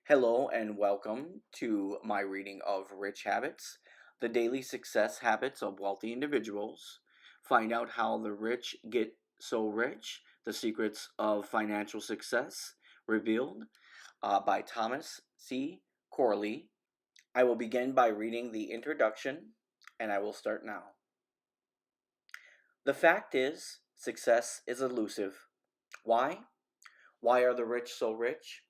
Hello and welcome to my reading of Rich Habits, the daily success habits of wealthy individuals. Find out how the rich get so rich, the secrets of financial success revealed by Thomas C. Corley. I will begin by reading the introduction, and I will start now. The fact is, success is elusive. Why? Why are the rich so rich?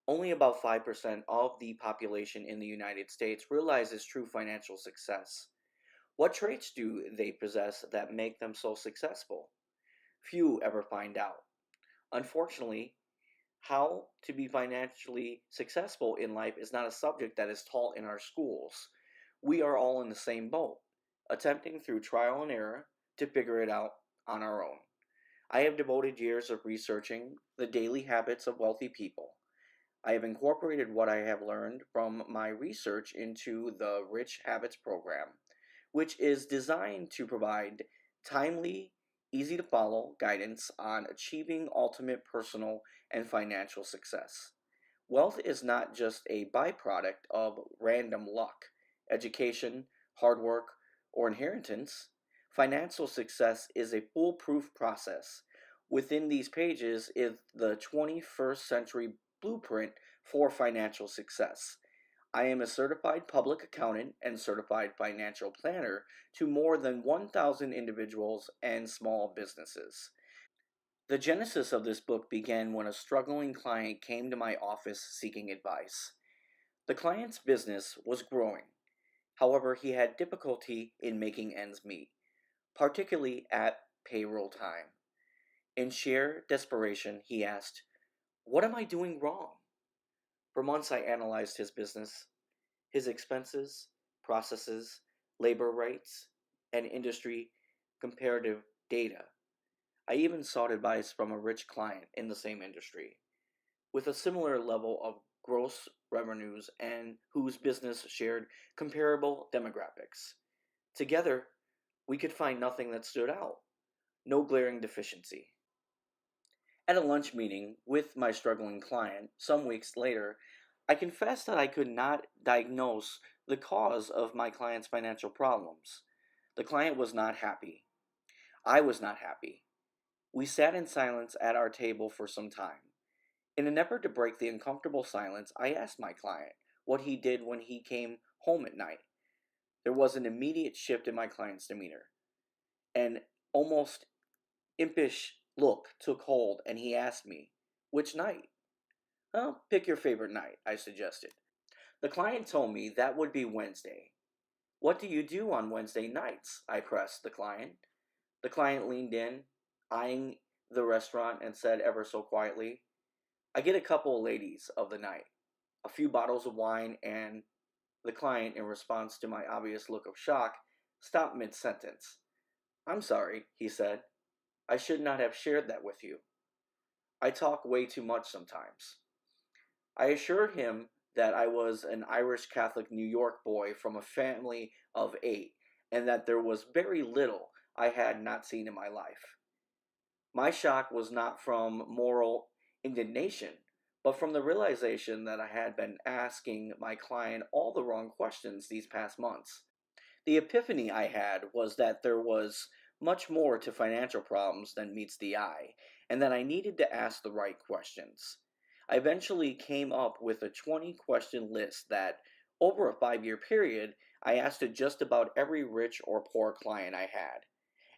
Only about 5% of the population in the United States realizes true financial success. What traits do they possess that make them so successful? Few ever find out. Unfortunately, how to be financially successful in life is not a subject that is taught in our schools. We are all in the same boat, attempting through trial and error to figure it out on our own. I have devoted years of researching the daily habits of wealthy people. I have incorporated what I have learned from my research into the Rich Habits program, which is designed to provide timely, easy to follow guidance on achieving ultimate personal and financial success. Wealth is not just a byproduct of random luck, education, hard work, or inheritance. Financial success is a foolproof process. Within these pages is the 21st century blueprint for financial success. I am a certified public accountant and certified financial planner to more than 1,000 individuals and small businesses. The genesis of this book began when a struggling client came to my office seeking advice. The client's business was growing. However, he had difficulty in making ends meet, particularly at payroll time. In sheer desperation, he asked, "What am I doing wrong?" For months, I analyzed his business, his expenses, processes, labor rates, and industry comparative data. I even sought advice from a rich client in the same industry, with a similar level of gross revenues and whose business shared comparable demographics. Together, we could find nothing that stood out, no glaring deficiency. At a lunch meeting with my struggling client some weeks later, I confessed that I could not diagnose the cause of my client's financial problems. The client was not happy. I was not happy. We sat in silence at our table for some time. In an effort to break the uncomfortable silence, I asked my client what he did when he came home at night. There was an immediate shift in my client's demeanor. An almost impish look took hold, and he asked me, "Which night?" "Well, pick your favorite night," I suggested. The client told me that would be Wednesday. "What do you do on Wednesday nights?" I pressed the client. The client leaned in, eyeing the restaurant, and said ever so quietly, "I get a couple of ladies of the night, a few bottles of wine," and the client, in response to my obvious look of shock, stopped mid-sentence. "I'm sorry," he said. "I should not have shared that with you. I talk way too much sometimes." I assured him that I was an Irish Catholic New York boy from a family of 8, and that there was very little I had not seen in my life. My shock was not from moral indignation, but from the realization that I had been asking my client all the wrong questions these past months. The epiphany I had was that there was much more to financial problems than meets the eye, and that I needed to ask the right questions. I eventually came up with a 20-question list that, over a 5-year period, I asked to just about every rich or poor client I had,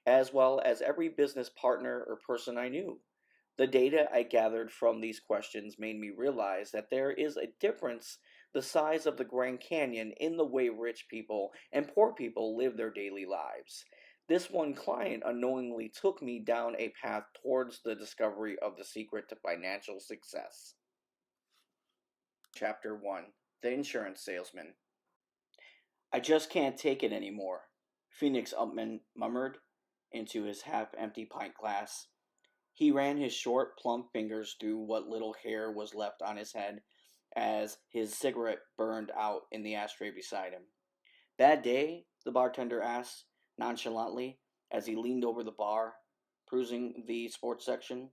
as well as every business partner or person I knew. The data I gathered from these questions made me realize that there is a difference the size of the Grand Canyon in the way rich people and poor people live their daily lives. This one client unknowingly took me down a path towards the discovery of the secret to financial success. Chapter 1: The Insurance Salesman. "I just can't take it anymore," Phoenix Upman murmured into his half-empty pint glass. He ran his short, plump fingers through what little hair was left on his head as his cigarette burned out in the ashtray beside him. "Bad day?" the bartender asked nonchalantly as he leaned over the bar, perusing the sports section.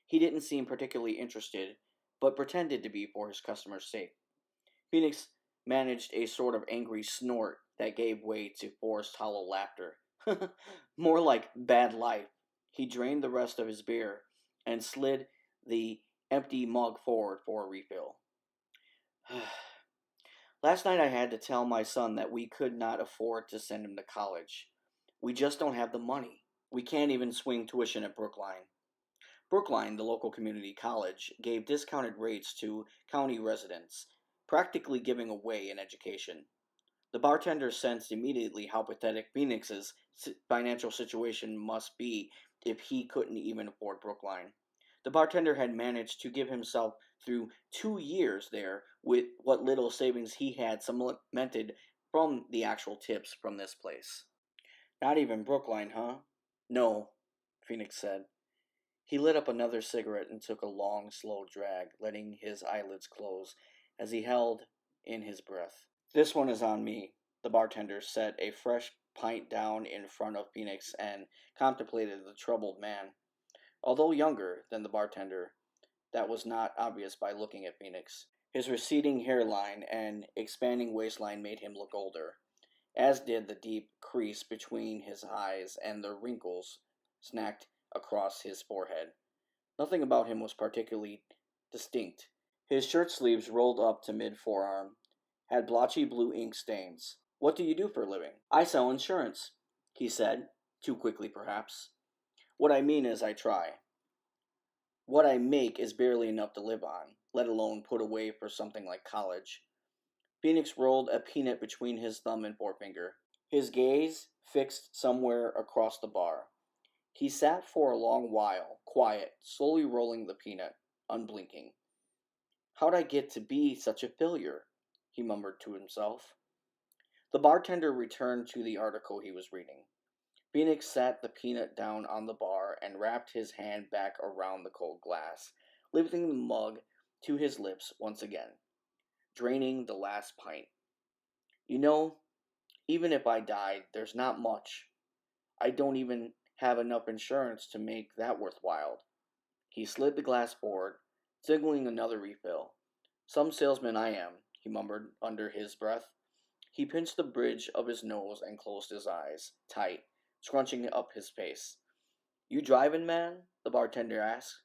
He didn't seem particularly interested, but pretended to be for his customer's sake. Phoenix managed a sort of angry snort that gave way to forced hollow laughter. More like bad life. He drained the rest of his beer and slid the empty mug forward for a refill. Last night I had to tell my son that we could not afford to send him to college. We just don't have the money. We can't even swing tuition at Brookline. Brookline, the local community college, gave discounted rates to county residents, practically giving away an education. The bartender sensed immediately how pathetic Phoenix's financial situation must be if he couldn't even afford Brookline. The bartender had managed to give himself through 2 years there with what little savings he had supplemented from the actual tips from this place. Not even Brookline, huh? No, Phoenix said. He lit up another cigarette and took a long, slow drag, letting his eyelids close as he held in his breath. This one is on me. The bartender set a fresh pint down in front of Phoenix and contemplated the troubled man. Although younger than the bartender, that was not obvious by looking at Phoenix. His receding hairline and expanding waistline made him look older, as did the deep crease between his eyes and the wrinkles snacked across his forehead. Nothing about him was particularly distinct. His shirt sleeves rolled up to mid-forearm had blotchy blue ink stains. What do you do for a living? I sell insurance, he said, too quickly perhaps. What I mean is I try. What I make is barely enough to live on, let alone put away for something like college. Phoenix rolled a peanut between his thumb and forefinger, his gaze fixed somewhere across the bar. He sat for a long while, quiet, slowly rolling the peanut, unblinking. How'd I get to be such a failure? He murmured to himself. The bartender returned to the article he was reading. Phoenix sat the peanut down on the bar and wrapped his hand back around the cold glass, lifting the mug to his lips once again, draining the last pint. You know, even if I died, there's not much. I don't even have enough insurance to make that worthwhile. He slid the glass forward, signaling another refill. Some salesman I am, he murmured under his breath. He pinched the bridge of his nose and closed his eyes, tight, scrunching up his face. You drivin', man? The bartender asked.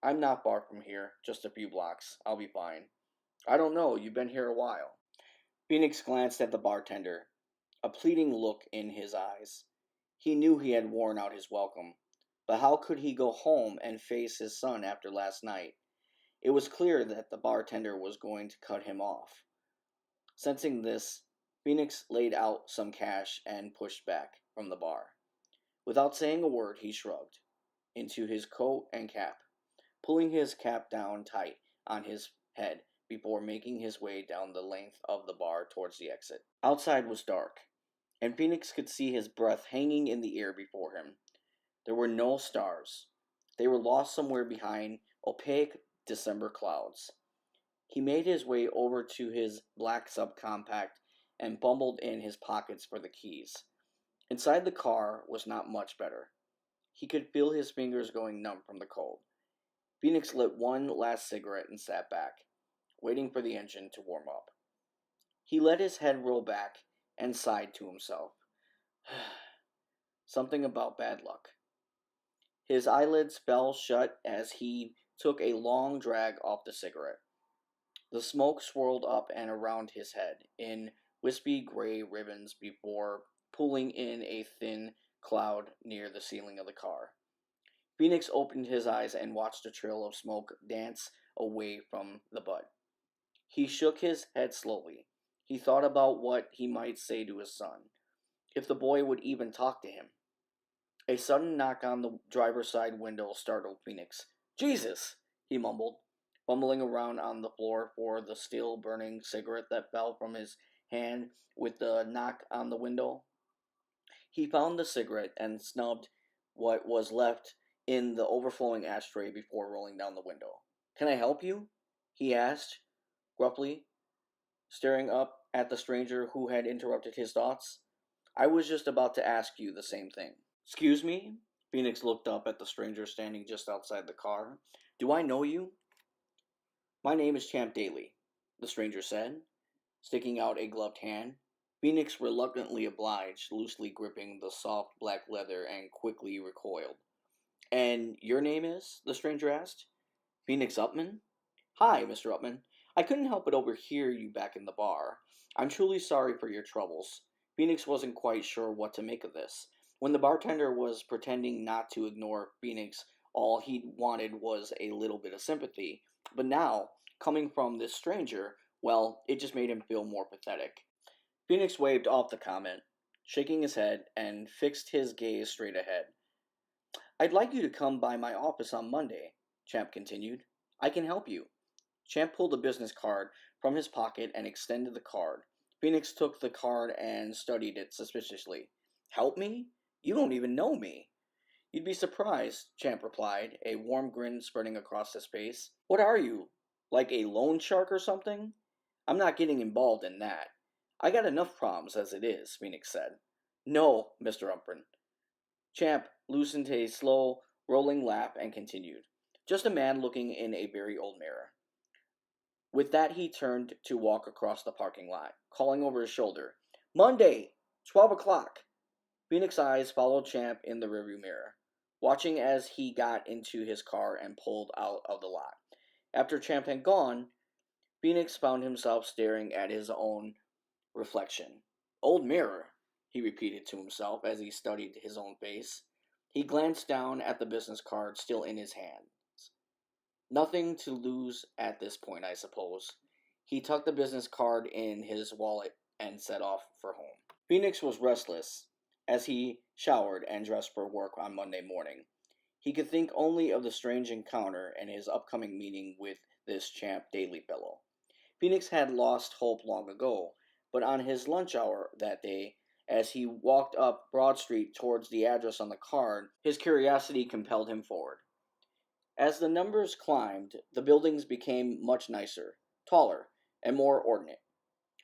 I'm not far from here, just a few blocks. I'll be fine. I don't know, you've been here a while. Phoenix glanced at the bartender, a pleading look in his eyes. He knew he had worn out his welcome, but how could he go home and face his son after last night? It was clear that the bartender was going to cut him off. Sensing this, Phoenix laid out some cash and pushed back from the bar. Without saying a word, he shrugged into his coat and cap, pulling his cap down tight on his head before making his way down the length of the bar towards the exit. Outside was dark, and Phoenix could see his breath hanging in the air before him. There were no stars. They were lost somewhere behind opaque December clouds. He made his way over to his black subcompact and fumbled in his pockets for the keys. Inside the car was not much better. He could feel his fingers going numb from the cold. Phoenix lit one last cigarette and sat back, waiting for the engine to warm up. He let his head roll back and sighed to himself. Something about bad luck. His eyelids fell shut as he took a long drag off the cigarette. The smoke swirled up and around his head in wispy gray ribbons before pulling in a thin cloud near the ceiling of the car. Phoenix opened his eyes and watched a trail of smoke dance away from the butt. He shook his head slowly. He thought about what he might say to his son, if the boy would even talk to him. A sudden knock on the driver's side window startled Phoenix. Jesus! He mumbled, fumbling around on the floor for the still burning cigarette that fell from his hand with the knock on the window. He found the cigarette and snubbed what was left in the overflowing ashtray before rolling down the window. Can I help you? He asked, gruffly, staring up at the stranger who had interrupted his thoughts. I was just about to ask you the same thing. Excuse me? Phoenix looked up at the stranger standing just outside the car. Do I know you? My name is Champ Daly, the stranger said, sticking out a gloved hand. Phoenix reluctantly obliged, loosely gripping the soft black leather, and quickly recoiled. And your name is? The stranger asked. Phoenix Upman? Hi, Mr. Upman. I couldn't help but overhear you back in the bar. I'm truly sorry for your troubles. Phoenix wasn't quite sure what to make of this. When the bartender was pretending not to ignore Phoenix, all he wanted was a little bit of sympathy. But now, coming from this stranger, well, it just made him feel more pathetic. Phoenix waved off the comment, shaking his head, and fixed his gaze straight ahead. I'd like you to come by my office on Monday, Champ continued. I can help you. Champ pulled a business card from his pocket and extended the card. Phoenix took the card and studied it suspiciously. Help me? You don't even know me. You'd be surprised, Champ replied, a warm grin spreading across his face. What are you? Like a loan shark or something? I'm not getting involved in that. I got enough problems as it is, Phoenix said. No, Mr. Umprin. Champ loosened a slow, rolling laugh and continued. Just a man looking in a very old mirror. With that, he turned to walk across the parking lot, calling over his shoulder, Monday, 12 o'clock. Phoenix's eyes followed Champ in the rearview mirror, watching as he got into his car and pulled out of the lot. After Champ had gone, Phoenix found himself staring at his own reflection. Old mirror, he repeated to himself as he studied his own face. He glanced down at the business card still in his hand. Nothing to lose at this point, I suppose. He tucked the business card in his wallet and set off for home. Phoenix was restless as he showered and dressed for work on Monday morning. He could think only of the strange encounter and his upcoming meeting with this Champ Daly fellow. Phoenix had lost hope long ago, but on his lunch hour that day, as he walked up Broad Street towards the address on the card, his curiosity compelled him forward. As the numbers climbed, the buildings became much nicer, taller, and more ornate.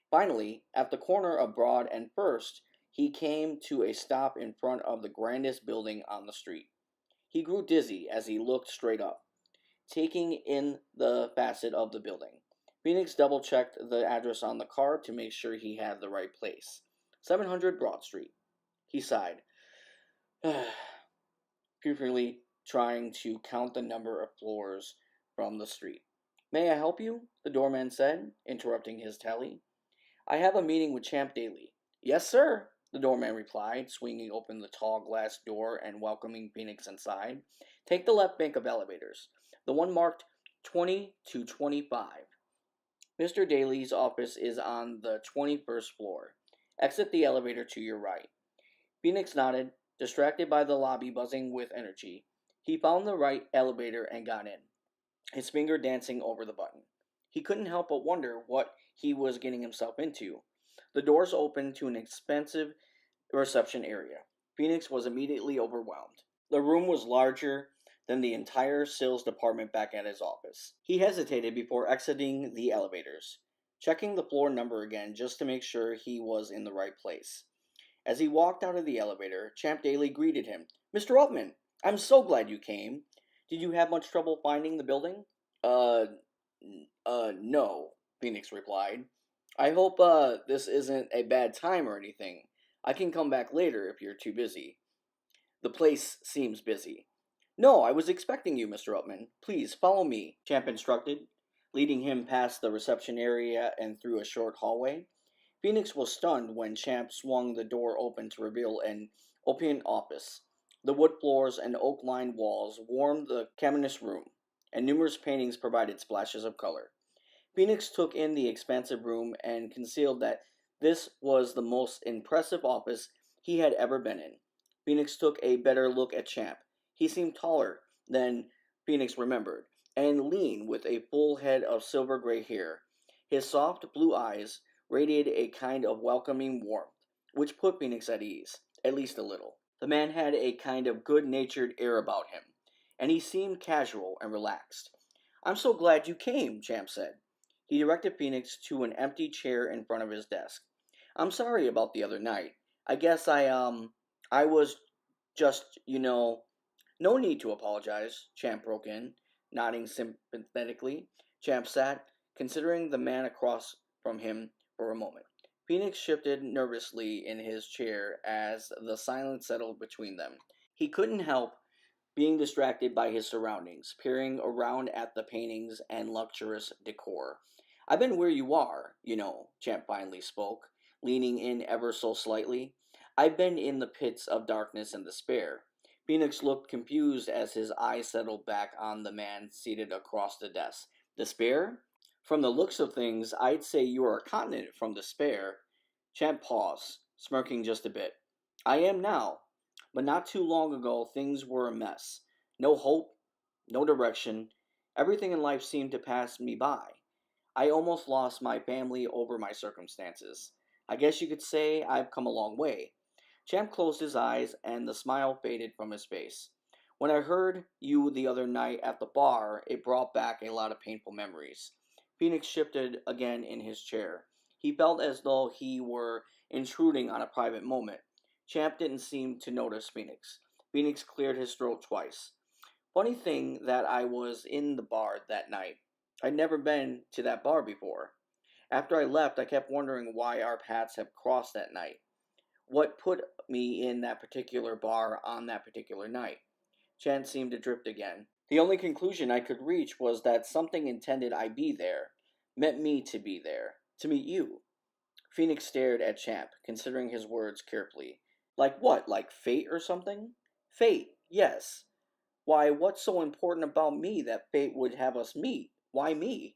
Finally, at the corner of Broad and First, he came to a stop in front of the grandest building on the street. He grew dizzy as he looked straight up, taking in the facet of the building. Phoenix double-checked the address on the card to make sure he had the right place. 700 Broad Street. He sighed, fearfully trying to count the number of floors from the street. May I help you? The doorman said, interrupting his tally. I have a meeting with Champ Daly. Yes, sir, the doorman replied, swinging open the tall glass door and welcoming Phoenix inside. Take the left bank of elevators, the one marked 20 to 25. Mr. Daly's office is on the 21st floor. Exit the elevator to your right. Phoenix nodded, distracted by the lobby buzzing with energy. He found the right elevator and got in, his finger dancing over the button. He couldn't help but wonder what he was getting himself into. The doors opened to an expansive reception area. Phoenix was immediately overwhelmed. The room was larger than the entire sales department back at his office. He hesitated before exiting the elevators, checking the floor number again just to make sure he was in the right place. As he walked out of the elevator, Champ Daly greeted him. Mr. Upman, I'm so glad you came. Did you have much trouble finding the building? No, Phoenix replied. I hope, this isn't a bad time or anything. I can come back later if you're too busy. The place seems busy. No, I was expecting you, Mr. Upman. Please, follow me, Champ instructed, leading him past the reception area and through a short hallway. Phoenix was stunned when Champ swung the door open to reveal an open office. The wood floors and oak-lined walls warmed the cavernous room, and numerous paintings provided splashes of color. Phoenix took in the expansive room and concealed that this was the most impressive office he had ever been in. Phoenix took a better look at Champ. He seemed taller than Phoenix remembered, and lean with a full head of silver-gray hair. His soft blue eyes radiated a kind of welcoming warmth, which put Phoenix at ease, at least a little. The man had a kind of good-natured air about him, and he seemed casual and relaxed. I'm so glad you came, Champ said. He directed Phoenix to an empty chair in front of his desk. I'm sorry about the other night. I guess I was just, No need to apologize, Champ broke in, nodding sympathetically. Champ sat, considering the man across from him for a moment. Phoenix shifted nervously in his chair as the silence settled between them. He couldn't help being distracted by his surroundings, peering around at the paintings and luxurious decor. I've been where you are, Champ finally spoke, leaning in ever so slightly. I've been in the pits of darkness and despair. Phoenix looked confused as his eyes settled back on the man seated across the desk. Despair? From the looks of things, I'd say you are a continent from despair. Champ paused, smirking just a bit. I am now, but not too long ago things were a mess. No hope, no direction. Everything in life seemed to pass me by. I almost lost my family over my circumstances. I guess you could say I've come a long way. Champ closed his eyes and the smile faded from his face. When I heard you the other night at the bar, it brought back a lot of painful memories. Phoenix shifted again in his chair. He felt as though he were intruding on a private moment. Champ didn't seem to notice Phoenix. Phoenix cleared his throat twice. Funny thing that I was in the bar that night. I'd never been to that bar before. After I left, I kept wondering why our paths had crossed that night. What put me in that particular bar on that particular night? Chance seemed to drift again. The only conclusion I could reach was that something intended I be there, meant me to be there, to meet you. Phoenix stared at Champ, considering his words carefully. Like what? Like fate or something? Fate, yes. Why, what's so important about me that fate would have us meet? Why me?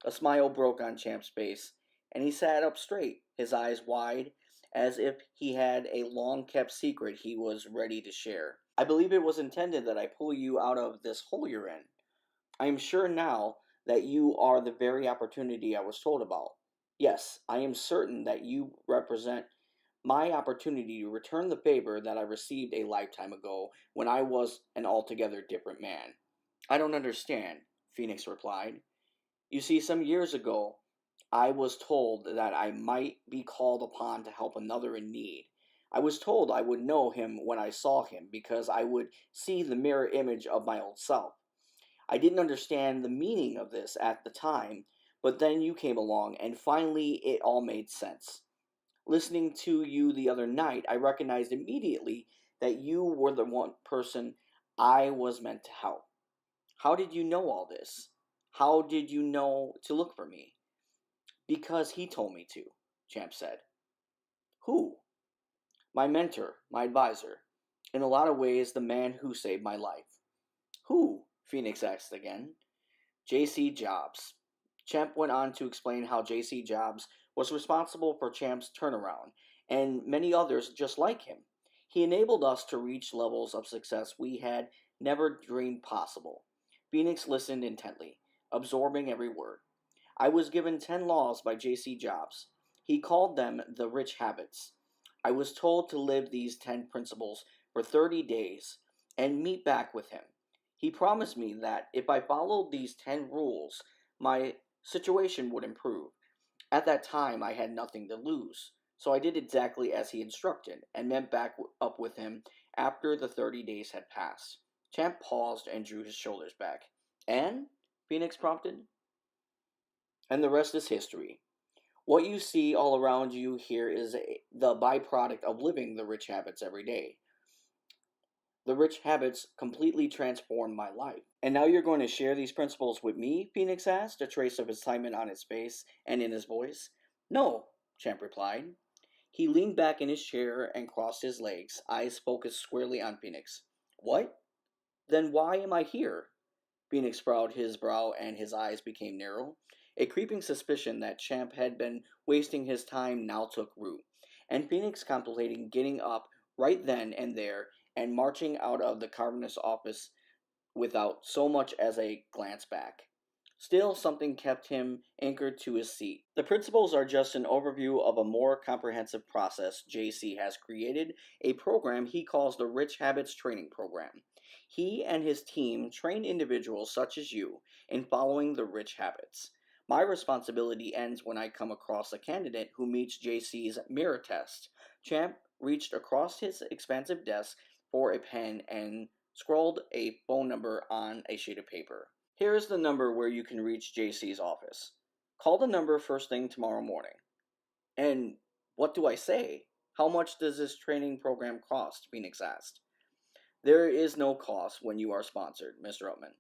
A smile broke on Champ's face, and he sat up straight, his eyes wide, as if he had a long kept secret he was ready to share. I believe it was intended that I pull you out of this hole you're in. I am sure now that you are the very opportunity I was told about. Yes, I am certain that you represent my opportunity to return the favor that I received a lifetime ago when I was an altogether different man. I don't understand, Phoenix replied. You see, some years ago, I was told that I might be called upon to help another in need. I was told I would know him when I saw him because I would see the mirror image of my old self. I didn't understand the meaning of this at the time, but then you came along and finally it all made sense. Listening to you the other night, I recognized immediately that you were the one person I was meant to help. How did you know all this? How did you know to look for me? Because he told me to, Champ said. Who? My mentor, my advisor. In a lot of ways, the man who saved my life. Who? Phoenix asked again. J.C. Jobs. Champ went on to explain how J.C. Jobs was responsible for Champ's turnaround, and many others just like him. He enabled us to reach levels of success we had never dreamed possible. Phoenix listened intently, absorbing every word. I was given 10 laws by J.C. Jobs. He called them the rich habits. I was told to live these 10 principles for 30 days and meet back with him. He promised me that if I followed these 10 rules, my situation would improve. At that time, I had nothing to lose, so I did exactly as he instructed and met back up with him after the 30 days had passed. Champ paused and drew his shoulders back. And? Phoenix prompted. And the rest is history. What you see all around you here is the byproduct of living the rich habits every day. The rich habits completely transformed my life. And now you're going to share these principles with me? Phoenix asked, a trace of excitement on his face and in his voice. No, Champ replied. He leaned back in his chair and crossed his legs, eyes focused squarely on Phoenix. What? Then why am I here? Phoenix furrowed his brow and his eyes became narrow. A creeping suspicion that Champ had been wasting his time now took root, and Phoenix contemplating getting up right then and there and marching out of the cavernous office without so much as a glance back. Still, something kept him anchored to his seat. The principles are just an overview of a more comprehensive process JC has created, a program he calls the Rich Habits Training Program. He and his team train individuals such as you in following the rich habits. My responsibility ends when I come across a candidate who meets JC's mirror test. Champ reached across his expansive desk for a pen and scrawled a phone number on a sheet of paper. Here is the number where you can reach JC's office. Call the number first thing tomorrow morning. And what do I say? How much does this training program cost? Phoenix asked. There is no cost when you are sponsored, Mr. Upman.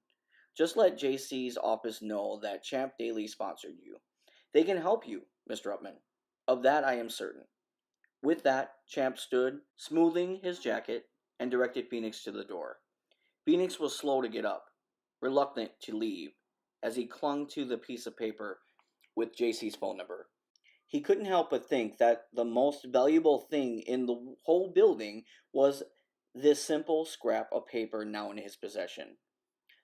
Just let JC's office know that Champ Daily sponsored you. They can help you, Mr. Upman. Of that I am certain. With that, Champ stood, smoothing his jacket, and directed Phoenix to the door. Phoenix was slow to get up, reluctant to leave, as he clung to the piece of paper with JC's phone number. He couldn't help but think that the most valuable thing in the whole building was this simple scrap of paper now in his possession.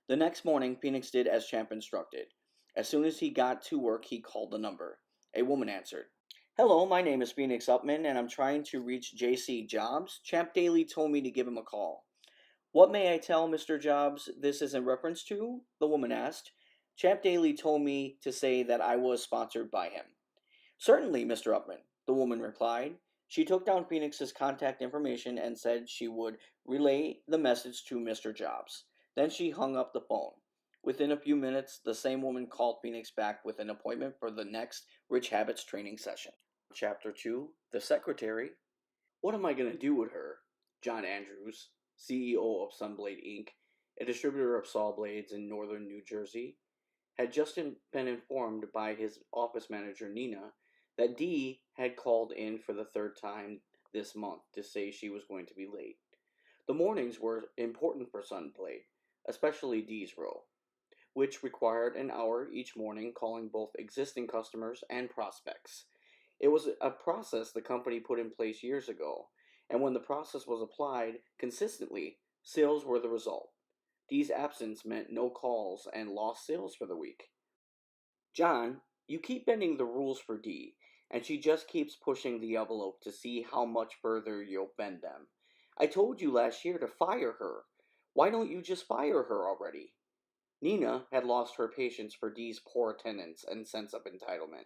The next morning, Phoenix did as Champ instructed. As soon as he got to work, he called the number. A woman answered. Hello, my name is Phoenix Upman, and I'm trying to reach JC Jobs. Champ Daly told me to give him a call. What may I tell Mr. Jobs this is in reference to? The woman asked. Champ Daly told me to say that I was sponsored by him. Certainly, Mr. Upman, the woman replied. She took down Phoenix's contact information and said she would relay the message to Mr. Jobs. Then she hung up the phone. Within a few minutes, the same woman called Phoenix back with an appointment for the next Rich Habits training session. Chapter 2, The Secretary. What am I going to do with her? John Andrews, CEO of Sunblade Inc., a distributor of saw blades in northern New Jersey, had just been informed by his office manager Nina that Dee had called in for the third time this month to say she was going to be late. The mornings were important for Sunblade, especially Dee's role, which required an hour each morning calling both existing customers and prospects. It was a process the company put in place years ago, and when the process was applied consistently, sales were the result. Dee's absence meant no calls and lost sales for the week. John, you keep bending the rules for Dee, and she just keeps pushing the envelope to see how much further you'll bend them. I told you last year to fire her. Why don't you just fire her already? Nina had lost her patience for Dee's poor attendance and sense of entitlement.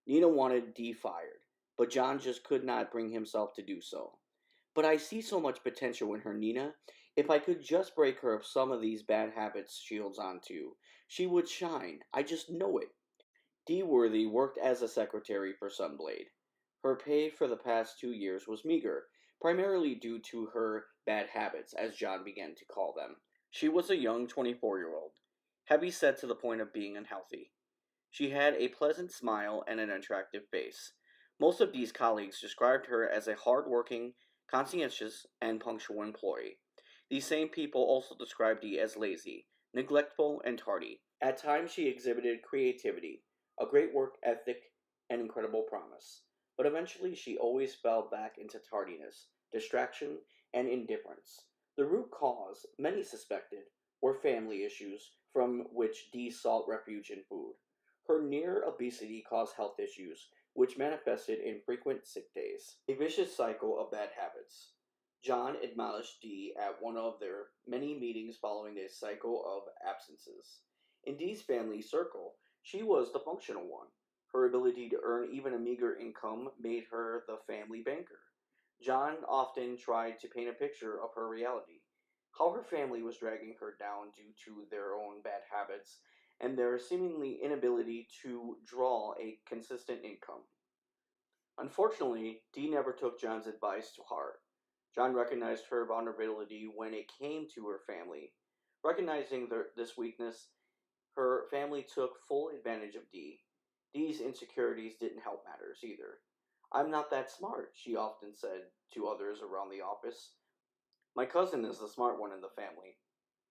Nina wanted Dee fired, but John just could not bring himself to do so. But I see so much potential in her, Nina. If I could just break her of some of these bad habits she holds on to, she would shine. I just know it. Dee Worthy worked as a secretary for Sunblade. Her pay for the past 2 years was meager, primarily due to her bad habits, as John began to call them. She was a young 24-year-old, heavy set to the point of being unhealthy. She had a pleasant smile and an attractive face. Most of Dee's colleagues described her as a hard-working, conscientious, and punctual employee. These same people also described Dee as lazy, neglectful, and tardy. At times she exhibited creativity, a great work ethic, and incredible promise. But eventually she always fell back into tardiness, distraction, and indifference. The root cause, many suspected, were family issues from which Dee sought refuge in food. Her near obesity caused health issues, which manifested in frequent sick days. A vicious cycle of bad habits. John admonished Dee at one of their many meetings following this cycle of absences. In Dee's family circle, she was the functional one. Her ability to earn even a meager income made her the family banker. John often tried to paint a picture of her reality, how her family was dragging her down due to their own bad habits and their seemingly inability to draw a consistent income. Unfortunately, Dee never took John's advice to heart. John recognized her vulnerability when it came to her family. Recognizing this weakness, her family took full advantage of Dee. Dee's insecurities didn't help matters either. I'm not that smart, she often said to others around the office. My cousin is the smart one in the family.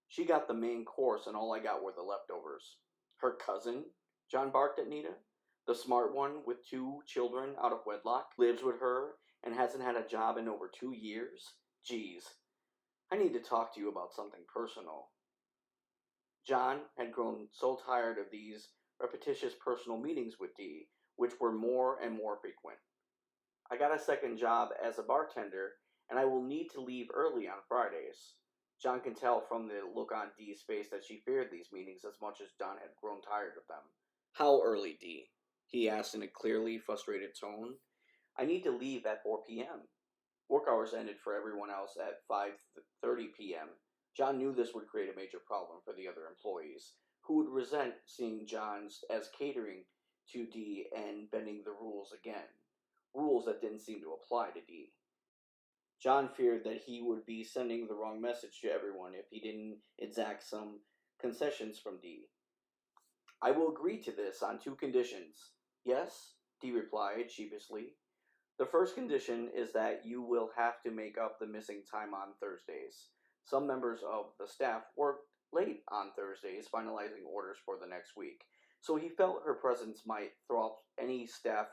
She got the main course and all I got were the leftovers. Her cousin? John barked at Nina. The smart one with 2 children out of wedlock, lives with her, and hasn't had a job in over 2 years? Geez, I need to talk to you about something personal. John had grown so tired of these repetitious personal meetings with Dee, which were more and more frequent. I got a second job as a bartender, and I will need to leave early on Fridays. John can tell from the look on Dee's face that she feared these meetings as much as John had grown tired of them. How early, Dee? He asked in a clearly frustrated tone. I need to leave at 4 p.m. Work hours ended for everyone else at 5:30 p.m. John knew this would create a major problem for the other employees, who would resent seeing John as catering to Dee and bending the rules again, rules that didn't seem to apply to Dee. John feared that he would be sending the wrong message to everyone if he didn't exact some concessions from Dee. I will agree to this on two conditions. Yes, Dee replied sheepishly. The first condition is that you will have to make up the missing time on Thursdays. Some members of the staff worked late on Thursdays, finalizing orders for the next week, so he felt her presence might throw off any staff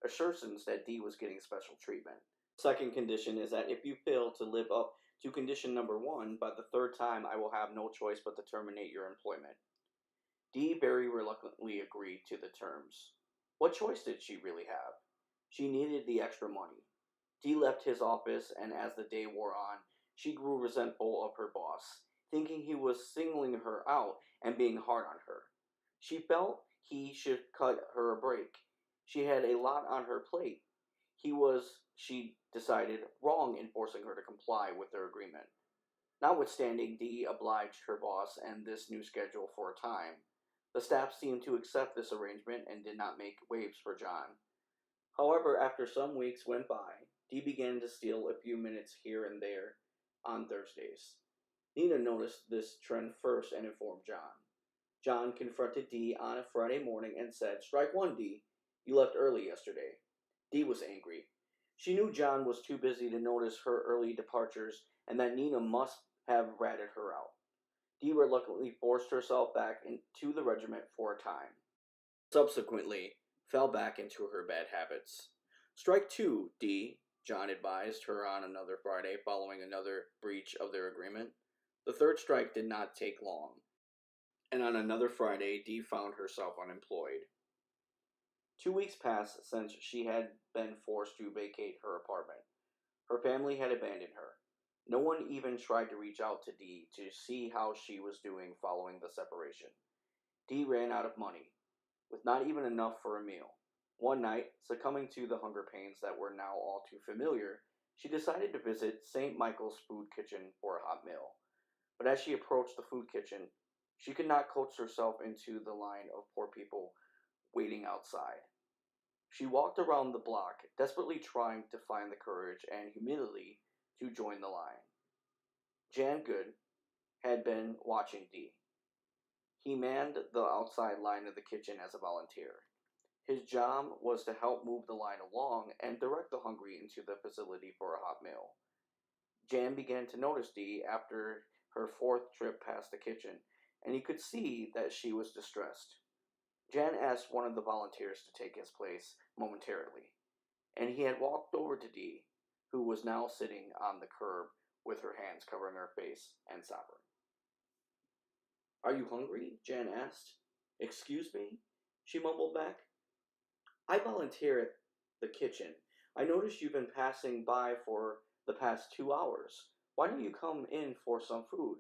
assurances that Dee was getting special treatment. Second condition is that if you fail to live up to condition number one, by the third time I will have no choice but to terminate your employment. Dee very reluctantly agreed to the terms. What choice did she really have? She needed the extra money. Dee left his office, and as the day wore on, she grew resentful of her boss, thinking he was singling her out and being hard on her. She felt he should cut her a break. She had a lot on her plate. He was, she decided, wrong in forcing her to comply with their agreement. Notwithstanding, Dee obliged her boss and this new schedule for a time. The staff seemed to accept this arrangement and did not make waves for John. However, after some weeks went by, Dee began to steal a few minutes here and there on Thursdays. Nina noticed this trend first and informed John. John confronted Dee on a Friday morning and said, "Strike one, Dee. You left early yesterday." Dee was angry. She knew John was too busy to notice her early departures and that Nina must have ratted her out. Dee reluctantly forced herself back into the regiment for a time. Subsequently, fell back into her bad habits. "Strike two, Dee," John advised her on another Friday following another breach of their agreement. The third strike did not take long, and on another Friday Dee found herself unemployed. 2 weeks passed since she had been forced to vacate her apartment. Her family had abandoned her. No one even tried to reach out to Dee to see how she was doing following the separation. Dee ran out of money, with not even enough for a meal. One night, succumbing to the hunger pains that were now all too familiar, she decided to visit St. Michael's food kitchen for a hot meal. But as she approached the food kitchen, she could not coax herself into the line of poor people waiting outside. She walked around the block, desperately trying to find the courage and humility to join the line. Jan Good had been watching Dee. He manned the outside line of the kitchen as a volunteer. His job was to help move the line along and direct the hungry into the facility for a hot meal. Jan began to notice Dee after her fourth trip past the kitchen, and he could see that she was distressed. Jan asked one of the volunteers to take his place momentarily, and he had walked over to Dee, who was now sitting on the curb with her hands covering her face and sobbing. "Are you hungry?" Jan asked. "Excuse me?" she mumbled back. "I volunteer at the kitchen. I noticed you've been passing by for the past 2 hours. Why don't you come in for some food?"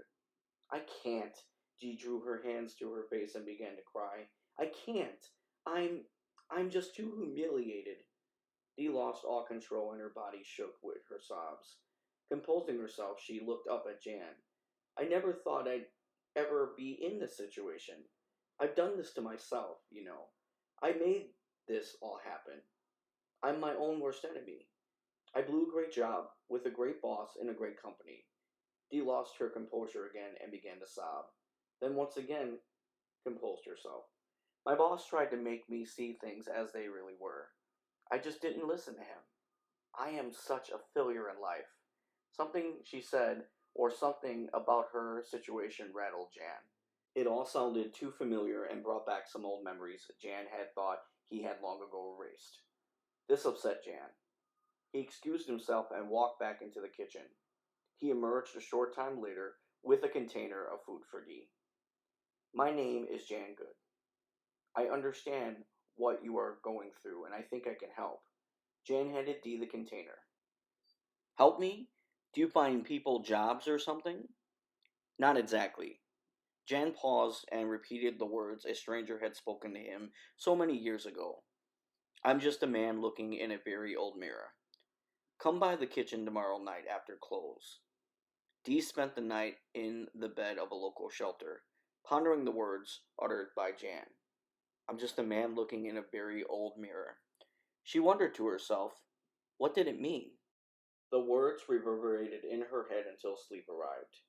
"I can't." Dee drew her hands to her face and began to cry. "I can't. I'm just too humiliated." Dee lost all control and her body shook with her sobs. Composing herself, she looked up at Jan. "I never thought I'd ever be in this situation. I've done this to myself, you know. I made this all happen. I'm my own worst enemy. I blew a great job with a great boss in a great company." Dee lost her composure again and began to sob. Then once again composed herself. "My boss tried to make me see things as they really were. I just didn't listen to him. I am such a failure in life." Something she said, or something about her situation, rattled Jan. It all sounded too familiar and brought back some old memories Jan had thought he had long ago erased. This upset Jan. He excused himself and walked back into the kitchen. He emerged a short time later with a container of food for Dee. "My name is Jan Good. I understand what you are going through, and I think I can help." Jan handed Dee the container. "Help me? Do you find people jobs or something?" "Not exactly." Jan paused and repeated the words a stranger had spoken to him so many years ago. "I'm just a man looking in a very old mirror. Come by the kitchen tomorrow night after close." Dee spent the night in the bed of a local shelter, pondering the words uttered by Jan. I'm just a man looking in a very old mirror. She wondered to herself, what did it mean? The words reverberated in her head until sleep arrived.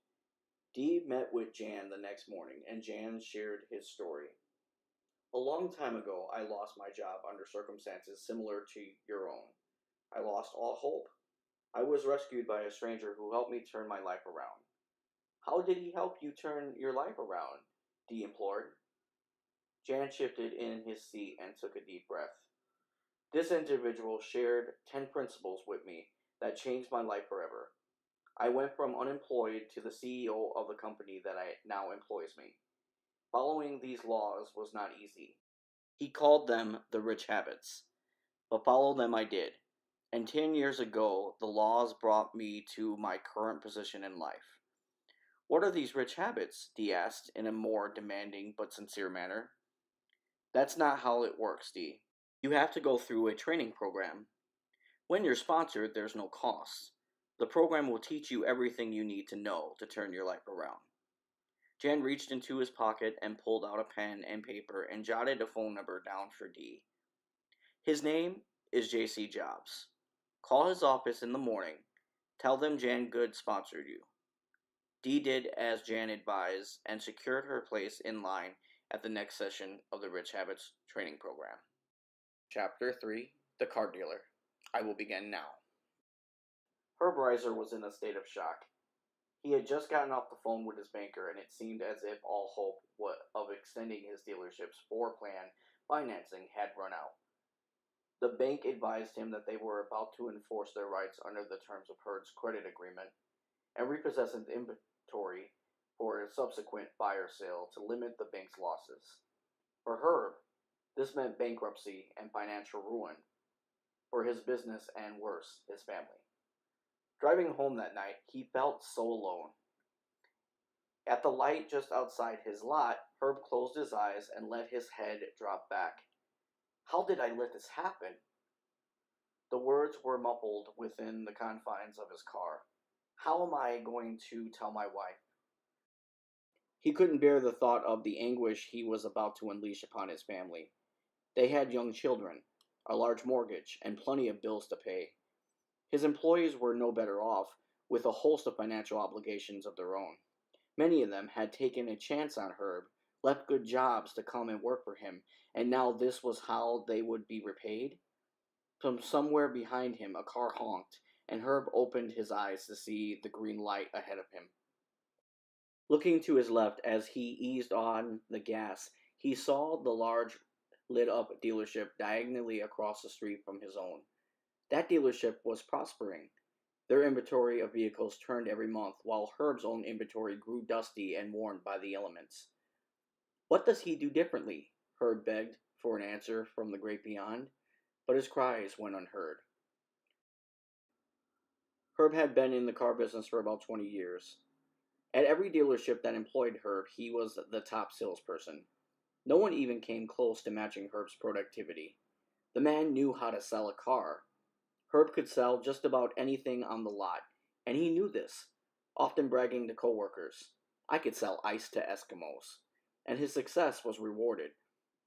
Dee met with Jan the next morning, and Jan shared his story. A long time ago, I lost my job under circumstances similar to your own. I lost all hope. I was rescued by a stranger who helped me turn my life around. How did he help you turn your life around? Dee implored. Jan shifted in his seat and took a deep breath. This individual shared 10 principles with me that changed my life forever. I went from unemployed to the CEO of the company that now employs me. Following these laws was not easy. He called them the rich habits, but follow them I did. And 10 years ago, the laws brought me to my current position in life. What are these rich habits? Dee asked in a more demanding but sincere manner. That's not how it works, Dee. You have to go through a training program. When you're sponsored, there's no cost. The program will teach you everything you need to know to turn your life around. Jan reached into his pocket and pulled out a pen and paper and jotted a phone number down for Dee. His name is J.C. Jobs. Call his office in the morning. Tell them Jan Good sponsored you. Dee did as Jan advised and secured her place in line at the next session of the Rich Habits training program. Chapter 3, The Car Dealer. I will begin now. Herb Reiser was in a state of shock. He had just gotten off the phone with his banker, and it seemed as if all hope of extending his dealership's floor-plan financing had run out. The bank advised him that they were about to enforce their rights under the terms of Herb's credit agreement and repossess his inventory for a subsequent fire sale to limit the bank's losses. For Herb, this meant bankruptcy and financial ruin for his business and, worse, his family. Driving home that night, he felt so alone. At the light just outside his lot, Herb closed his eyes and let his head drop back. How did I let this happen? The words were muffled within the confines of his car. How am I going to tell my wife? He couldn't bear the thought of the anguish he was about to unleash upon his family. They had young children, a large mortgage, and plenty of bills to pay. His employees were no better off, with a host of financial obligations of their own. Many of them had taken a chance on Herb, left good jobs to come and work for him, and now this was how they would be repaid? From somewhere behind him a car honked, and Herb opened his eyes to see the green light ahead of him. Looking to his left as he eased on the gas, he saw the large lit-up dealership diagonally across the street from his own. That dealership was prospering. Their inventory of vehicles turned every month, while Herb's own inventory grew dusty and worn by the elements. What does he do differently? Herb begged for an answer from the great beyond, but his cries went unheard. Herb had been in the car business for about 20 years. At every dealership that employed Herb, he was the top salesperson. No one even came close to matching Herb's productivity. The man knew how to sell a car. Herb could sell just about anything on the lot, and he knew this, often bragging to coworkers. I could sell ice to Eskimos. And his success was rewarded.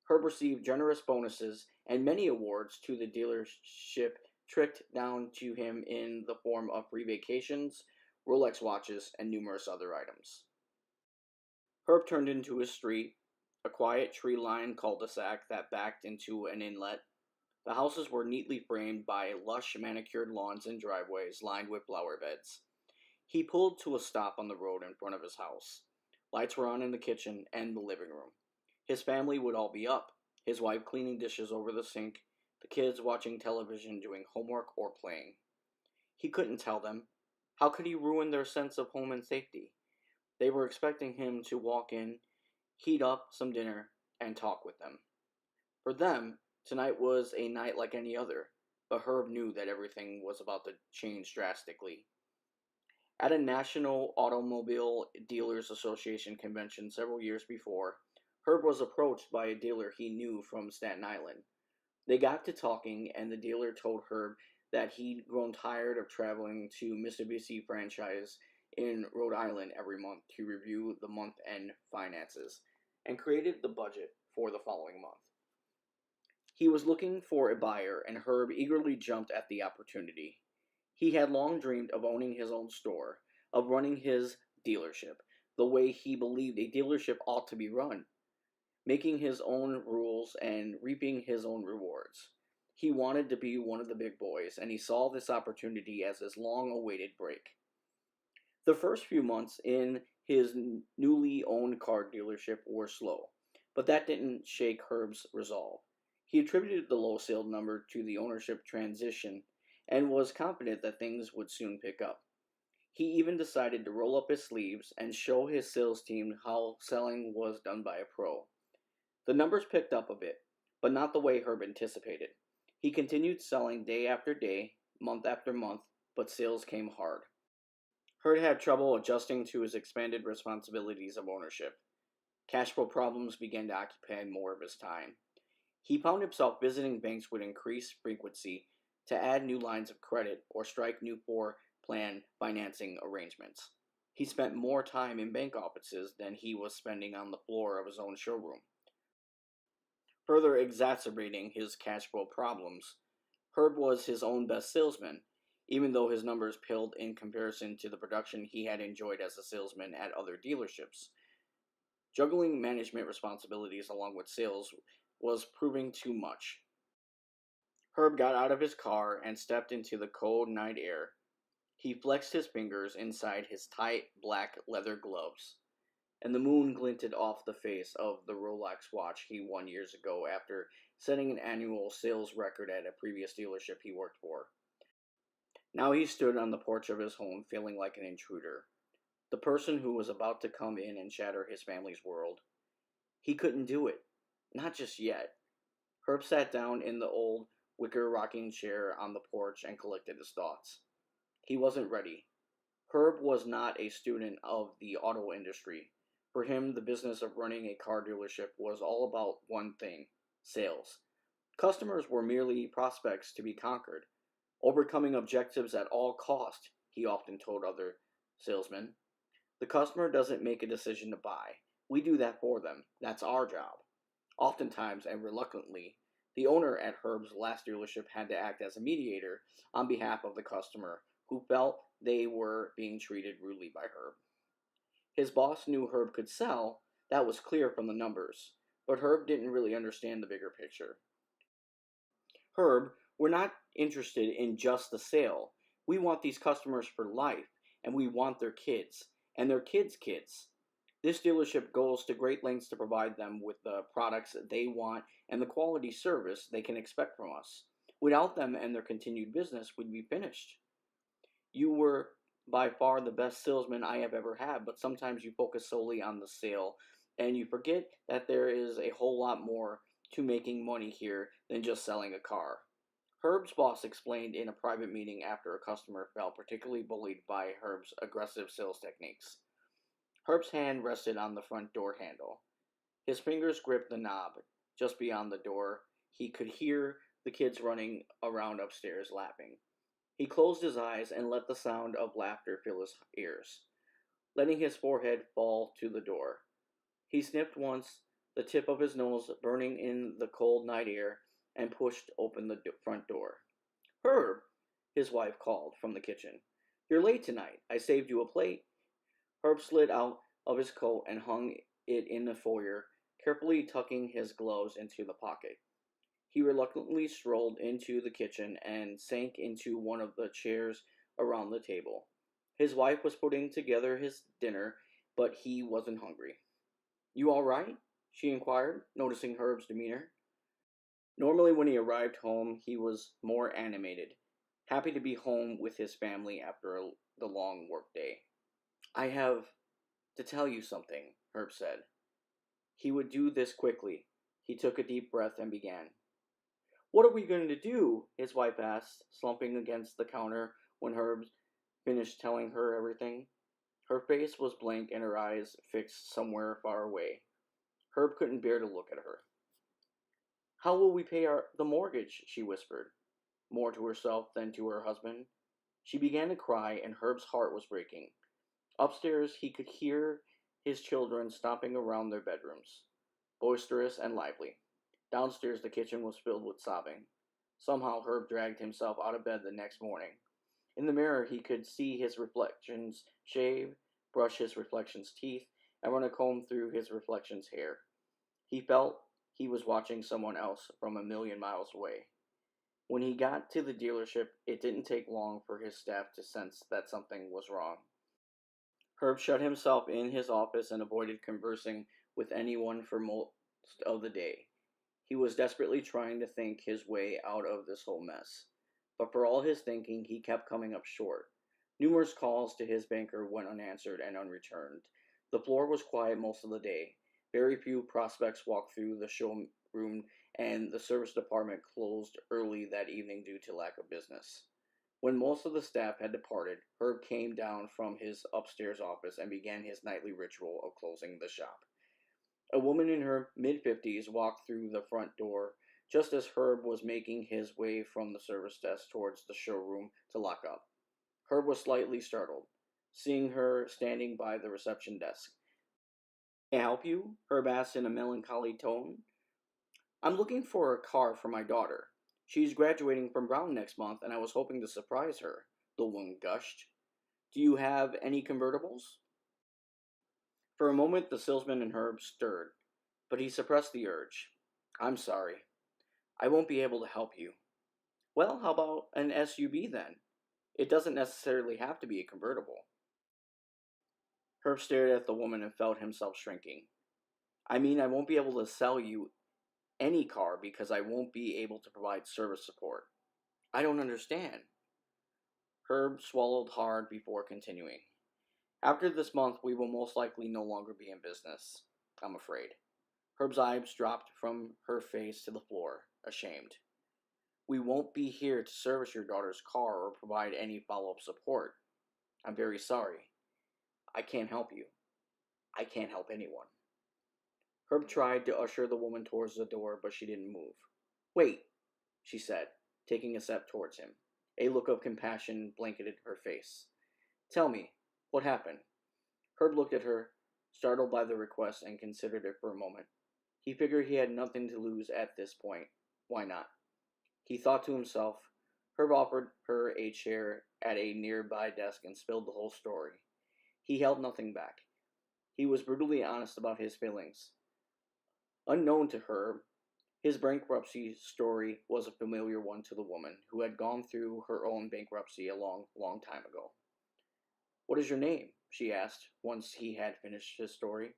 Herb received generous bonuses and many awards to the dealership tricked down to him in the form of free vacations, Rolex watches, and numerous other items. Herb turned into his street, a quiet tree-lined cul-de-sac that backed into an inlet. The houses were neatly framed by lush manicured lawns and driveways lined with flower beds. He pulled to a stop on the road in front of his house. Lights were on in the kitchen and the living room. His family would all be up, his wife cleaning dishes over the sink, the kids watching television doing homework or playing. He couldn't tell them. How could he ruin their sense of home and safety? They were expecting him to walk in, heat up some dinner, and talk with them. For them, tonight was a night like any other, but Herb knew that everything was about to change drastically. At a National Automobile Dealers Association convention several years before, Herb was approached by a dealer he knew from Staten Island. They got to talking, and the dealer told Herb that he'd grown tired of traveling to Mitsubishi franchise in Rhode Island every month to review the month-end finances. and created the budget for the following month. He was looking for a buyer, and Herb eagerly jumped at the opportunity. He had long dreamed of owning his own store, of running his dealership the way he believed a dealership ought to be run, making his own rules and reaping his own rewards. He wanted to be one of the big boys, and he saw this opportunity as his long awaited break. The first few months in his newly owned car dealership were slow, but that didn't shake Herb's resolve. He attributed the low sales number to the ownership transition and was confident that things would soon pick up. He even decided to roll up his sleeves and show his sales team how selling was done by a pro. The numbers picked up a bit, but not the way Herb anticipated. He continued selling day after day, month after month, but sales came hard. Herb had trouble adjusting to his expanded responsibilities of ownership. Cash flow problems began to occupy more of his time. He found himself visiting banks with increased frequency to add new lines of credit or strike new floor plan financing arrangements. He spent more time in bank offices than he was spending on the floor of his own showroom. Further exacerbating his cash flow problems, Herb was his own best salesman, even though his numbers paled in comparison to the production he had enjoyed as a salesman at other dealerships. Juggling management responsibilities along with sales was proving too much. Herb got out of his car and stepped into the cold night air. He flexed his fingers inside his tight black leather gloves, and the moon glinted off the face of the Rolex watch he won years ago after setting an annual sales record at a previous dealership he worked for. Now he stood on the porch of his home feeling like an intruder, the person who was about to come in and shatter his family's world. He couldn't do it. Not just yet. Herb sat down in the old wicker rocking chair on the porch and collected his thoughts. He wasn't ready. Herb was not a student of the auto industry. For him, the business of running a car dealership was all about one thing: sales. Customers were merely prospects to be conquered. Overcoming objectives at all cost, he often told other salesmen. The customer doesn't make a decision to buy. We do that for them. That's our job. Oftentimes, and reluctantly, the owner at Herb's last dealership had to act as a mediator on behalf of the customer who felt they were being treated rudely by Herb. His boss knew Herb could sell, that was clear from the numbers, but Herb didn't really understand the bigger picture. Herb, we're not interested in just the sale. We want these customers for life, and we want their kids, and their kids' kids. This dealership goes to great lengths to provide them with the products they want and the quality service they can expect from us. Without them and their continued business, we'd be finished. You were by far the best salesman I have ever had, but sometimes you focus solely on the sale, and you forget that there is a whole lot more to making money here than just selling a car. Herb's boss explained in a private meeting after a customer felt particularly bullied by Herb's aggressive sales techniques. Herb's hand rested on the front door handle. His fingers gripped the knob. Just beyond the door, he could hear the kids running around upstairs laughing. He closed his eyes and let the sound of laughter fill his ears, letting his forehead fall to the door. He sniffed once, the tip of his nose burning in the cold night air, and pushed open the front door. "Herb," his wife called from the kitchen. "You're late tonight. I saved you a plate." Herb slid out of his coat and hung it in the foyer, carefully tucking his gloves into the pocket. He reluctantly strolled into the kitchen and sank into one of the chairs around the table. His wife was putting together his dinner, but he wasn't hungry. "You all right?" she inquired, noticing Herb's demeanor. Normally, when he arrived home, he was more animated, happy to be home with his family after the long workday. "I have to tell you something," Herb said. He would do this quickly. He took a deep breath and began. "What are we going to do?" his wife asked, slumping against the counter when Herb finished telling her everything. Her face was blank and her eyes fixed somewhere far away. Herb couldn't bear to look at her. "How will we pay the mortgage?" she whispered, more to herself than to her husband. She began to cry, and Herb's heart was breaking. Upstairs, he could hear his children stomping around their bedrooms. boisterous and lively. Downstairs, the kitchen was filled with sobbing. Somehow, Herb dragged himself out of bed the next morning. In the mirror, he could see his reflections shave, brush his reflection's teeth, and run a comb through his reflection's hair. He felt he was watching someone else from a million miles away. When he got to the dealership, it didn't take long for his staff to sense that something was wrong. Herb shut himself in his office and avoided conversing with anyone for most of the day. He was desperately trying to think his way out of this whole mess. But for all his thinking, he kept coming up short. Numerous calls to his banker went unanswered and unreturned. The floor was quiet most of the day. Very few prospects walked through the showroom, and the service department closed early that evening due to lack of business. When most of the staff had departed, Herb came down from his upstairs office and began his nightly ritual of closing the shop. A woman in her mid-50s walked through the front door just as Herb was making his way from the service desk towards the showroom to lock up. Herb was slightly startled, seeing her standing by the reception desk. "Can I help you?" Herb asked in a melancholy tone. "I'm looking for a car for my daughter. She's graduating from Brown next month, and I was hoping to surprise her," the woman gushed. "Do you have any convertibles?" For a moment, the salesman in Herb stirred, but he suppressed the urge. "I'm sorry. I won't be able to help you." "Well, how about an SUV then? It doesn't necessarily have to be a convertible." Herb stared at the woman and felt himself shrinking. "I mean, I won't be able to sell you any car because I won't be able to provide service support." "I don't understand." Herb swallowed hard before continuing. "After this month, we will most likely no longer be in business, I'm afraid." Herb's eyes dropped from her face to the floor, ashamed. "We won't be here to service your daughter's car or provide any follow-up support. I'm very sorry. I can't help you. I can't help anyone." Herb tried to usher the woman towards the door, but she didn't move. "Wait," she said, taking a step towards him. A look of compassion blanketed her face. "Tell me, what happened?" Herb looked at her, startled by the request, and considered it for a moment. He figured he had nothing to lose at this point. Why not? He thought to himself. Herb offered her a chair at a nearby desk and spilled the whole story. He held nothing back. He was brutally honest about his feelings. Unknown to Herb, his bankruptcy story was a familiar one to the woman, who had gone through her own bankruptcy a long, long time ago. "What is your name?" she asked, once he had finished his story.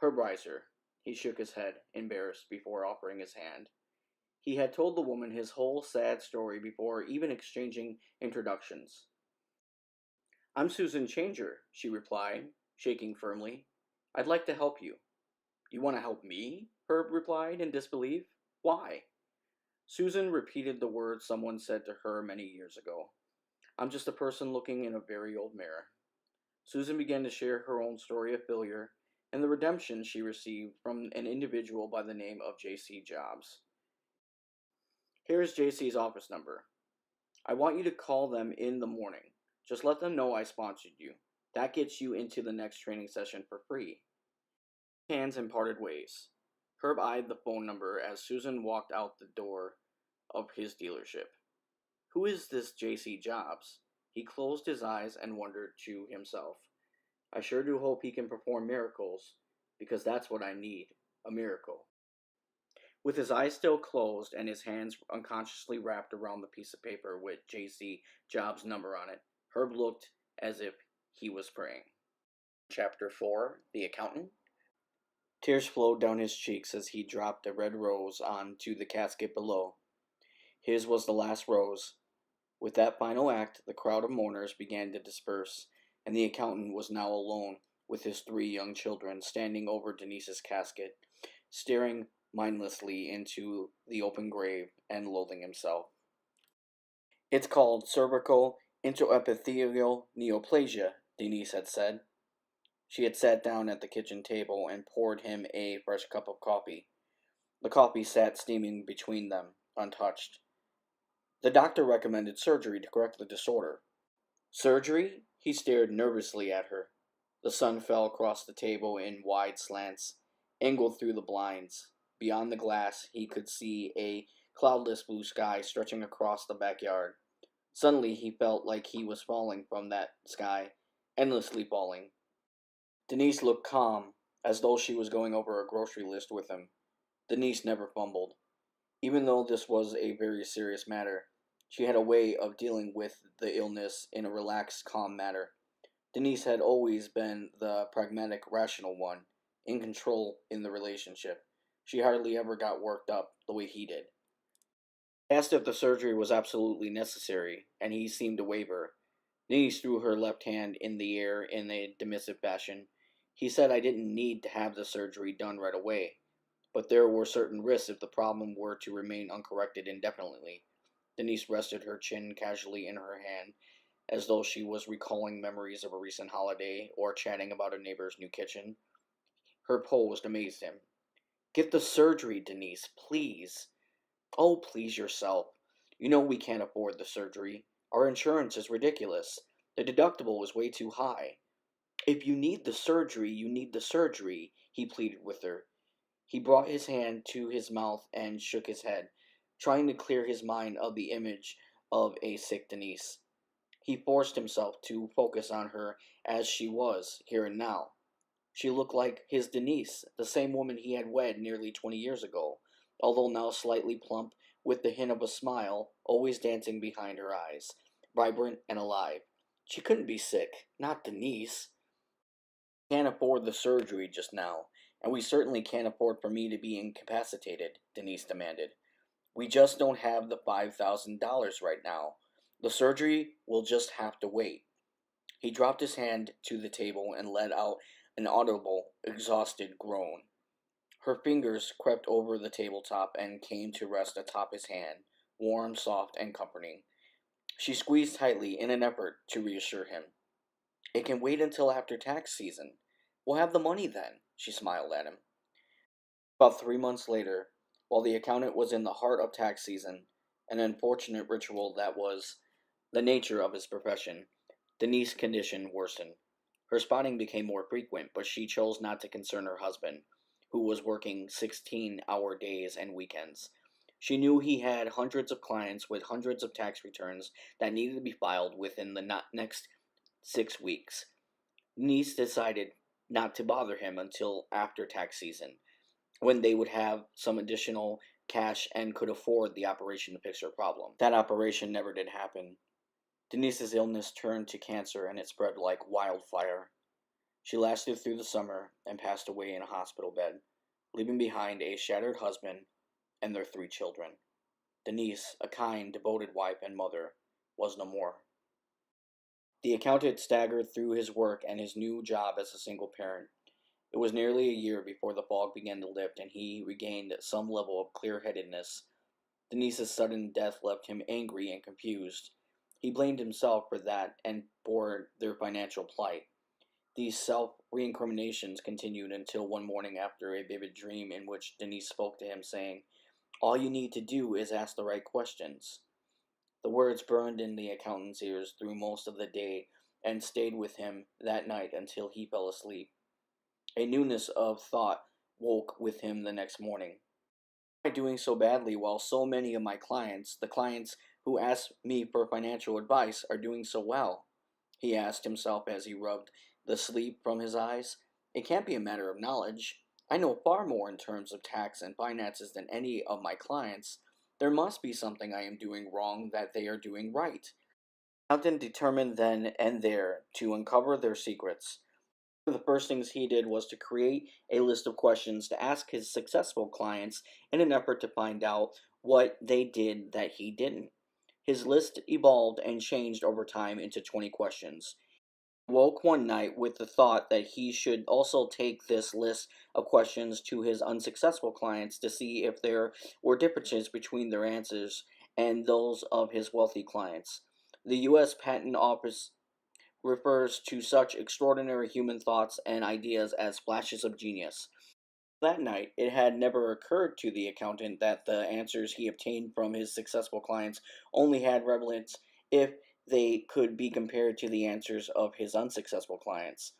"Herb Reiser." He shook his head, embarrassed, before offering his hand. He had told the woman his whole sad story before even exchanging introductions. "I'm Susan Changer," she replied, shaking firmly. "I'd like to help you." "You want to help me?" Herb replied in disbelief. "Why?" Susan repeated the words someone said to her many years ago. "I'm just a person looking in a very old mirror." Susan began to share her own story of failure and the redemption she received from an individual by the name of J.C. Jobs. "Here's J.C.'s office number. I want you to call them in the morning. Just let them know I sponsored you. That gets you into the next training session for free." Hands and parted ways. Herb eyed the phone number as Susan walked out the door of his dealership. Who is this J.C. Jobs? He closed his eyes and wondered to himself. I sure do hope he can perform miracles, because that's what I need, a miracle. With his eyes still closed and his hands unconsciously wrapped around the piece of paper with J.C. Jobs' number on it, Herb looked as if he was praying. Chapter 4, The Accountant. Tears flowed down his cheeks as he dropped a red rose onto the casket below. His was the last rose. With that final act, the crowd of mourners began to disperse, and the accountant was now alone with his 3 young children standing over Denise's casket, staring mindlessly into the open grave and loathing himself. "It's called cervical intraepithelial neoplasia," Denise had said. She had sat down at the kitchen table and poured him a fresh cup of coffee. The coffee sat steaming between them, untouched. "The doctor recommended surgery to correct the disorder." "Surgery?" He stared nervously at her. The sun fell across the table in wide slants, angled through the blinds. Beyond the glass, he could see a cloudless blue sky stretching across the backyard. Suddenly, he felt like he was falling from that sky, endlessly falling. Denise looked calm, as though she was going over a grocery list with him. Denise never fumbled. Even though this was a very serious matter, she had a way of dealing with the illness in a relaxed, calm manner. Denise had always been the pragmatic, rational one, in control in the relationship. She hardly ever got worked up the way he did. I asked if the surgery was absolutely necessary, and he seemed to waver. Denise threw her left hand in the air in a dismissive fashion. He said I didn't need to have the surgery done right away, but there were certain risks if the problem were to remain uncorrected indefinitely. Denise rested her chin casually in her hand, as though she was recalling memories of a recent holiday or chatting about a neighbor's new kitchen. Her pose amazed him. Get the surgery, Denise, please. Oh, please yourself. You know we can't afford the surgery. Our insurance is ridiculous. The deductible is way too high. If you need the surgery, you need the surgery, he pleaded with her. He brought his hand to his mouth and shook his head, trying to clear his mind of the image of a sick Denise. He forced himself to focus on her as she was, here and now. She looked like his Denise, the same woman he had wed nearly 20 years ago, although now slightly plump, with the hint of a smile always dancing behind her eyes, vibrant and alive. She couldn't be sick, not Denise. Can't afford the surgery just now, and we certainly can't afford for me to be incapacitated, Denise demanded. We just don't have the $5,000 right now. The surgery will just have to wait. He dropped his hand to the table and let out an audible, exhausted groan. Her fingers crept over the tabletop and came to rest atop his hand, warm, soft, and comforting. She squeezed tightly in an effort to reassure him. It can wait until after tax season. We'll have the money then, she smiled at him. About 3 months later, while the accountant was in the heart of tax season, an unfortunate ritual that was the nature of his profession, Denise's condition worsened. Her spotting became more frequent, but she chose not to concern her husband, who was working 16-hour days and weekends. She knew he had hundreds of clients with hundreds of tax returns that needed to be filed within the next 6 weeks. Denise decided not to bother him until after tax season, when they would have some additional cash and could afford the operation to fix her problem. That operation never did happen. Denise's illness turned to cancer and it spread like wildfire. She lasted through the summer and passed away in a hospital bed, leaving behind a shattered husband and their 3 children. Denise, a kind, devoted wife and mother, was no more. The accountant staggered through his work and his new job as a single parent. It was nearly a year before the fog began to lift and he regained some level of clear-headedness. Denise's sudden death left him angry and confused. He blamed himself for that and for their financial plight. These self-recriminations continued until one morning after a vivid dream in which Denise spoke to him, saying, "All you need to do is ask the right questions." The words burned in the accountant's ears through most of the day and stayed with him that night until he fell asleep. A newness of thought woke with him the next morning. Why am I doing so badly while so many of my clients, the clients who ask me for financial advice, are doing so well? He asked himself as he rubbed the sleep from his eyes. It can't be a matter of knowledge. I know far more in terms of tax and finances than any of my clients. There must be something I am doing wrong that they are doing right. Compton determined then and there to uncover their secrets. One of the first things he did was to create a list of questions to ask his successful clients in an effort to find out what they did that he didn't. His list evolved and changed over time into 20 questions. He woke one night with the thought that he should also take this list of questions to his unsuccessful clients to see if there were differences between their answers and those of his wealthy clients. The U.S. Patent Office refers to such extraordinary human thoughts and ideas as flashes of genius. That night, it had never occurred to the accountant that the answers he obtained from his successful clients only had relevance if they could be compared to the answers of his unsuccessful clients.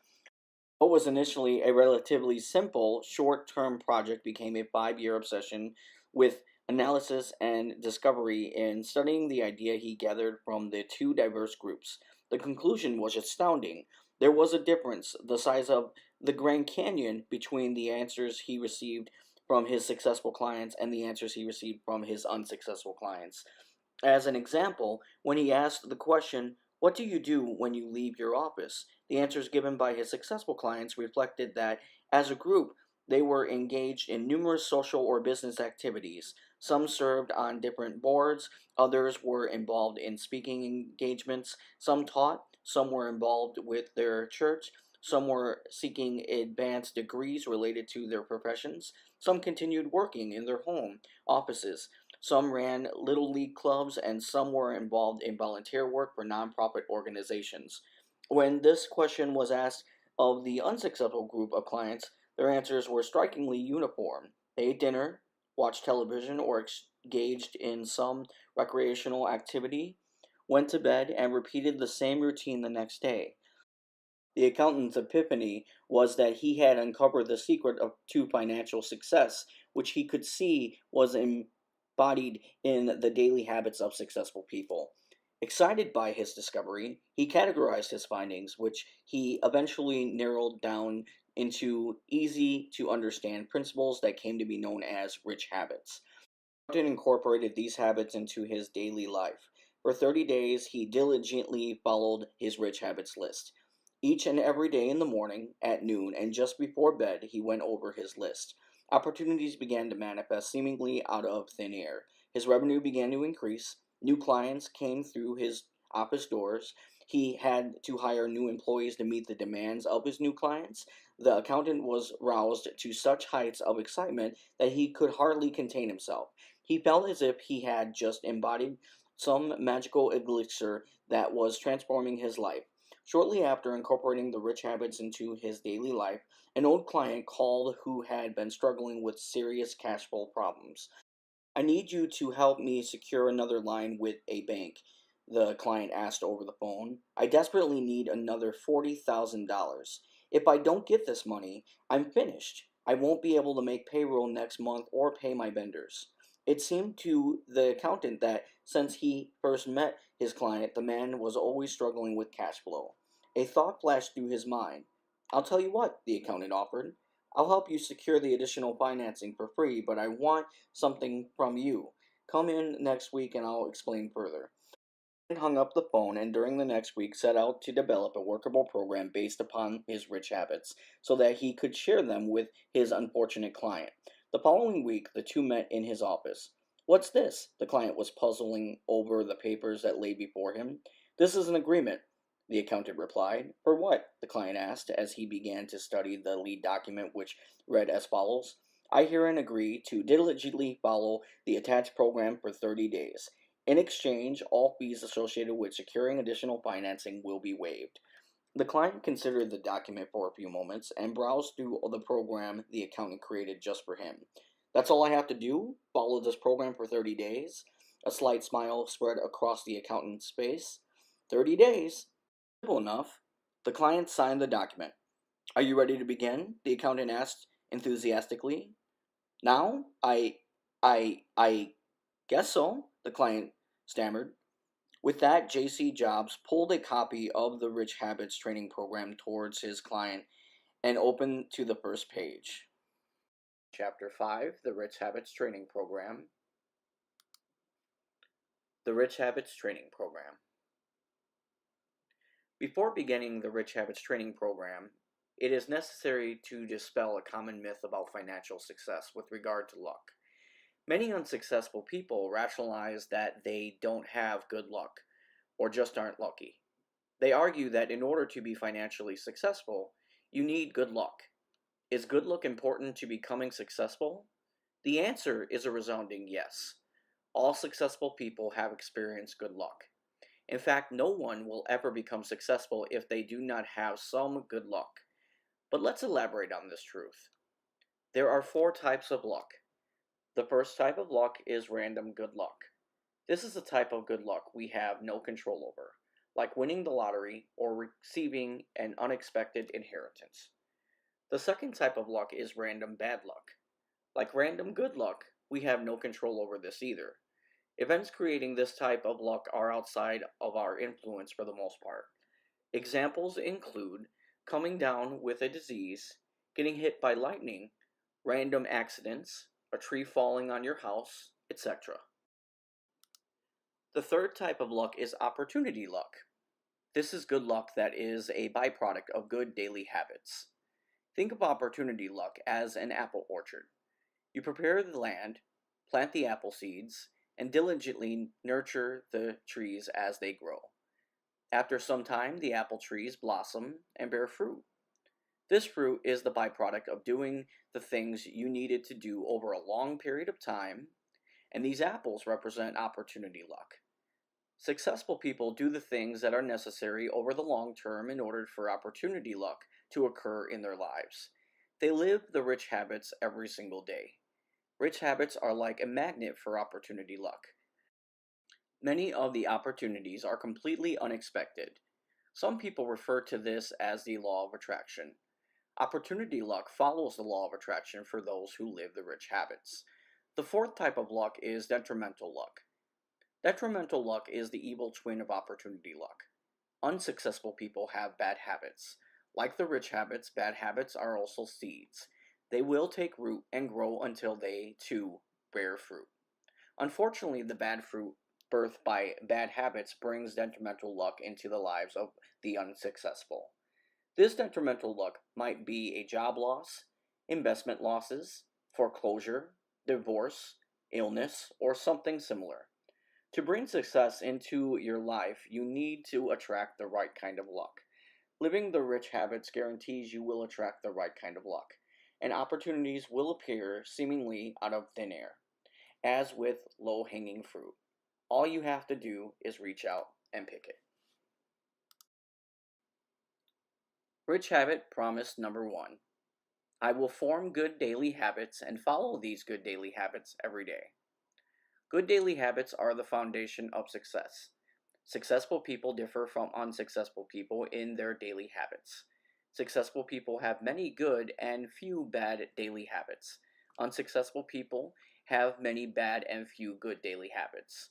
What was initially a relatively simple, short term project became a 5 year obsession with analysis and discovery in studying the idea he gathered from the two diverse groups. The conclusion was astounding. There was a difference, the size of the Grand Canyon, between the answers he received from his successful clients and the answers he received from his unsuccessful clients. As an example, when he asked the question, "What do you do when you leave your office?" the answers given by his successful clients reflected that, as a group, they were engaged in numerous social or business activities. Some served on different boards, others were involved in speaking engagements, some taught, some were involved with their church, some were seeking advanced degrees related to their professions, some continued working in their home offices, some ran little league clubs, and some were involved in volunteer work for nonprofit organizations. When this question was asked of the unsuccessful group of clients, their answers were strikingly uniform. They ate dinner, watched television, or engaged in some recreational activity, went to bed, and repeated the same routine the next day. The accountant's epiphany was that he had uncovered the secret to financial success, which he could see was embodied in the daily habits of successful people. Excited by his discovery, he categorized his findings, which he eventually narrowed down into easy to understand principles that came to be known as rich habits. Upton incorporated these habits into his daily life. For 30 days, he diligently followed his rich habits list. Each and every day in the morning, at noon, and just before bed, he went over his list. Opportunities began to manifest seemingly out of thin air. His revenue began to increase. New clients came through his office doors. He had to hire new employees to meet the demands of his new clients. The accountant was roused to such heights of excitement that he could hardly contain himself. He felt as if he had just embodied some magical elixir that was transforming his life. Shortly after incorporating the rich habits into his daily life, an old client called who had been struggling with serious cash flow problems. "I need you to help me secure another line with a bank," the client asked over the phone. "I desperately need another $40,000. If I don't get this money, I'm finished. I won't be able to make payroll next month or pay my vendors." It seemed to the accountant that since he first met his client, the man was always struggling with cash flow. A thought flashed through his mind. "I'll tell you what," the accountant offered. "I'll help you secure the additional financing for free, but I want something from you. Come in next week and I'll explain further." He hung up the phone and during the next week set out to develop a workable program based upon his rich habits so that he could share them with his unfortunate client. The following week, the two met in his office. "What's this?" The client was puzzling over the papers that lay before him. "This is an agreement," the accountant replied. "For what?" the client asked as he began to study the lead document, which read as follows: "I herein agree to diligently follow the attached program for 30 days. In exchange, all fees associated with securing additional financing will be waived." The client considered the document for a few moments and browsed through the program the accountant created just for him. "That's all I have to do? Follow this program for 30 days? A slight smile spread across the accountant's face. 30 days? Simple enough. The client signed the document. "Are you ready to begin?" the accountant asked enthusiastically. "Now? I guess so," the client stammered. With that, J.C. Jobs pulled a copy of the Rich Habits training program towards his client and opened to the first page. Chapter 5: The Rich Habits Training Program. The Rich Habits Training Program. Before beginning the Rich Habits Training Program, it is necessary to dispel a common myth about financial success with regard to luck. Many unsuccessful people rationalize that they don't have good luck, or just aren't lucky. They argue that in order to be financially successful, you need good luck. Is good luck important to becoming successful? The answer is a resounding yes. All successful people have experienced good luck. In fact, no one will ever become successful if they do not have some good luck. But let's elaborate on this truth. There are 4 types of luck. The first type of luck is random good luck. This is a type of good luck we have no control over, like winning the lottery or receiving an unexpected inheritance. The second type of luck is random bad luck. Like random good luck, we have no control over this either. Events creating this type of luck are outside of our influence for the most part. Examples include coming down with a disease, getting hit by lightning, random accidents, a tree falling on your house, etc. The third type of luck is opportunity luck. This is good luck that is a byproduct of good daily habits. Think of opportunity luck as an apple orchard. You prepare the land, plant the apple seeds, and diligently nurture the trees as they grow. After some time, the apple trees blossom and bear fruit. This fruit is the byproduct of doing the things you needed to do over a long period of time, and these apples represent opportunity luck. Successful people do the things that are necessary over the long term in order for opportunity luck to occur in their lives. They live the rich habits every single day. Rich habits are like a magnet for opportunity luck. Many of the opportunities are completely unexpected. Some people refer to this as the law of attraction. Opportunity luck follows the law of attraction for those who live the rich habits. The fourth type of luck is detrimental luck. Detrimental luck is the evil twin of opportunity luck. Unsuccessful people have bad habits. Like the rich habits, bad habits are also seeds. They will take root and grow until they, too, bear fruit. Unfortunately, the bad fruit birthed by bad habits brings detrimental luck into the lives of the unsuccessful. This detrimental luck might be a job loss, investment losses, foreclosure, divorce, illness, or something similar. To bring success into your life, you need to attract the right kind of luck. Living the rich habits guarantees you will attract the right kind of luck, and opportunities will appear seemingly out of thin air, as with low-hanging fruit. All you have to do is reach out and pick it. Rich habit promise number 1. I will form good daily habits and follow these good daily habits every day. Good daily habits are the foundation of success. Successful people differ from unsuccessful people in their daily habits. Successful people have many good and few bad daily habits. Unsuccessful people have many bad and few good daily habits.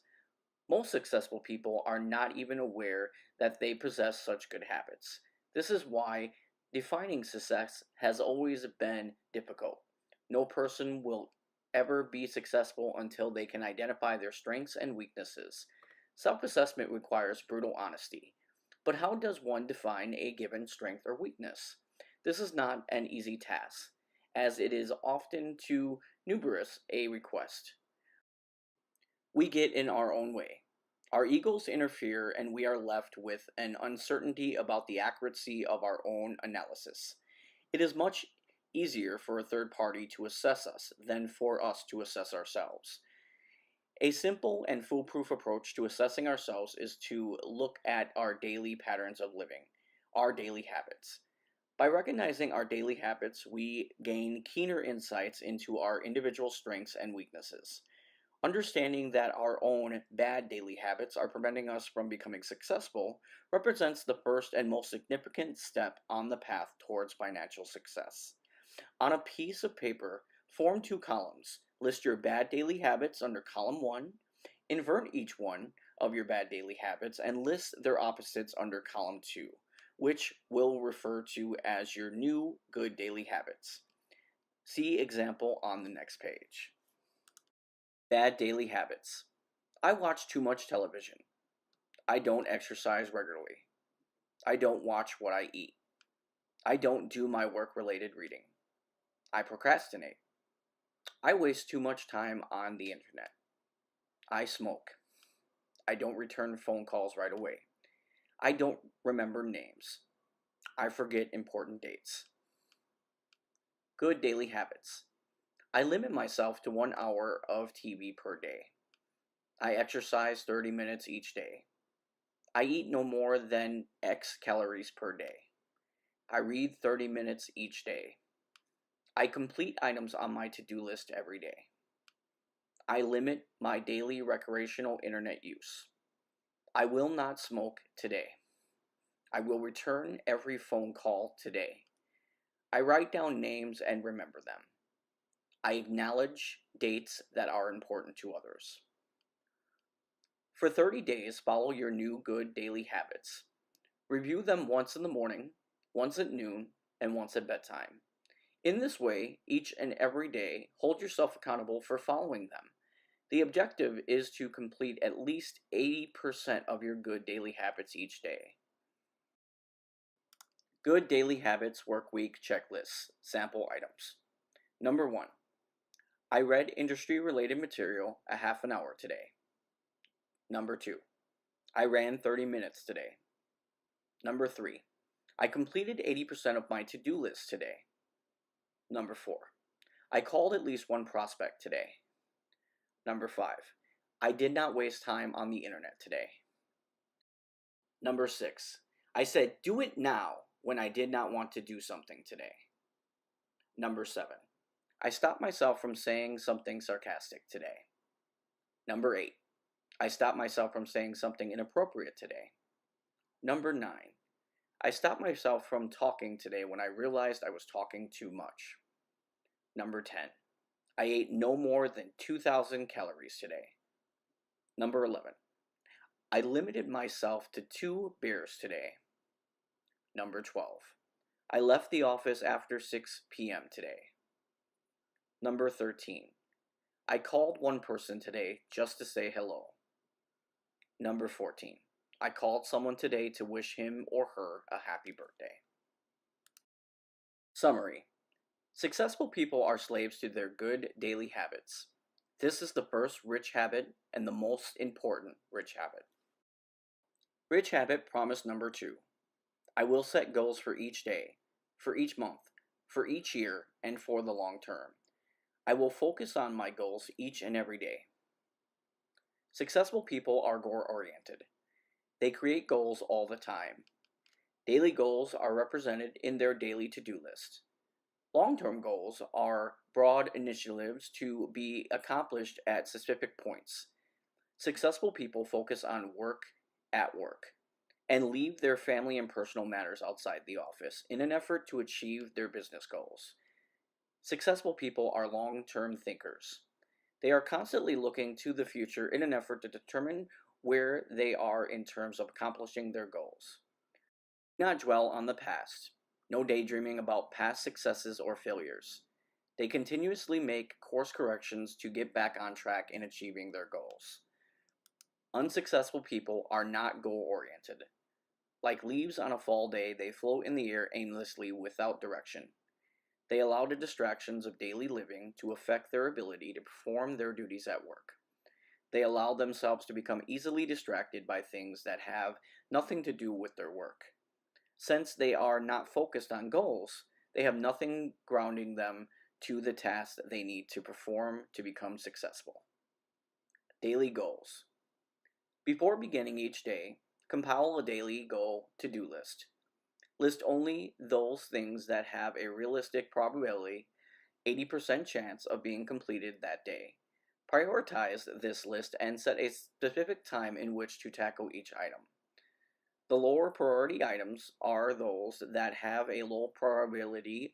Most successful people are not even aware that they possess such good habits. This is why defining success has always been difficult. No person will ever be successful until they can identify their strengths and weaknesses. Self-assessment requires brutal honesty. But how does one define a given strength or weakness? This is not an easy task, as it is often too numerous a request. We get in our own way. Our egos interfere, and we are left with an uncertainty about the accuracy of our own analysis. It is much easier for a third party to assess us than for us to assess ourselves. A simple and foolproof approach to assessing ourselves is to look at our daily patterns of living, our daily habits. By recognizing our daily habits, we gain keener insights into our individual strengths and weaknesses. Understanding that our own bad daily habits are preventing us from becoming successful represents the first and most significant step on the path towards financial success. On a piece of paper, form 2 columns. List your bad daily habits under column 1, invert each one of your bad daily habits, and list their opposites under column 2, which we'll refer to as your new good daily habits. See example on the next page. Bad daily habits. I watch too much television. I don't exercise regularly. I don't watch what I eat. I don't do my work-related reading. I procrastinate. I waste too much time on the internet. I smoke. I don't return phone calls right away. I don't remember names. I forget important dates. Good daily habits. I limit myself to 1 hour of TV per day. I exercise 30 minutes each day. I eat no more than X calories per day. I read 30 minutes each day. I complete items on my to-do list every day. I limit my daily recreational internet use. I will not smoke today. I will return every phone call today. I write down names and remember them. I acknowledge dates that are important to others. For 30 days, follow your new good daily habits. Review them once in the morning, once at noon, and once at bedtime. In this way, each and every day, hold yourself accountable for following them. The objective is to complete at least 80% of your good daily habits each day. Good daily habits work week checklists, sample items. Number 1. I read industry related material a half an hour today. Number 2. I ran 30 minutes today. Number 3. I completed 80% of my to-do list today. Number 4. I called at least one prospect today. Number 5. I did not waste time on the internet today. Number 6. I said do it now when I did not want to do something today. Number 7. I stopped myself from saying something sarcastic today. Number 8. I stopped myself from saying something inappropriate today. Number 9. I stopped myself from talking today when I realized I was talking too much. Number 10. I ate no more than 2,000 calories today. Number 11. I limited myself to 2 beers today. Number 12. I left the office after 6 p.m. today. Number 13. I called one person today just to say hello. Number 14. I called someone today to wish him or her a happy birthday. Summary. Successful people are slaves to their good daily habits. This is the first rich habit and the most important rich habit. Rich habit promise number 2. I will set goals for each day, for each month, for each year, and for the long term. I will focus on my goals each and every day. Successful people are goal-oriented. They create goals all the time. Daily goals are represented in their daily to-do list. Long-term goals are broad initiatives to be accomplished at specific points. Successful people focus on work at work and leave their family and personal matters outside the office in an effort to achieve their business goals. Successful people are long-term thinkers. They are constantly looking to the future in an effort to determine where they are in terms of accomplishing their goals. Do not dwell on the past. No daydreaming about past successes or failures. They continuously make course corrections to get back on track in achieving their goals. Unsuccessful people are not goal-oriented. Like leaves on a fall day, they float in the air aimlessly without direction. They allow the distractions of daily living to affect their ability to perform their duties at work. They allow themselves to become easily distracted by things that have nothing to do with their work. Since they are not focused on goals, they have nothing grounding them to the tasks that they need to perform to become successful. Daily goals. Before beginning each day, compile a daily goal to-do list. List only those things that have a realistic probability, 80% chance of being completed that day. Prioritize this list and set a specific time in which to tackle each item. The lower priority items are those that have a low probability,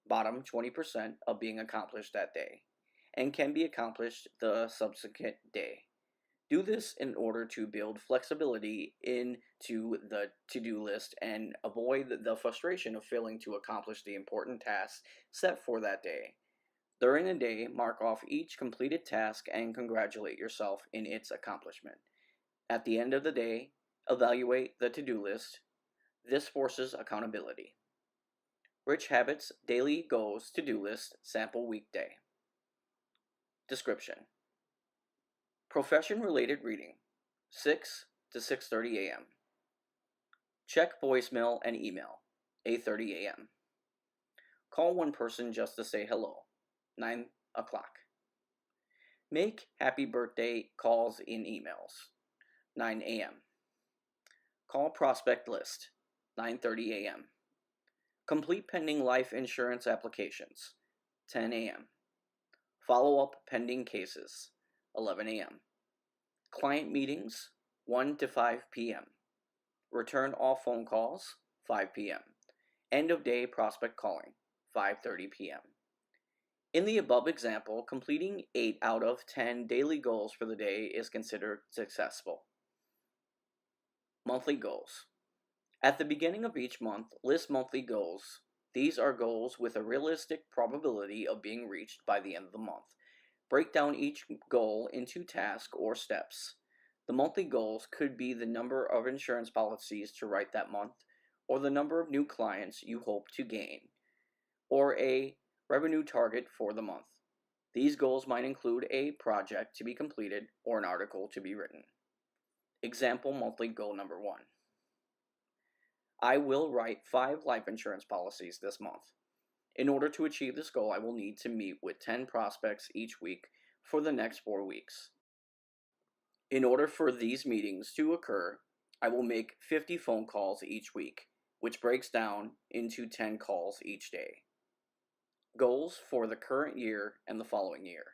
bottom 20%, of being accomplished that day, and can be accomplished the subsequent day. Do this in order to build flexibility into the to-do list and avoid the frustration of failing to accomplish the important tasks set for that day. During the day, mark off each completed task and congratulate yourself in its accomplishment. At the end of the day, evaluate the to-do list. This forces accountability. Rich Habits Daily Goals To-Do List Sample Weekday. Description. Profession-related reading, 6 to 6:30 a.m. Check voicemail and email, 8:30 a.m. Call one person just to say hello, 9 o'clock. Make happy birthday calls in emails, 9 a.m. Call prospect list, 9:30 a.m. Complete pending life insurance applications, 10 a.m. Follow up pending cases, 11 a.m. Client meetings, 1 to 5 p.m. Return all phone calls, 5 p.m. End of day prospect calling, 5:30 p.m. In the above example, completing 8 out of 10 daily goals for the day is considered successful. Monthly goals. At the beginning of each month, list monthly goals. These are goals with a realistic probability of being reached by the end of the month. Break down each goal into tasks or steps. The monthly goals could be the number of insurance policies to write that month, or the number of new clients you hope to gain, or a revenue target for the month. These goals might include a project to be completed or an article to be written. Example monthly goal number 1. I will write 5 life insurance policies this month. In order to achieve this goal, I will need to meet with 10 prospects each week for the next 4 weeks. In order for these meetings to occur, I will make 50 phone calls each week, which breaks down into 10 calls each day. Goals for the current year and the following year.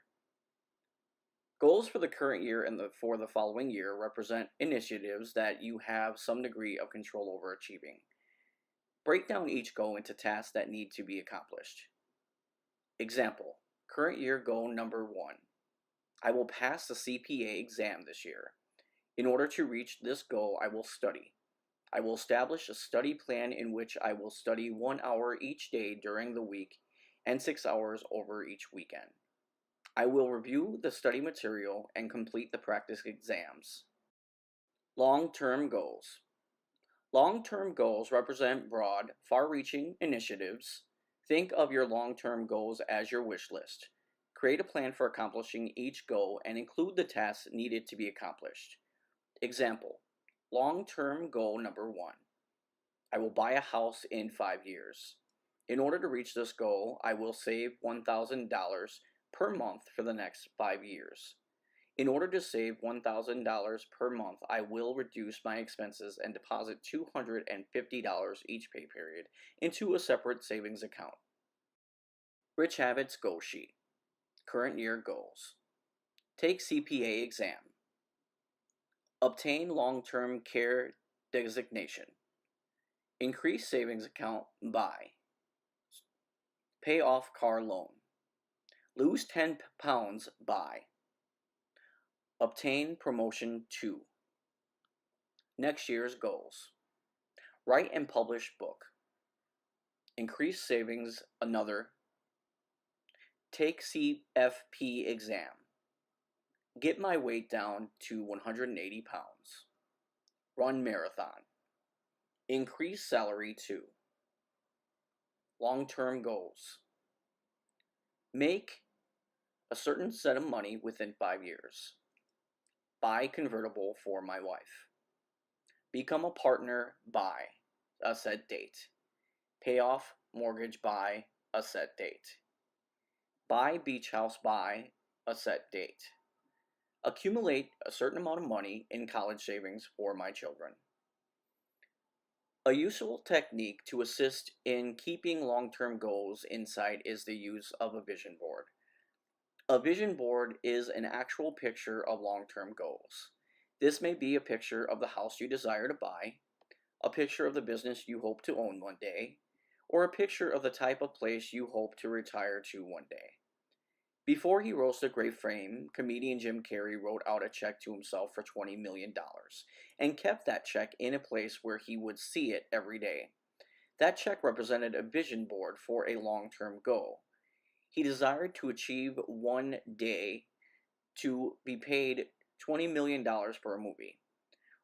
Goals for the current year and for the following year represent initiatives that you have some degree of control over achieving. Break down each goal into tasks that need to be accomplished. Example, current year goal number 1. I will pass the CPA exam this year. In order to reach this goal, I will study. I will establish a study plan in which I will study 1 hour each day during the week and 6 hours over each weekend. I will review the study material and complete the practice exams. Long-term goals. Long-term goals represent broad, far-reaching initiatives. Think of your long-term goals as your wish list. Create a plan for accomplishing each goal and include the tasks needed to be accomplished. Example, long-term goal number 1. I will buy a house in 5 years. In order to reach this goal, I will save $1,000 per month for the next 5 years. In order to save $1,000 per month, I will reduce my expenses and deposit $250 each pay period into a separate savings account. Rich Habits Goal Sheet. Current year goals. Take CPA exam. Obtain long-term care designation. Increase savings account by. Pay off car loan. Lose 10 pounds by. Obtain promotion to. Next year's goals. Write and publish book. Increase savings another. Take CFP exam. Get my weight down to 180 pounds. Run marathon. Increase salary to. Long-term goals. Make a certain set of money within 5 years. Buy convertible for my wife. Become a partner by a set date. Pay off mortgage by a set date. Buy beach house by a set date. Accumulate a certain amount of money in college savings for my children. A useful technique to assist in keeping long-term goals in sight is the use of a vision board. A vision board is an actual picture of long-term goals. This may be a picture of the house you desire to buy, a picture of the business you hope to own one day, or a picture of the type of place you hope to retire to one day. Before he rose to great fame, comedian Jim Carrey wrote out a check to himself for $20 million and kept that check in a place where he would see it every day. That check represented a vision board for a long-term goal. He desired to achieve one day to be paid $20 million for a movie.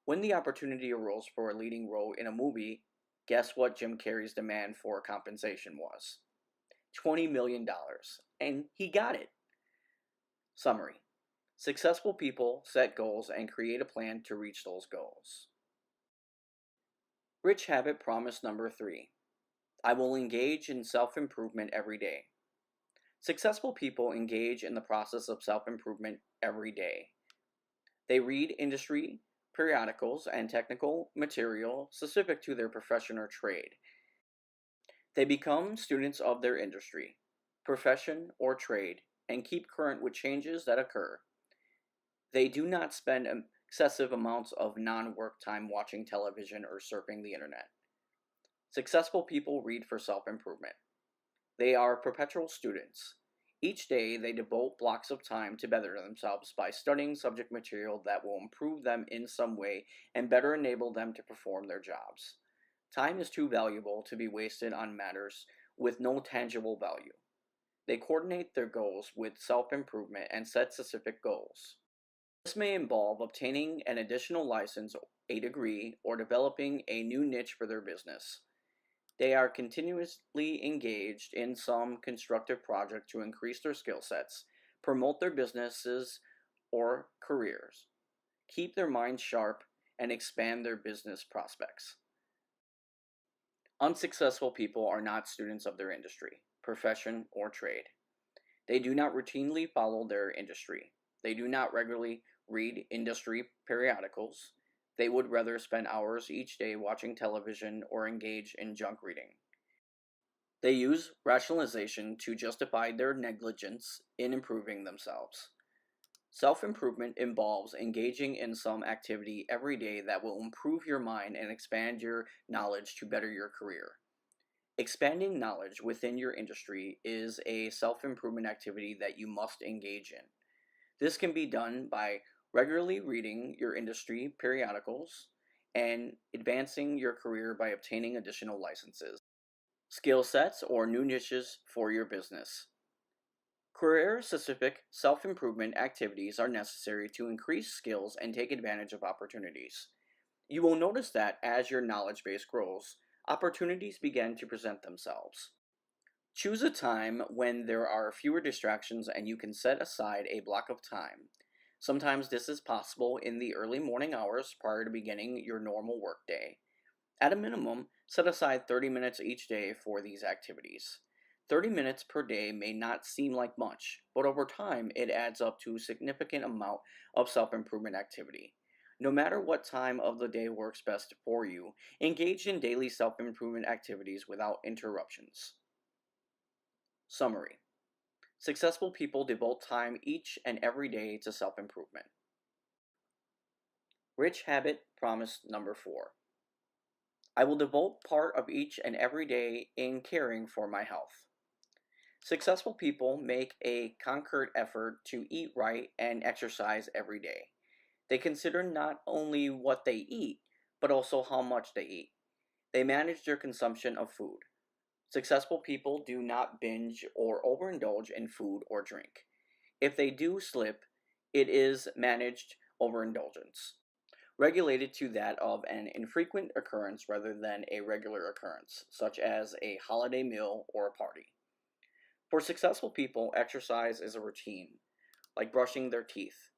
When the opportunity arose for a leading role in a movie, guess what Jim Carrey's demand for compensation was? $20 million. And he got it. Summary. Successful people set goals and create a plan to reach those goals. Rich Habit Promise number 3. I will engage in self-improvement every day. Successful people engage in the process of self-improvement every day. They read industry periodicals and technical material specific to their profession or trade. They become students of their industry, profession, or trade, and keep current with changes that occur. They do not spend excessive amounts of non-work time watching television or surfing the internet. Successful people read for self-improvement. They are perpetual students. Each day, they devote blocks of time to better themselves by studying subject material that will improve them in some way and better enable them to perform their jobs. Time is too valuable to be wasted on matters with no tangible value. They coordinate their goals with self improvement and set specific goals. This may involve obtaining an additional license, a degree, or developing a new niche for their business. They are continuously engaged in some constructive project to increase their skill sets, promote their businesses or careers, keep their minds sharp, and expand their business prospects. Unsuccessful people are not students of their industry, profession, or trade. They do not routinely follow their industry. They do not regularly read industry periodicals. They would rather spend hours each day watching television or engage in junk reading. They use rationalization to justify their negligence in improving themselves. Self improvement involves engaging in some activity every day that will improve your mind and expand your knowledge to better your career. Expanding knowledge within your industry is a self improvement activity that you must engage in. This can be done by regularly reading your industry periodicals and advancing your career by obtaining additional licenses. Skill sets or new niches for your business. Career specific self improvement activities are necessary to increase skills and take advantage of opportunities. You will notice that as your knowledge base grows, opportunities begin to present themselves. Choose a time when there are fewer distractions and you can set aside a block of time. Sometimes this is possible in the early morning hours prior to beginning your normal workday. At a minimum, set aside 30 minutes each day for these activities. 30 minutes per day may not seem like much, but over time it adds up to a significant amount of self-improvement activity. No matter what time of the day works best for you, engage in daily self-improvement activities without interruptions. Summary. Successful people devote time each and every day to self-improvement. Rich habit promise number 4. I will devote part of each and every day in caring for my health. Successful people make a concerted effort to eat right and exercise every day. They consider not only what they eat, but also how much they eat. They manage their consumption of food. Successful people do not binge or overindulge in food or drink. If they do slip, it is managed overindulgence, regulated to that of an infrequent occurrence rather than a regular occurrence, such as a holiday meal or a party. For successful people, exercise is a routine, like brushing their teeth.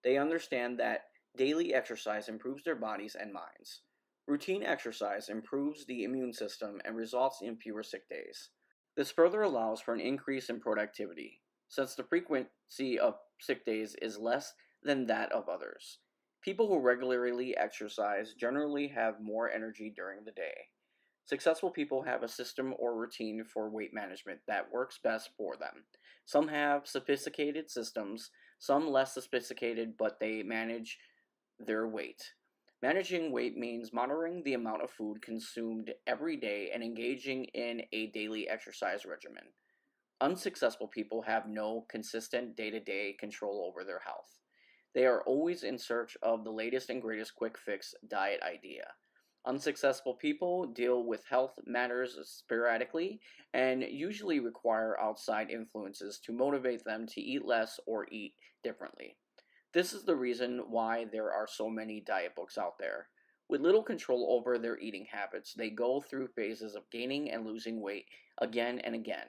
They understand that daily exercise improves their bodies and minds. Routine exercise improves the immune system and results in fewer sick days. This further allows for an increase in productivity, since the frequency of sick days is less than that of others. People who regularly exercise generally have more energy during the day. Successful people have a system or routine for weight management that works best for them. Some have sophisticated systems, some less sophisticated, but they manage their weight. Managing weight means monitoring the amount of food consumed every day and engaging in a daily exercise regimen. Unsuccessful people have no consistent day to day control over their health. They are always in search of the latest and greatest quick fix diet idea. Unsuccessful people deal with health matters sporadically and usually require outside influences to motivate them to eat less or eat differently. This is the reason why there are so many diet books out there. With little control over their eating habits, they go through phases of gaining and losing weight again and again.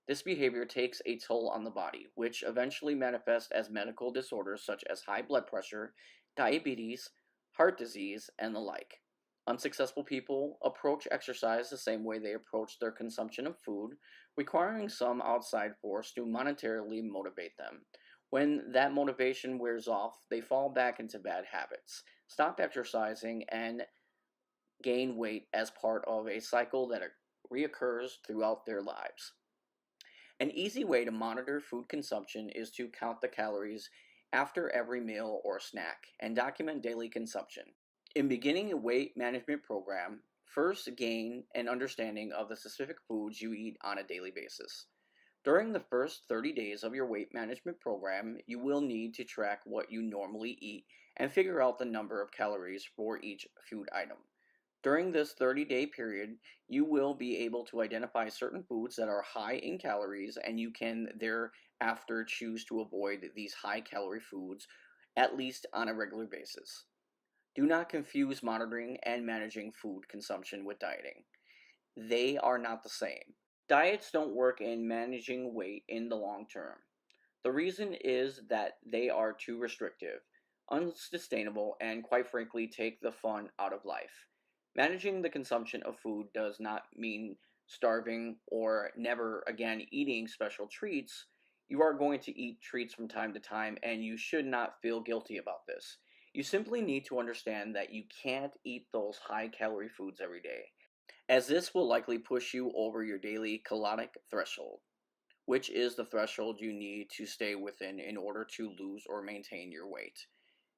This behavior takes a toll on the body, which eventually manifests as medical disorders such as high blood pressure, diabetes, heart disease, and the like. Unsuccessful people approach exercise the same way they approach their consumption of food, requiring some outside force to monetarily motivate them. When that motivation wears off, they fall back into bad habits, stop exercising, and gain weight as part of a cycle that reoccurs throughout their lives. An easy way to monitor food consumption is to count the calories after every meal or snack and document daily consumption. In beginning a weight management program First, gain an understanding of the specific foods you eat on a daily basis. During the first 30 days of your weight management program, you will need to track what you normally eat and figure out the number of calories for each food item. During this 30-day period, you will be able to identify certain foods that are high in calories, and you can thereafter choose to avoid these high calorie foods at least on a regular basis. Do not confuse monitoring and managing food consumption with dieting. They are not the same. Diets don't work in managing weight in the long term. The reason is that they are too restrictive, unsustainable, and quite frankly take the fun out of life. Managing the consumption of food does not mean starving or never again eating special treats. You are going to eat treats from time to time, and you should not feel guilty about this. You simply need to understand that you can't eat those high calorie foods every day, as this will likely push you over your daily caloric threshold, which is the threshold you need to stay within in order to lose or maintain your weight.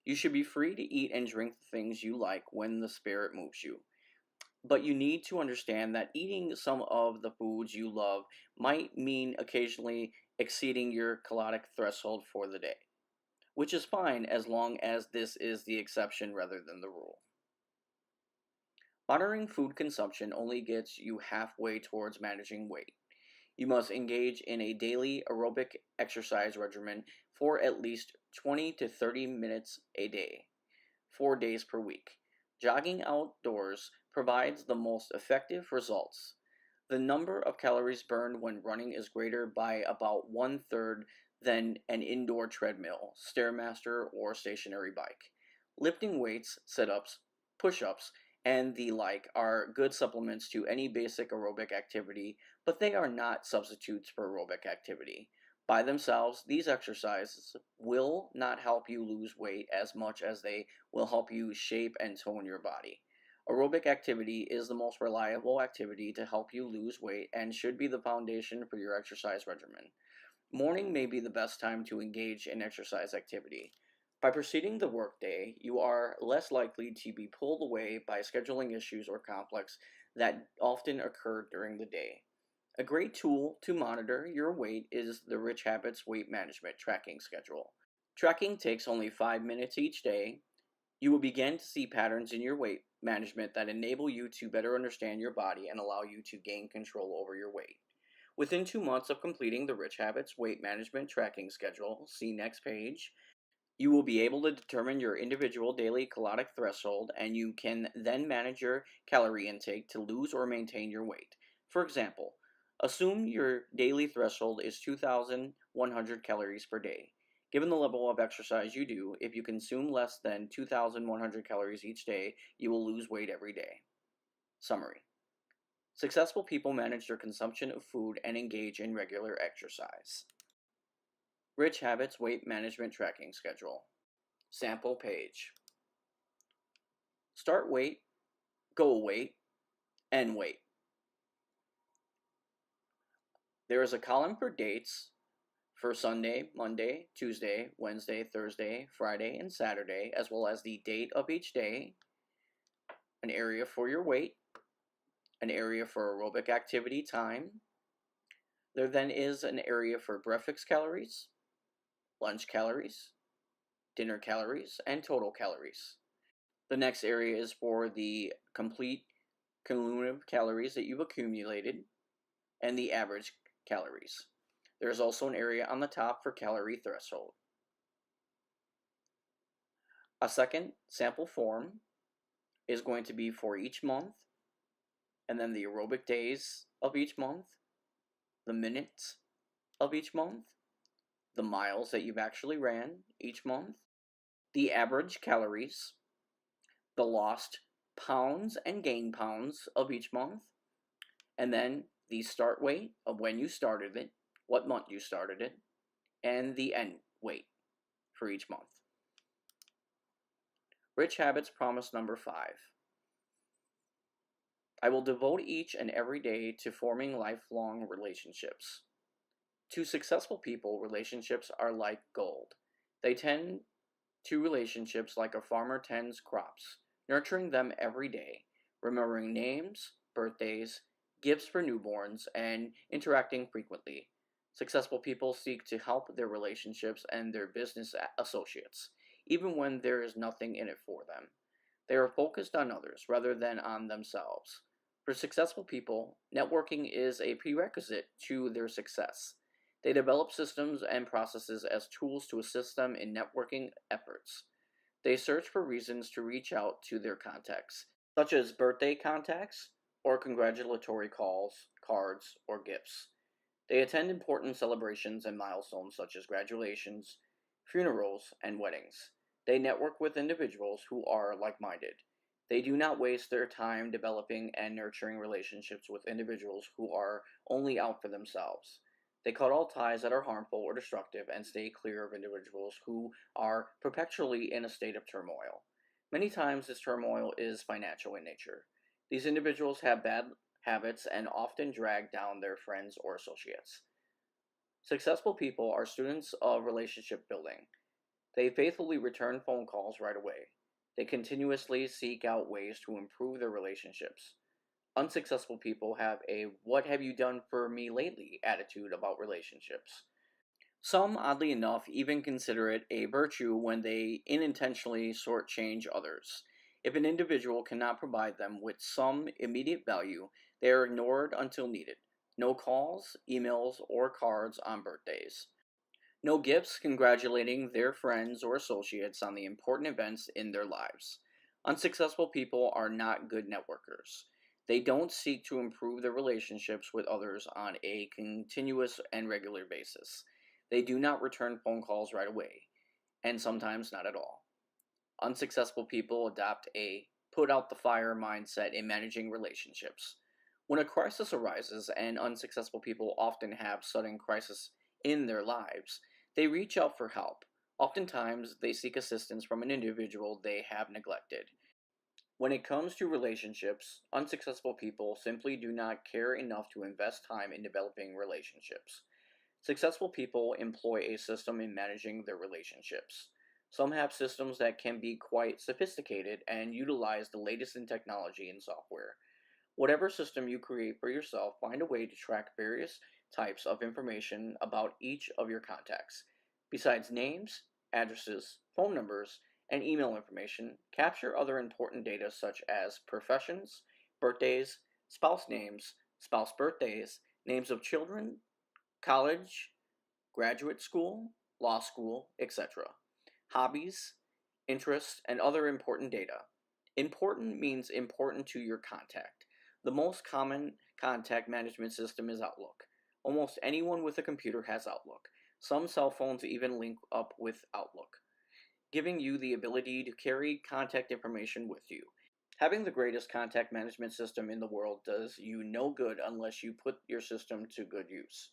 You should be free to eat and drink the things you like when the spirit moves you. But you need to understand that eating some of the foods you love might mean occasionally exceeding your caloric threshold for the day, which is fine as long as this is the exception rather than the rule. Monitoring food consumption only gets you halfway towards managing weight. You must engage in a daily aerobic exercise regimen for at least 20 to 30 minutes a day, 4 days per week. Jogging outdoors provides the most effective results. The number of calories burned when running is greater by about 1/3 than an indoor treadmill, stairmaster, or stationary bike. Lifting weights, sit-ups, push-ups, and the like are good supplements to any basic aerobic activity, but they are not substitutes for aerobic activity. By themselves, these exercises will not help you lose weight as much as they will help you shape and tone your body. Aerobic activity is the most reliable activity to help you lose weight and should be the foundation for your exercise regimen. Morning may be the best time to engage in exercise activity. By preceding the workday, you are less likely to be pulled away by scheduling issues or conflicts that often occur during the day. A great tool to monitor your weight is the Rich Habits Weight Management Tracking Schedule. Tracking takes only 5 minutes each day. You will begin to see patterns in your weight management that enable you to better understand your body and allow you to gain control over your weight. Within 2 months of completing the Rich Habits Weight Management Tracking Schedule, see next page, you will be able to determine your individual daily caloric threshold, and you can then manage your calorie intake to lose or maintain your weight. For example, assume your daily threshold is 2,100 calories per day. Given the level of exercise you do, if you consume less than 2,100 calories each day, you will lose weight every day. Summary. Successful people manage their consumption of food and engage in regular exercise. Rich Habits Weight Management Tracking Schedule. Sample page. Start weight, goal weight, end weight. There is a column for dates for Sunday, Monday, Tuesday, Wednesday, Thursday, Friday, and Saturday, as well as the date of each day, an area for your weight, an area for aerobic activity time. There then is an area for breakfast calories, lunch calories, dinner calories, and total calories. The next area is for the complete cumulative calories that you've accumulated and the average calories. There is also an area on the top for calorie threshold. A second sample form is going to be for each month, and then the aerobic days of each month, the minutes of each month, the miles that you've actually ran each month, the average calories, the lost pounds and gain pounds of each month, and then the start weight of when you started it, what month you started it, and the end weight for each month. Rich Habits Promise number 5. I will devote each and every day to forming lifelong relationships. To successful people, relationships are like gold. They tend to relationships like a farmer tends crops, nurturing them every day. remembering names, birthdays, gifts for newborns, and interacting frequently. Successful people seek to help their relationships and their business associates, even when there is nothing in it for them. They are focused on others rather than on themselves. For successful people, networking is a prerequisite to their success. They develop systems and processes as tools to assist them in networking efforts. They search for reasons to reach out to their contacts, such as birthday contacts or congratulatory calls, cards, or gifts. They attend important celebrations and milestones such as graduations, funerals, and weddings. They network with individuals who are like minded. They do not waste their time developing and nurturing relationships with individuals who are only out for themselves. They cut all ties that are harmful or destructive and stay clear of individuals who are perpetually in a state of turmoil. Many times, this turmoil is financial in nature. These individuals have bad habits and often drag down their friends or associates. Successful people are students of relationship building. They faithfully return phone calls right away. They continuously seek out ways to improve their relationships. Unsuccessful people have a "what have you done for me lately" attitude about relationships. Some, oddly enough, even consider it a virtue when they unintentionally shortchange others. If an individual cannot provide them with some immediate value, they are ignored until needed. No calls, emails, or cards on birthdays. No gifts congratulating their friends or associates on the important events in their lives. Unsuccessful people are not good networkers. They don't seek to improve their relationships with others on a continuous and regular basis. They do not return phone calls right away, and sometimes not at all. Unsuccessful people adopt a put out the fire mindset in managing relationships. When a crisis arises, and unsuccessful people often have sudden crises in their lives, they reach out for help. Oftentimes, they seek assistance from an individual they have neglected. When it comes to relationships, unsuccessful people simply do not care enough to invest time in developing relationships. Successful people employ a system in managing their relationships. Some have systems that can be quite sophisticated and utilize the latest in technology and software. Whatever system you create for yourself, find a way to track various types of information about each of your contacts. Besides names, addresses, phone numbers, and email information, capture other important data such as professions, birthdays, spouse names, spouse birthdays, names of children, college, graduate school, law school, etc. Hobbies, interests, and other important data. Important means important to your contact. The most common contact management system is Outlook. Almost anyone with a computer has Outlook. Some cell phones even link up with Outlook, giving you the ability to carry contact information with you. Having the greatest contact management system in the world does you no good unless you put your system to good use.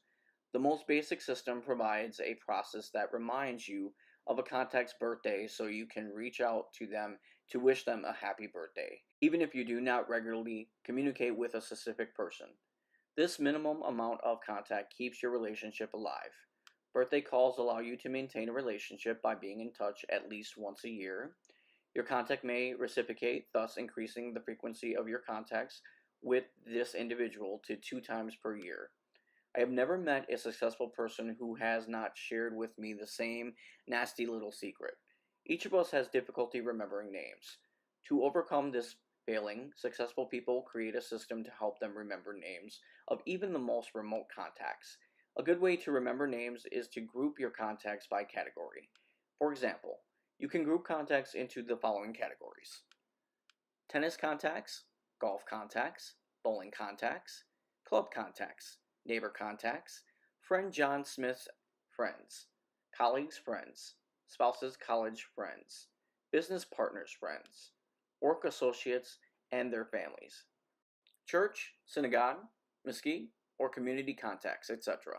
The most basic system provides a process that reminds you of a contact's birthday so you can reach out to them to wish them a happy birthday, even if you do not regularly communicate with a specific person. This minimum amount of contact keeps your relationship alive. Birthday calls allow you to maintain a relationship by being in touch at least once a year. Your contact may reciprocate, thus increasing the frequency of your contacts with this individual to 2 times per year. I have never met a successful person who has not shared with me the same nasty little secret. Each of us has difficulty remembering names. To overcome this failing, successful people create a system to help them remember names of even the most remote contacts. A good way to remember names is to group your contacts by category. For example, you can group contacts into the following categories: tennis contacts, golf contacts, bowling contacts, club contacts, neighbor contacts, friend John Smith's friends, colleagues' friends, spouses' college friends, business partners' friends, work associates and their families, church, synagogue, mosque, or community contacts, etc.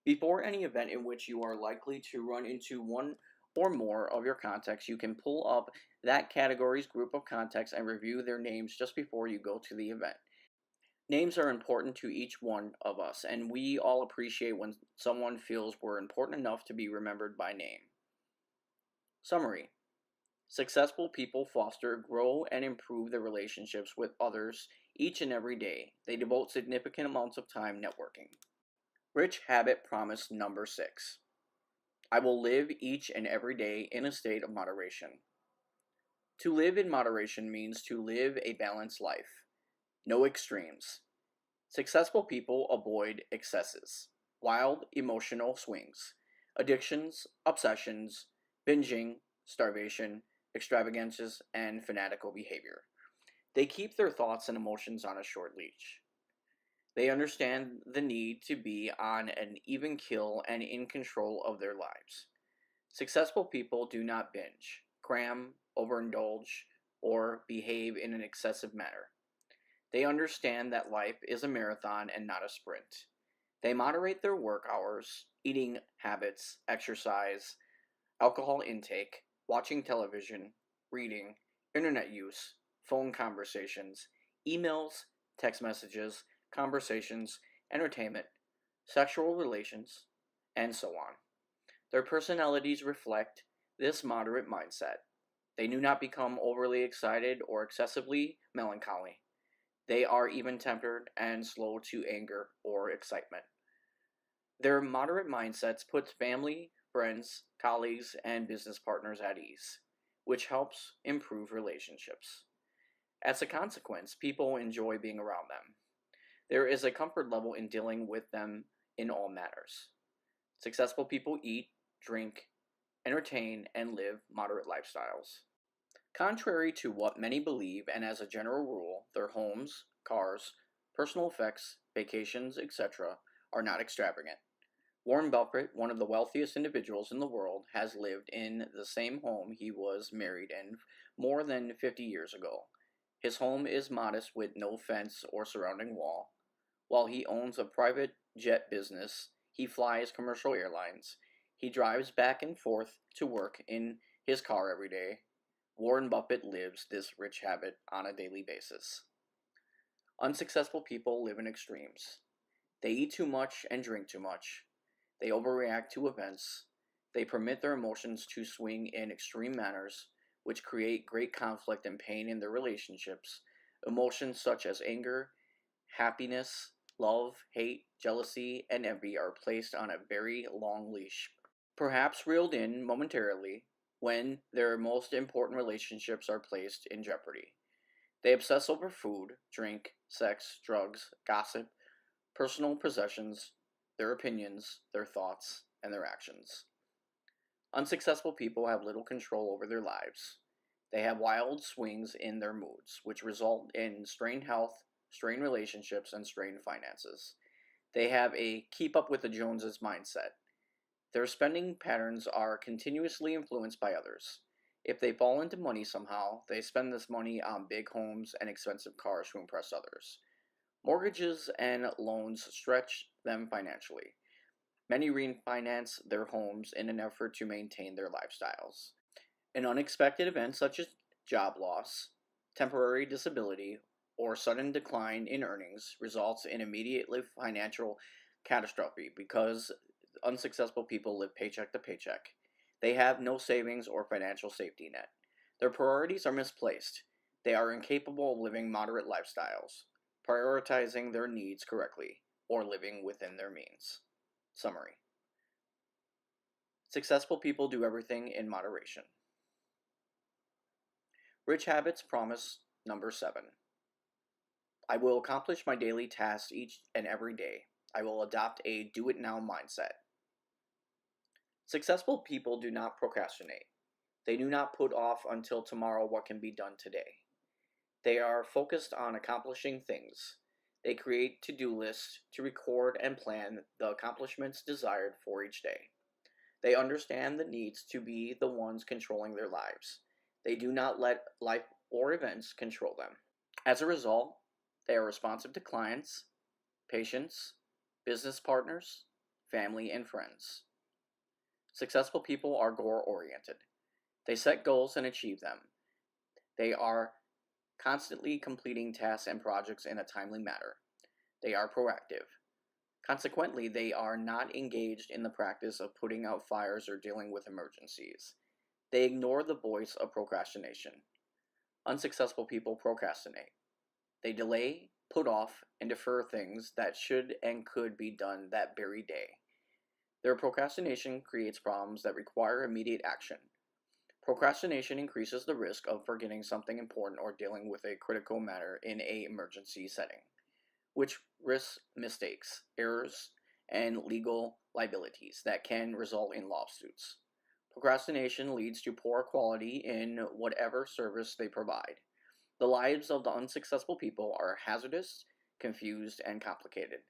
Before any event in which you are likely to run into one or more of your contacts, you can pull up that category's group of contacts and review their names just before you go to the event. Names are important to each one of us, and we all appreciate when someone feels we're important enough to be remembered by name. Summary: Successful people foster, grow, and improve their relationships with others each and every day. They devote significant amounts of time networking. Rich habit promise number 6. I will live each and every day in a state of moderation. To live in moderation means to live a balanced life. No extremes. Successful people avoid excesses, wild emotional swings, addictions, obsessions, binging, starvation, extravagances, and fanatical behavior. They keep their thoughts and emotions on a short leash. They understand the need to be on an even keel and in control of their lives. Successful people do not binge, cram, overindulge, or behave in an excessive manner. They understand that life is a marathon and not a sprint. They moderate their work hours, eating habits, exercise, alcohol intake, watching television, reading, internet use, phone conversations, emails, text messages, conversations, entertainment, sexual relations, and so on. Their personalities reflect this moderate mindset. They do not become overly excited or excessively melancholy. They are even tempered and slow to anger or excitement. Their moderate mindsets puts family, friends, colleagues, and business partners at ease, which helps improve relationships. As a consequence, people enjoy being around them. There is a comfort level in dealing with them in all matters. Successful people eat, drink, entertain, and live moderate lifestyles. Contrary to what many believe, and as a general rule, their homes, cars, personal effects, vacations, etc., are not extravagant. Warren Buffett, one of the wealthiest individuals in the world, has lived in the same home he was married in more than 50 years ago. His home is modest with no fence or surrounding wall. While he owns a private jet business, he flies commercial airlines. He drives back and forth to work in his car every day. Warren Buffett lives this rich habit on a daily basis. Unsuccessful people live in extremes. They eat too much and drink too much. They overreact to events. They permit their emotions to swing in extreme manners, which create great conflict and pain in their relationships. Emotions such as anger, happiness, love, hate, jealousy, and envy are placed on a very long leash, perhaps reeled in momentarily when their most important relationships are placed in jeopardy. They obsess over food, drink, sex, drugs, gossip, personal possessions, their opinions, their thoughts, and their actions. Unsuccessful people have little control over their lives. They have wild swings in their moods, which result in strained health, strained relationships, and strained finances. They have a keep up with the Joneses mindset. Their spending patterns are continuously influenced by others. If they fall into money somehow, they spend this money on big homes and expensive cars to impress others. Mortgages and loans stretch them financially. Many refinance their homes in an effort to maintain their lifestyles. An unexpected event such as job loss, temporary disability, or sudden decline in earnings results in immediate financial catastrophe because unsuccessful people live paycheck to paycheck. They have no savings or financial safety net. Their priorities are misplaced. They are incapable of living moderate lifestyles, prioritizing their needs correctly, or living within their means. Summary. Successful people do everything in moderation. Rich habits promise number 7. I will accomplish my daily tasks each and every day. I will adopt a do-it-now mindset. Successful people do not procrastinate. They do not put off until tomorrow what can be done today. They are focused on accomplishing things. They create to-do lists to record and plan the accomplishments desired for each day. They understand the needs to be the ones controlling their lives. They do not let life or events control them. As a result, they are responsive to clients, patients, business partners, family, and friends. Successful people are goal-oriented. They set goals and achieve them. They are constantly completing tasks and projects in a timely manner. They are proactive. Consequently, they are not engaged in the practice of putting out fires or dealing with emergencies. They ignore the voice of procrastination. Unsuccessful people procrastinate. They delay, put off, and defer things that should and could be done that very day. Their procrastination creates problems that require immediate action. Procrastination increases the risk of forgetting something important or dealing with a critical matter in an emergency setting, which risks mistakes, errors, and legal liabilities that can result in lawsuits. Procrastination leads to poor quality in whatever service they provide. The lives of the unsuccessful people are hazardous, confused, and complicated.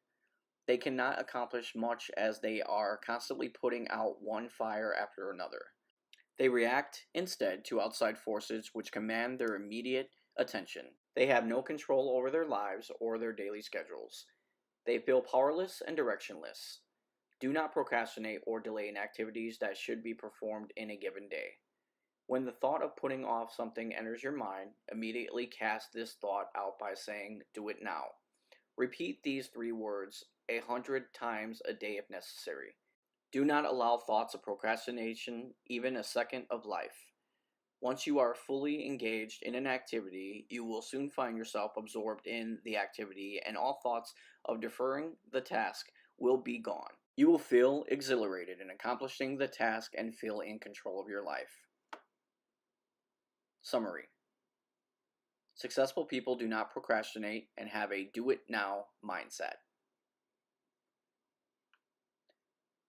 They cannot accomplish much as they are constantly putting out one fire after another. They react instead to outside forces which command their immediate attention. They have no control over their lives or their daily schedules. They feel powerless and directionless. Do not procrastinate or delay in activities that should be performed in a given day. When the thought of putting off something enters your mind, immediately cast this thought out by saying, "Do it now." Repeat these 3 words 100 times a day if necessary. Do not allow thoughts of procrastination even a second of life. Once you are fully engaged in an activity, you will soon find yourself absorbed in the activity, and all thoughts of deferring the task will be gone. You will feel exhilarated in accomplishing the task and feel in control of your life. Summary: successful people do not procrastinate and have a do-it-now mindset.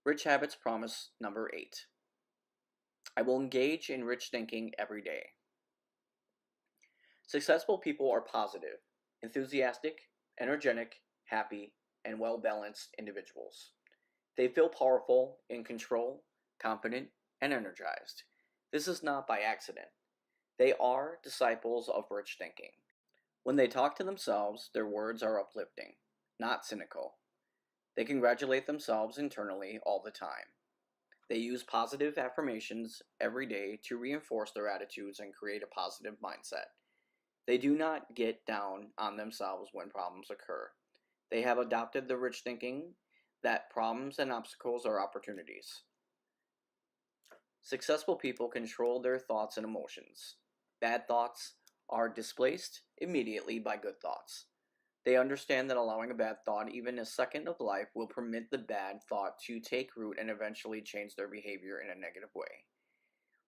Rich Habits Promise number 8. I will engage in rich thinking every day. Successful people are positive, enthusiastic, energetic, happy, and well-balanced individuals. They feel powerful, in control, confident, and energized. This is not by accident. They are disciples of rich thinking. When they talk to themselves, their words are uplifting, not cynical. They congratulate themselves internally all the time. They use positive affirmations every day to reinforce their attitudes and create a positive mindset. They do not get down on themselves when problems occur. They have adopted the rich thinking that problems and obstacles are opportunities. Successful people control their thoughts and emotions. Bad thoughts are displaced immediately by good thoughts. They understand that allowing a bad thought, even a second of life, will permit the bad thought to take root and eventually change their behavior in a negative way.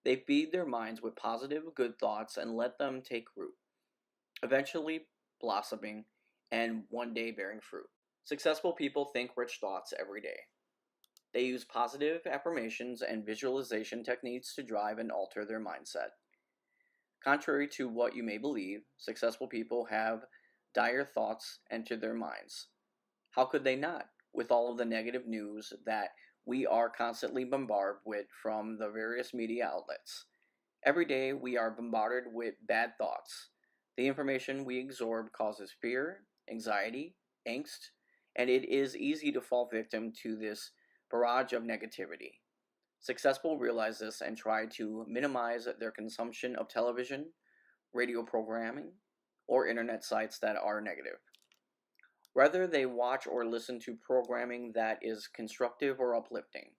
They feed their minds with positive, good thoughts and let them take root, eventually blossoming and one day bearing fruit. Successful people think rich thoughts every day. They use positive affirmations and visualization techniques to drive and alter their mindset. Contrary to what you may believe, successful people have dire thoughts enter their minds. How could they not, with all of the negative news that we are constantly bombarded with from the various media outlets? Every day we are bombarded with bad thoughts. The information we absorb causes fear, anxiety, angst, and it is easy to fall victim to this barrage of negativity. Successful realize this and try to minimize their consumption of television, radio programming, or internet sites that are negative. Rather, they watch or listen to programming that is constructive or uplifting.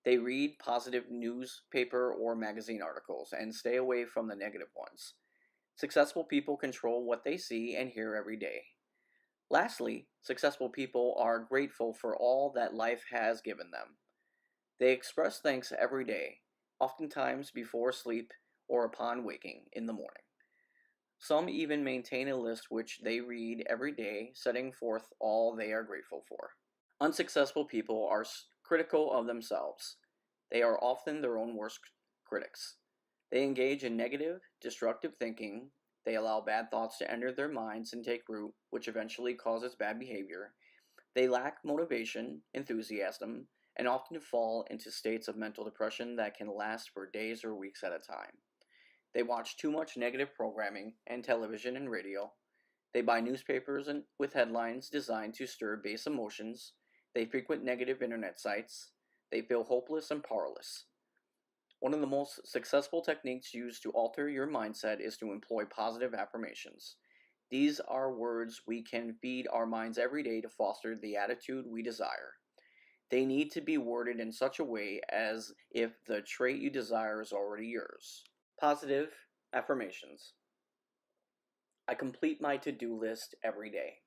They read positive newspaper or magazine articles and stay away from the negative ones. Successful people control what they see and hear every day. Lastly, successful people are grateful for all that life has given them. They express thanks every day, oftentimes before sleep or upon waking in the morning. Some even maintain a list which they read every day, setting forth all they are grateful for. Unsuccessful people are critical of themselves. They are often their own worst critics. They engage in negative, destructive thinking. They allow bad thoughts to enter their minds and take root, which eventually causes bad behavior. They lack motivation, enthusiasm, and often fall into states of mental depression that can last for days or weeks at a time. They watch too much negative programming and television and radio. They buy newspapers with headlines designed to stir base emotions. They frequent negative internet sites. They feel hopeless and powerless. One of the most successful techniques used to alter your mindset is to employ positive affirmations. These are words we can feed our minds every day to foster the attitude we desire. They need to be worded in such a way as if the trait you desire is already yours. Positive affirmations. I complete my to-do list every day.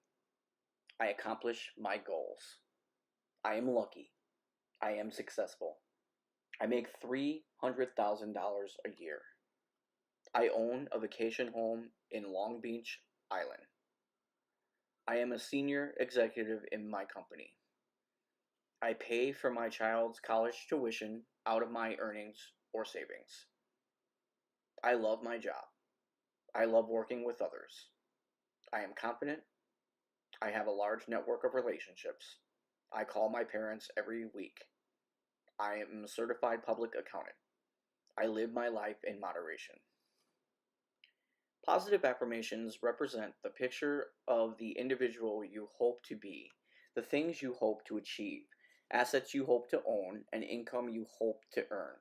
I accomplish my goals. I am lucky. I am successful. I make $300,000 a year. I own a vacation home in Long Beach Island. I am a senior executive in my company. I pay for my child's college tuition out of my earnings or savings. I love my job. I love working with others. I am confident. I have a large network of relationships. I call my parents every week. I am a certified public accountant. I live my life in moderation. Positive affirmations represent the picture of the individual you hope to be, the things you hope to achieve, assets you hope to own, and income you hope to earn.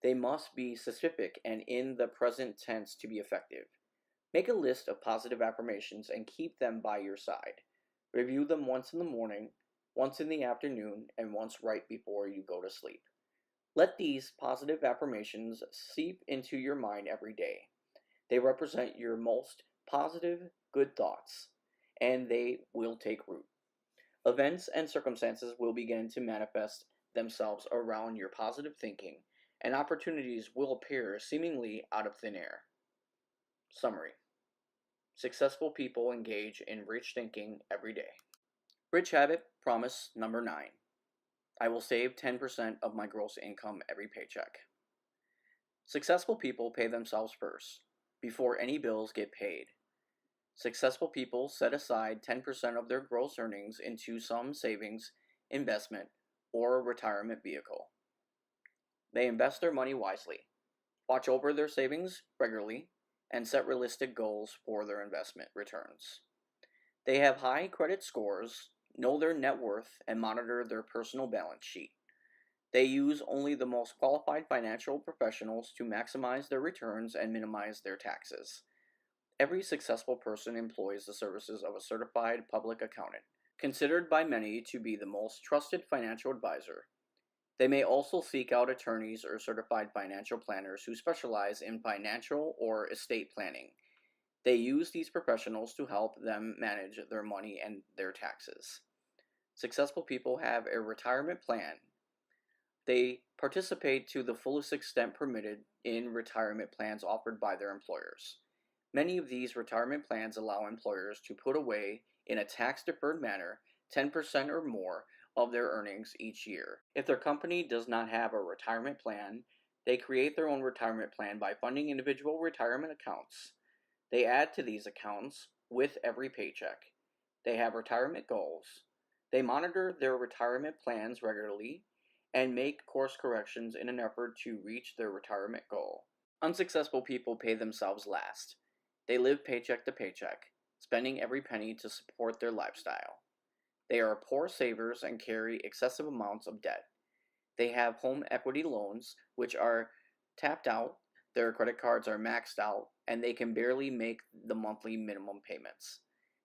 They must be specific and in the present tense to be effective. Make a list of positive affirmations and keep them by your side. Review them once in the morning, once in the afternoon, and once right before you go to sleep. Let these positive affirmations seep into your mind every day. They represent your most positive, good thoughts, and they will take root. Events and circumstances will begin to manifest themselves around your positive thinking, and opportunities will appear seemingly out of thin air. Summary. Successful people engage in rich thinking every day. Rich habit promise number 9. I will save 10% of my gross income every paycheck. Successful people pay themselves first, before any bills get paid. Successful people set aside 10% of their gross earnings into some savings, investment, or retirement vehicle. They invest their money wisely, watch over their savings regularly, and set realistic goals for their investment returns. They have high credit scores, know their net worth, and monitor their personal balance sheet. They use only the most qualified financial professionals to maximize their returns and minimize their taxes. Every successful person employs the services of a certified public accountant, considered by many to be the most trusted financial advisor. They may also seek out attorneys or certified financial planners who specialize in financial or estate planning. They use these professionals to help them manage their money and their taxes. Successful people have a retirement plan. They participate to the fullest extent permitted in retirement plans offered by their employers. Many of these retirement plans allow employers to put away, in a tax-deferred manner, 10% or more of their earnings each year. If their company does not have a retirement plan, they create their own retirement plan by funding individual retirement accounts. They add to these accounts with every paycheck. They have retirement goals. They monitor their retirement plans regularly and make course corrections in an effort to reach their retirement goal. Unsuccessful people pay themselves last. They live paycheck to paycheck, spending every penny to support their lifestyle. They are poor savers and carry excessive amounts of debt. They have home equity loans, which are tapped out, their credit cards are maxed out, and they can barely make the monthly minimum payments.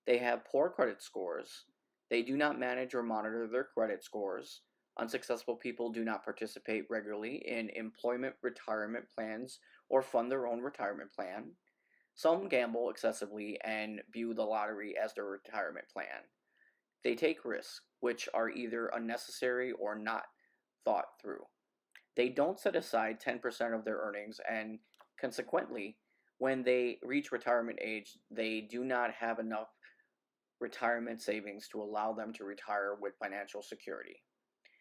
They have poor credit scores. They do not manage or monitor their credit scores. Unsuccessful people do not participate regularly in employment retirement plans or fund their own retirement plan. Some gamble excessively and view the lottery as their retirement plan. They take risks, which are either unnecessary or not thought through. They don't set aside 10% of their earnings, and consequently, when they reach retirement age, they do not have enough retirement savings to allow them to retire with financial security.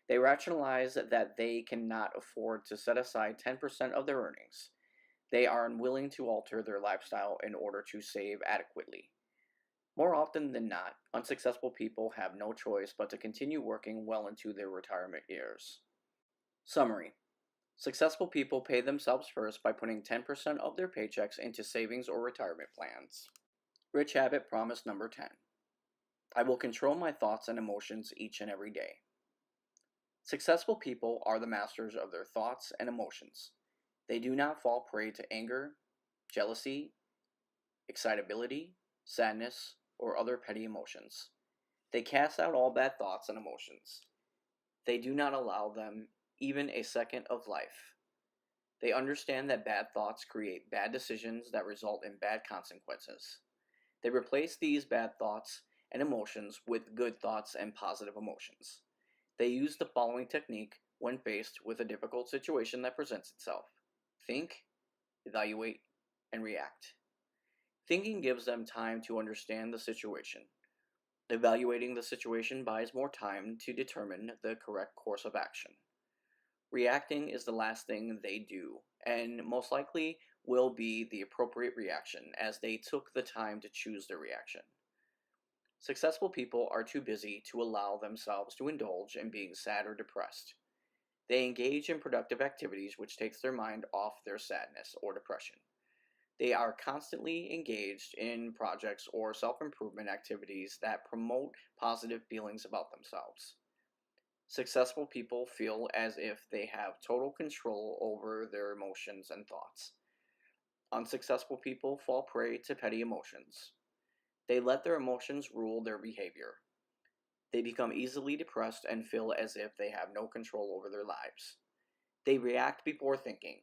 They rationalize that they cannot afford to set aside 10% of their earnings. They are unwilling to alter their lifestyle in order to save adequately. More often than not, unsuccessful people have no choice but to continue working well into their retirement years. Summary. Successful people pay themselves first by putting 10% of their paychecks into savings or retirement plans. Rich habit promise number 10. I will control my thoughts and emotions each and every day. Successful people are the masters of their thoughts and emotions. They do not fall prey to anger, jealousy, excitability, sadness, or other petty emotions. They cast out all bad thoughts and emotions. They do not allow them even a second of life. They understand that bad thoughts create bad decisions that result in bad consequences. They replace these bad thoughts and emotions with good thoughts and positive emotions. They use the following technique when faced with a difficult situation that presents itself: think, evaluate, and react. Thinking gives them time to understand the situation. Evaluating the situation buys more time to determine the correct course of action. Reacting is the last thing they do, and most likely will be the appropriate reaction, as they took the time to choose their reaction. Successful people are too busy to allow themselves to indulge in being sad or depressed. They engage in productive activities which takes their mind off their sadness or depression. They are constantly engaged in projects or self-improvement activities that promote positive feelings about themselves. Successful people feel as if they have total control over their emotions and thoughts. Unsuccessful people fall prey to petty emotions. They let their emotions rule their behavior. They become easily depressed and feel as if they have no control over their lives. They react before thinking.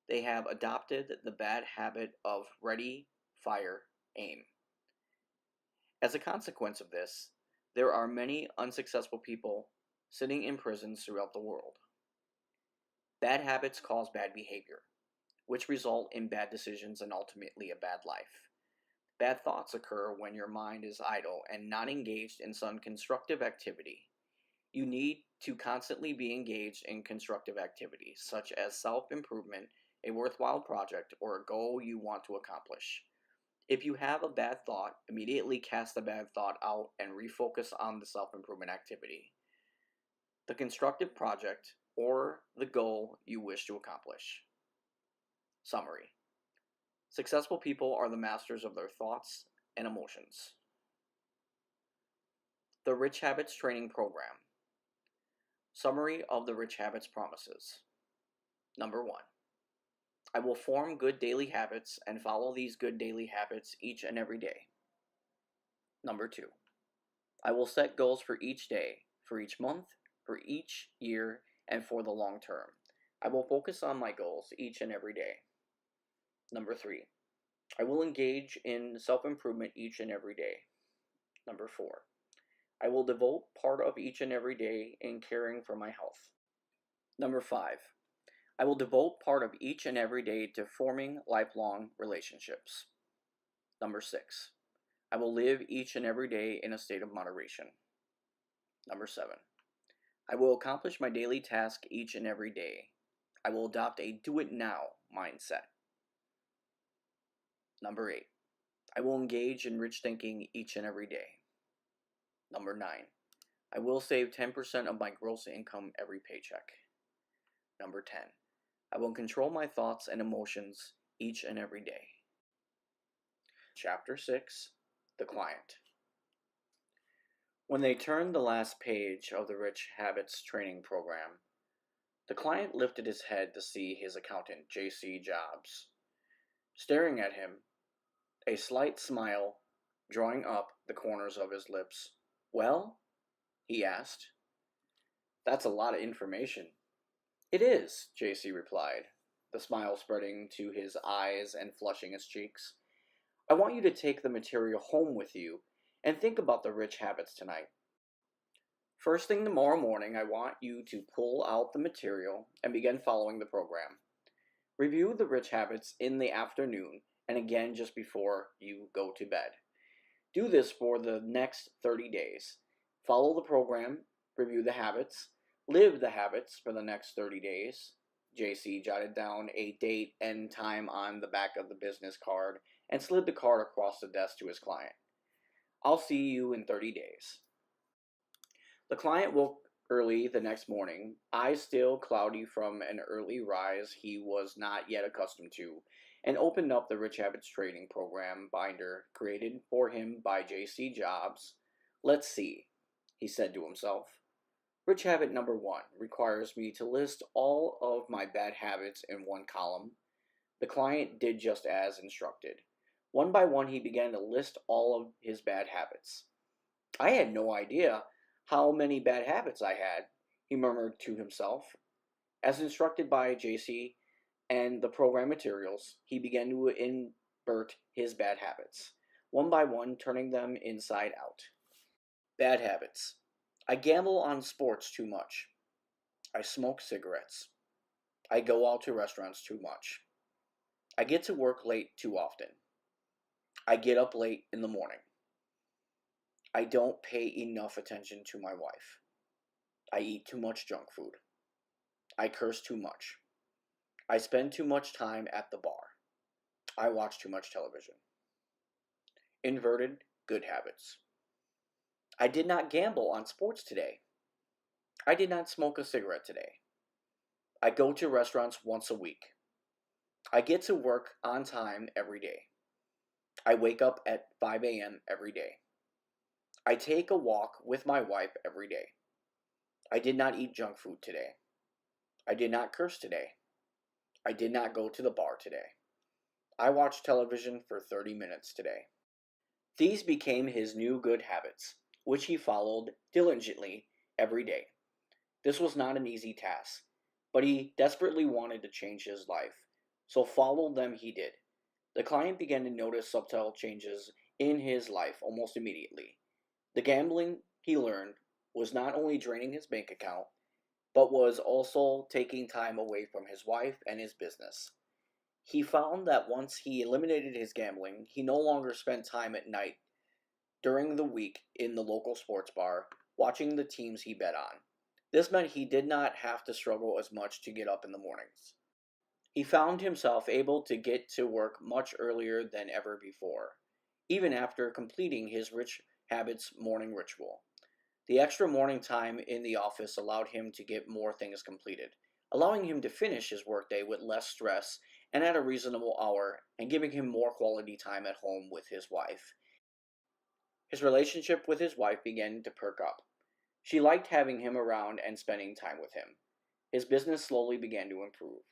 They have adopted the bad habit of ready, fire, aim. As a consequence of this, there are many unsuccessful people sitting in prisons throughout the world. Bad habits cause bad behavior, which result in bad decisions and ultimately a bad life. Bad thoughts occur when your mind is idle and not engaged in some constructive activity. You need to constantly be engaged in constructive activities, such as self-improvement, a worthwhile project, or a goal you want to accomplish. If you have a bad thought, immediately cast the bad thought out and refocus on the self-improvement activity, the constructive project, or the goal you wish to accomplish. Summary: successful people are the masters of their thoughts and emotions. The Rich Habits Training Program. Summary of the Rich Habits promises. Number 1. I will form good daily habits and follow these good daily habits each and every day. Number 2. I will set goals for each day, for each month, for each year, and for the long term. I will focus on my goals each and every day. Number 3. I will engage in self-improvement each and every day. Number 4. I will devote part of each and every day in caring for my health. Number 5. I will devote part of each and every day to forming lifelong relationships. Number 6. I will live each and every day in a state of moderation. Number 7. I will accomplish my daily task each and every day. I will adopt a do-it-now mindset. Number 8. I will engage in rich thinking each and every day. Number 9. I will save 10% of my gross income every paycheck. Number 10. I will control my thoughts and emotions each and every day. Chapter 6. The Client. When they turned the last page of the Rich Habits Training Program, the client lifted his head to see his accountant, J.C. Jobs. Staring at him, a slight smile drawing up the corners of his lips. "Well?" he asked. "That's a lot of information." "It is," J.C. replied, the smile spreading to his eyes and flushing his cheeks. "I want you to take the material home with you and think about the rich habits tonight. First thing tomorrow morning, I want you to pull out the material and begin following the program. Review the rich habits in the afternoon and again just before you go to bed. Do this for the next 30 days. Follow the program, review the habits, live the habits for the next 30 days. JC jotted down a date and time on the back of the business card and slid the card across the desk to his client. I'll see you in 30 days. The client woke early the next morning, eyes still cloudy from an early rise he was not yet accustomed to, and opened up the Rich Habits Training Program binder created for him by J.C. Jobs. Let's see, he said to himself. Rich habit number 1 requires me to list all of my bad habits in one column. The client did just as instructed. One by one, he began to list all of his bad habits. I had no idea how many bad habits I had, he murmured to himself. As instructed by JC and the program materials, he began to invert his bad habits, one by one, turning them inside out. Bad habits. I gamble on sports too much. I smoke cigarettes. I go out to restaurants too much. I get to work late too often. I get up late in the morning. I don't pay enough attention to my wife. I eat too much junk food. I curse too much. I spend too much time at the bar. I watch too much television. Inverted good habits. I did not gamble on sports today. I did not smoke a cigarette today. I go to restaurants once a week. I get to work on time every day. I wake up at 5 a.m. every day. I take a walk with my wife every day. I did not eat junk food today. I did not curse today. I did not go to the bar today. I watched television for 30 minutes today. These became his new good habits, which he followed diligently every day. This was not an easy task, but he desperately wanted to change his life, so follow them he did. The client began to notice subtle changes in his life almost immediately. The gambling, he learned, was not only draining his bank account, but was also taking time away from his wife and his business. He found that once he eliminated his gambling, he no longer spent time at night during the week in the local sports bar watching the teams he bet on. This meant he did not have to struggle as much to get up in the mornings. He found himself able to get to work much earlier than ever before, even after completing his Rich Habits morning ritual. The extra morning time in the office allowed him to get more things completed, allowing him to finish his workday with less stress and at a reasonable hour, and giving him more quality time at home with his wife. His relationship with his wife began to perk up. She liked having him around and spending time with him. His business slowly began to improve.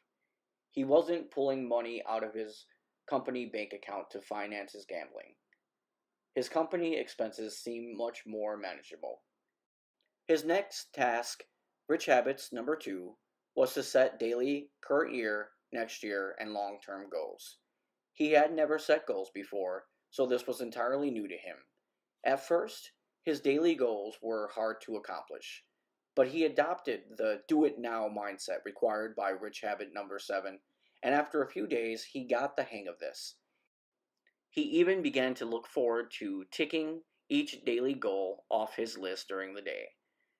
He wasn't pulling money out of his company bank account to finance his gambling. His company expenses seemed much more manageable. His next task, Rich Habits number 2, was to set daily, current year, next year, and long-term goals. He had never set goals before, so this was entirely new to him. At first, his daily goals were hard to accomplish, but he adopted the do it now mindset required by Rich Habit number 7, and after a few days, he got the hang of this. He even began to look forward to ticking each daily goal off his list during the day.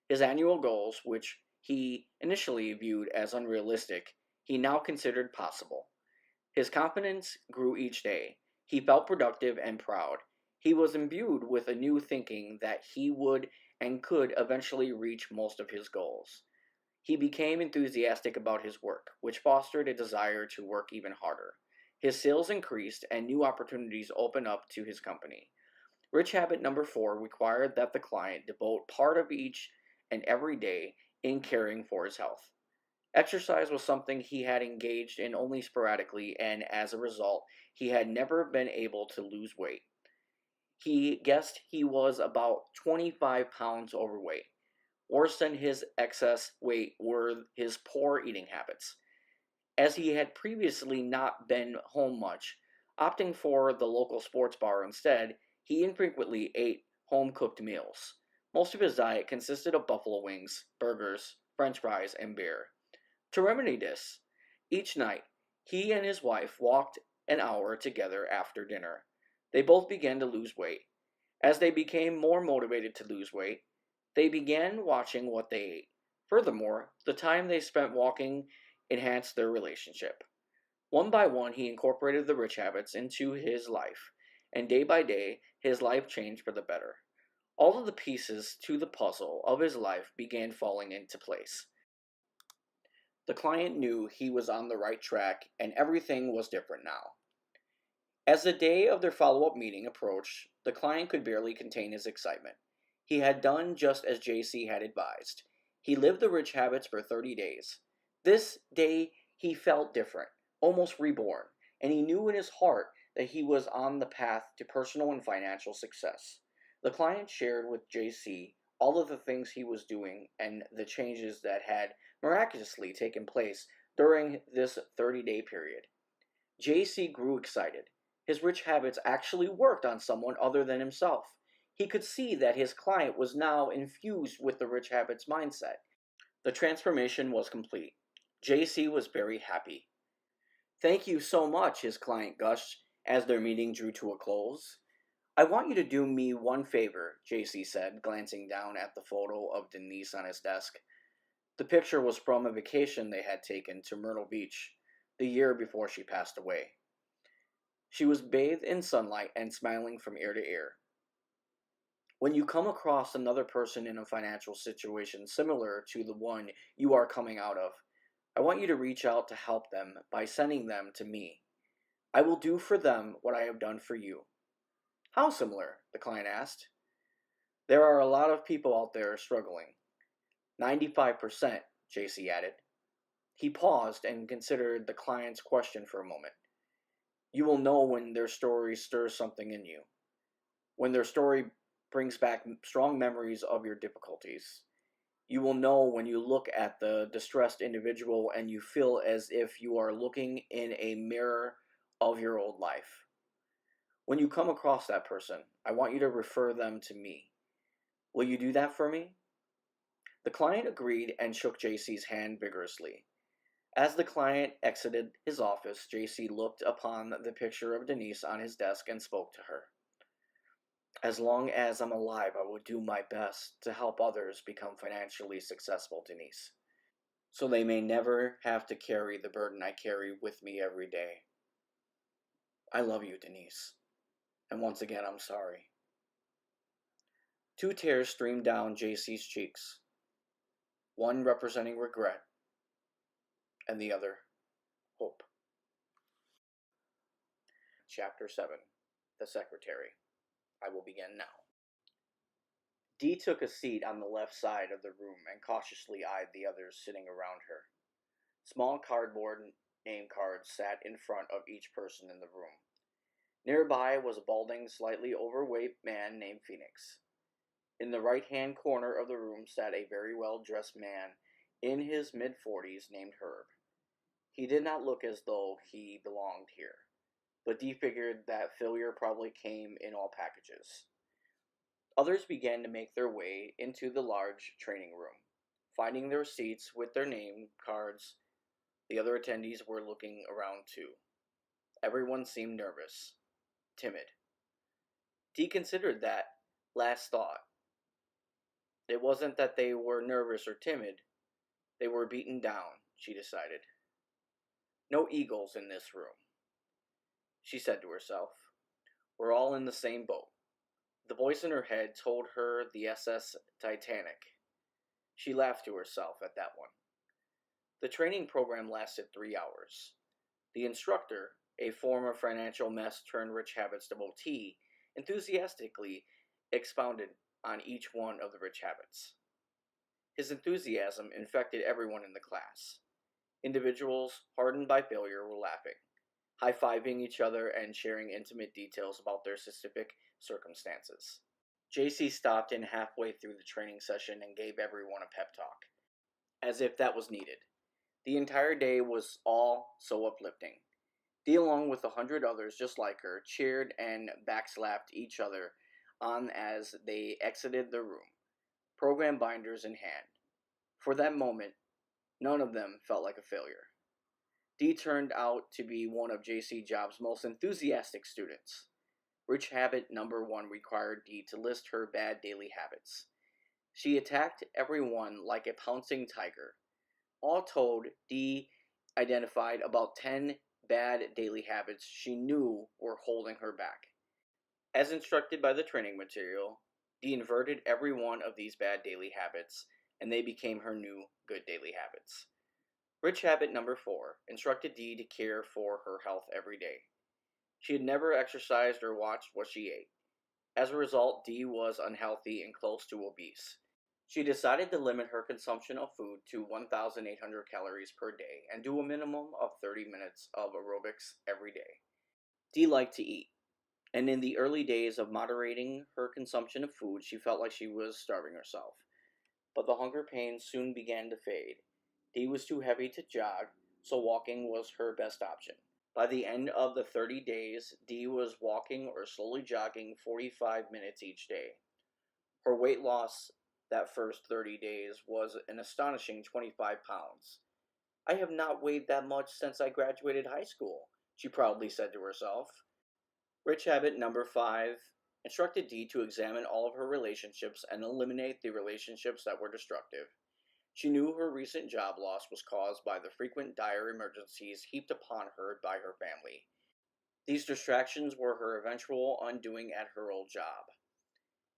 His annual goals, which he initially viewed as unrealistic, he now considered possible. His confidence grew each day. He felt productive and proud. He was imbued with a new thinking that he would and could eventually reach most of his goals. He became enthusiastic about his work, which fostered a desire to work even harder. His sales increased and new opportunities opened up to his company. Rich Habit number 4 required that the client devote part of each and every day in caring for his health. Exercise was something he had engaged in only sporadically, and as a result, he had never been able to lose weight. He guessed he was about 25 pounds overweight. Worse than his excess weight were his poor eating habits. As he had previously not been home much, opting for the local sports bar instead, he infrequently ate home cooked meals. Most of his diet consisted of buffalo wings, burgers, french fries, and beer. To remedy this, each night he and his wife walked an hour together after dinner. They both began to lose weight. As they became more motivated to lose weight, they began watching what they ate. Furthermore, the time they spent walking enhanced their relationship. One by one, he incorporated the rich habits into his life, and day by day, his life changed for the better. All of the pieces to the puzzle of his life began falling into place. The client knew he was on the right track, and everything was different now. As the day of their follow-up meeting approached, the client could barely contain his excitement. He had done just as JC had advised. He lived the rich habits for 30 days. This day he felt different, almost reborn, and he knew in his heart that he was on the path to personal and financial success. The client shared with JC all of the things he was doing and the changes that had miraculously taken place during this 30-day period. JC grew excited. His rich habits actually worked on someone other than himself. He could see that his client was now infused with the rich habits mindset. The transformation was complete. JC was very happy. "Thank you so much," his client gushed as their meeting drew to a close. "I want you to do me one favor," JC said, glancing down at the photo of Denise on his desk. The picture was from a vacation they had taken to Myrtle Beach the year before she passed away. She was bathed in sunlight and smiling from ear to ear. "When you come across another person in a financial situation similar to the one you are coming out of, I want you to reach out to help them by sending them to me. I will do for them what I have done for you." "How similar?" the client asked. "There are a lot of people out there struggling." 95%, JC added. He paused and considered the client's question for a moment. "You will know when their story stirs something in you, when their story brings back strong memories of your difficulties. You will know when you look at the distressed individual and you feel as if you are looking in a mirror of your old life. When you come across that person, I want you to refer them to me. Will you do that for me?" The client agreed and shook JC's hand vigorously. As the client exited his office, JC looked upon the picture of Denise on his desk and spoke to her. "As long as I'm alive, I will do my best to help others become financially successful, Denise, so they may never have to carry the burden I carry with me every day. I love you, Denise, and once again, I'm sorry." Two tears streamed down JC's cheeks, one representing regret and the other hope. Chapter 7. The Secretary. I will begin now. Dee took a seat on the left side of the room and cautiously eyed the others sitting around her. Small cardboard name cards sat in front of each person in the room. Nearby was a balding, slightly overweight man named Phoenix. In the right-hand corner of the room sat a very well-dressed man in his mid-40s named Herb. He did not look as though he belonged here, but Dee figured that failure probably came in all packages. Others began to make their way into the large training room. Finding their seats with their name cards, the other attendees were looking around too. Everyone seemed nervous, timid. Dee considered that last thought. It wasn't that they were nervous or timid, they were beaten down, she decided. "No eagles in this room," she said to herself. "We're all in the same boat." The voice in her head told her the SS Titanic. She laughed to herself at that one. The training program lasted 3 hours. The instructor, a former financial mess turned rich habits devotee, enthusiastically expounded on each one of the rich habits. His enthusiasm infected everyone in the class. Individuals hardened by failure were laughing, high-fiving each other and sharing intimate details about their specific circumstances. JC stopped in halfway through the training session and gave everyone a pep talk, as if that was needed. The entire day was all so uplifting. Dee, along with 100 others just like her, cheered and backslapped each other on as they exited the room, program binders in hand. For that moment, none of them felt like a failure. Dee turned out to be one of JC Jobs' most enthusiastic students. Rich habit number 1 required Dee to list her bad daily habits. She attacked everyone like a pouncing tiger. All told, Dee identified about 10 bad daily habits she knew were holding her back. As instructed by the training material, Dee inverted every one of these bad daily habits, and they became her new good daily habits. Rich habit number 4 instructed Dee to care for her health every day. She had never exercised or watched what she ate. As a result, Dee was unhealthy and close to obese. She decided to limit her consumption of food to 1,800 calories per day and do a minimum of 30 minutes of aerobics every day. Dee liked to eat. And in the early days of moderating her consumption of food, she felt like she was starving herself. But the hunger pains soon began to fade. Dee was too heavy to jog, so walking was her best option. By the end of the 30 days, Dee was walking or slowly jogging 45 minutes each day. Her weight loss that first 30 days was an astonishing 25 pounds. I have not weighed that much since I graduated high school, she proudly said to herself. Rich habit number 5 instructed Dee to examine all of her relationships and eliminate the relationships that were destructive. She knew her recent job loss was caused by the frequent dire emergencies heaped upon her by her family. These distractions were her eventual undoing at her old job.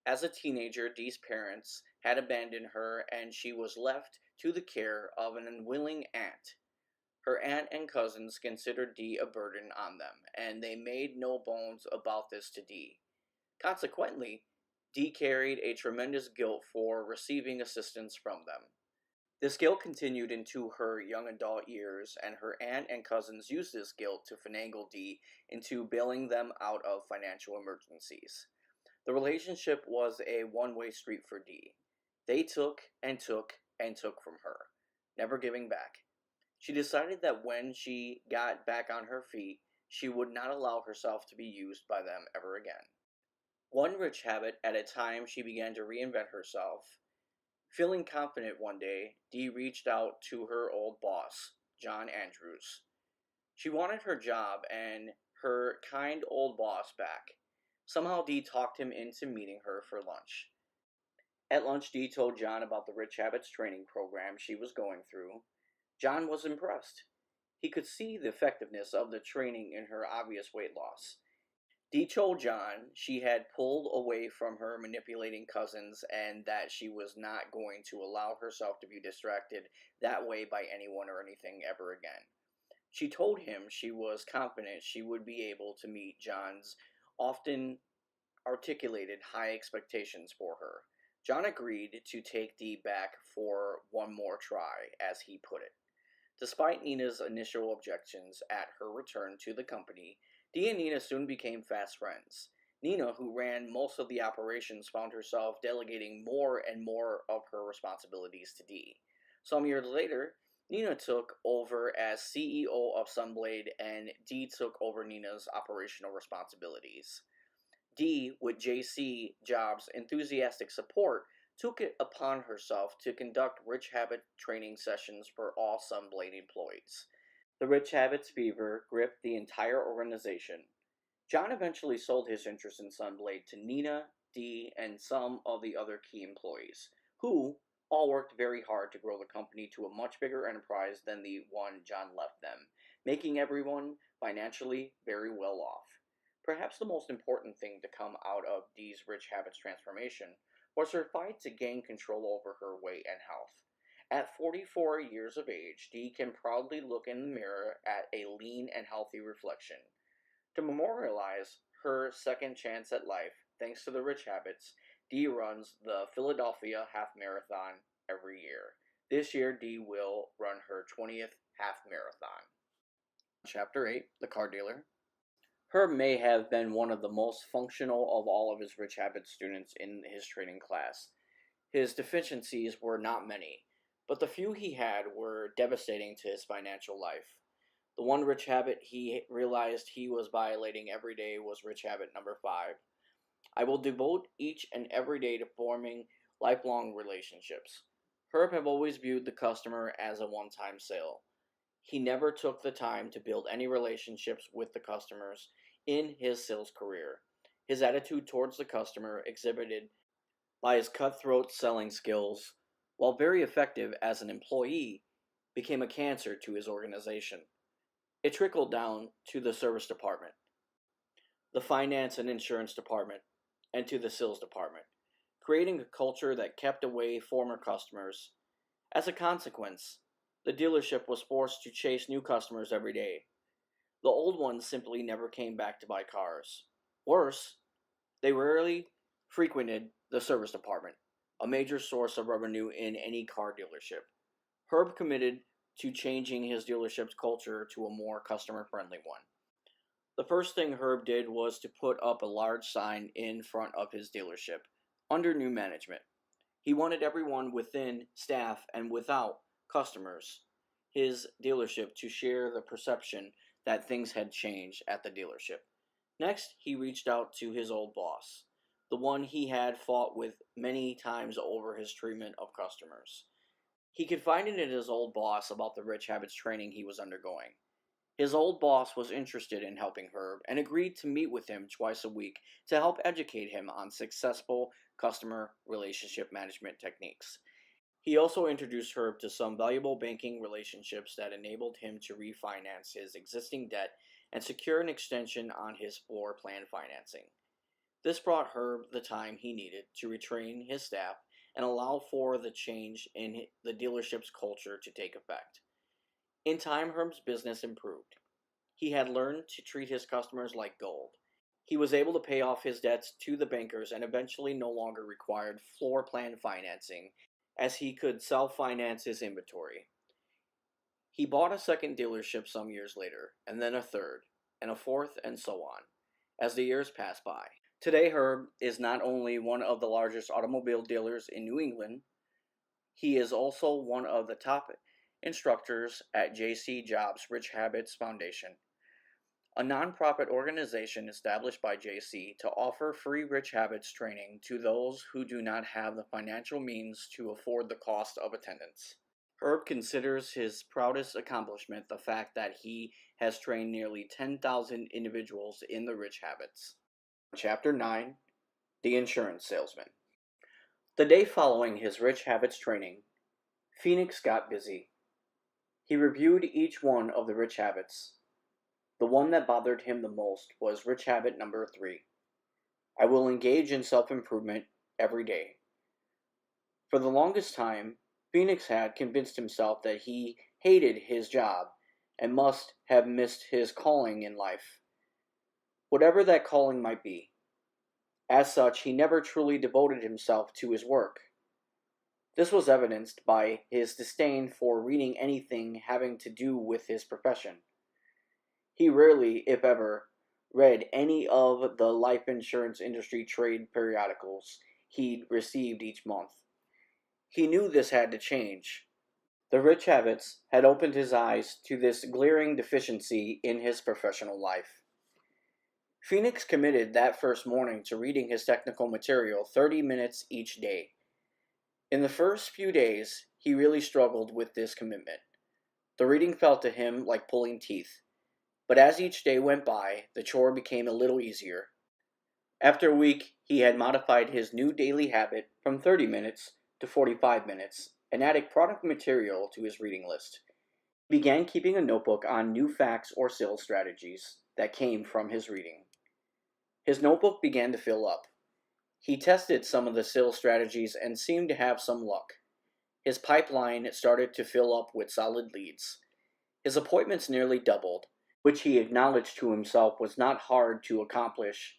As a teenager, Dee's parents had abandoned her and she was left to the care of an unwilling aunt. Her aunt and cousins considered Dee a burden on them, and they made no bones about this to Dee. Consequently, Dee carried a tremendous guilt for receiving assistance from them. This guilt continued into her young adult years, and her aunt and cousins used this guilt to finagle Dee into bailing them out of financial emergencies. The relationship was a one-way street for Dee. They took and took and took from her, never giving back. She decided that when she got back on her feet, she would not allow herself to be used by them ever again. One rich habit at a time, she began to reinvent herself. Feeling confident one day, Dee reached out to her old boss, John Andrews. She wanted her job and her kind old boss back. Somehow Dee talked him into meeting her for lunch. At lunch, Dee told John about the Rich Habits training program she was going through. John was impressed. He could see the effectiveness of the training in her obvious weight loss. Dee told John she had pulled away from her manipulating cousins and that she was not going to allow herself to be distracted that way by anyone or anything ever again. She told him she was confident she would be able to meet John's often articulated high expectations for her. John agreed to take Dee back for one more try, as he put it. Despite Nina's initial objections at her return to the company, Dee and Nina soon became fast friends. Nina, who ran most of the operations, found herself delegating more and more of her responsibilities to Dee. Some years later, Nina took over as CEO of Sunblade, and Dee took over Nina's operational responsibilities. Dee, with JC Jobs' enthusiastic support, took it upon herself to conduct Rich Habit training sessions for all Sunblade employees. The Rich Habits fever gripped the entire organization. John eventually sold his interest in Sunblade to Nina, Dee, and some of the other key employees, who all worked very hard to grow the company to a much bigger enterprise than the one John left them, making everyone financially very well off. Perhaps the most important thing to come out of Dee's Rich Habits transformation was her fight to gain control over her weight and health. At 44 years of age, Dee can proudly look in the mirror at a lean and healthy reflection. To memorialize her second chance at life, thanks to the Rich Habits, Dee runs the Philadelphia Half Marathon every year. This year, Dee will run her 20th half marathon. Chapter 8, The Car Dealer. Herb may have been one of the most functional of all of his Rich Habits students in his training class. His deficiencies were not many, but the few he had were devastating to his financial life. The one rich habit he realized he was violating every day was rich habit number 5. I will devote each and every day to forming lifelong relationships. Herb had always viewed the customer as a one-time sale. He never took the time to build any relationships with the customers in his sales career. His attitude towards the customer, exhibited by his cutthroat selling skills, while very effective as an employee, became a cancer to his organization. It trickled down to the service department, the finance and insurance department, and to the sales department, creating a culture that kept away former customers. As a consequence, the dealership was forced to chase new customers every day. The old ones simply never came back to buy cars. Worse, they rarely frequented the service department, a major source of revenue in any car dealership. Herb committed to changing his dealership's culture to a more customer-friendly one. The first thing Herb did was to put up a large sign in front of his dealership under new management. He wanted everyone within, staff, and without customers, his dealership to share the perception that things had changed at the dealership. Next, he reached out to his old boss, the one he had fought with many times over his treatment of customers. He confided in his old boss about the Rich Habits training he was undergoing. His old boss was interested in helping Herb and agreed to meet with him twice a week to help educate him on successful customer relationship management techniques. He also introduced Herb to some valuable banking relationships that enabled him to refinance his existing debt and secure an extension on his floor plan financing. This brought Herb the time he needed to retrain his staff and allow for the change in the dealership's culture to take effect. In time, Herb's business improved. He had learned to treat his customers like gold. He was able to pay off his debts to the bankers and eventually no longer required floor plan financing as he could self finance his inventory. He bought a second dealership some years later, and then a third, and a fourth, and so on, as the years passed by. Today, Herb is not only one of the largest automobile dealers in New England, he is also one of the top instructors at JC Jobs Rich Habits Foundation, a nonprofit organization established by JC to offer free Rich Habits training to those who do not have the financial means to afford the cost of attendance. Herb considers his proudest accomplishment the fact that he has trained nearly 10,000 individuals in the Rich Habits. Chapter 9: The Insurance Salesman. The day following his Rich Habits training, Phoenix got busy. He reviewed each one of the Rich Habits. The one that bothered him the most was Rich Habit number 3. I will engage in self-improvement every day. For the longest time, Phoenix had convinced himself that he hated his job and must have missed his calling in life, whatever that calling might be. As such, he never truly devoted himself to his work. This was evidenced by his disdain for reading anything having to do with his profession. He rarely, if ever, read any of the life insurance industry trade periodicals he'd received each month. He knew this had to change. The Rich Habits had opened his eyes to this glaring deficiency in his professional life. Phoenix committed that first morning to reading his technical material 30 minutes each day. In the first few days, he really struggled with this commitment. The reading felt to him like pulling teeth, but as each day went by, the chore became a little easier. After a week, he had modified his new daily habit from 30 minutes to 45 minutes and added product material to his reading list. He began keeping a notebook on new facts or sales strategies that came from his reading. His notebook began to fill up. He tested some of the sales strategies and seemed to have some luck. His pipeline started to fill up with solid leads. His appointments nearly doubled, which he acknowledged to himself was not hard to accomplish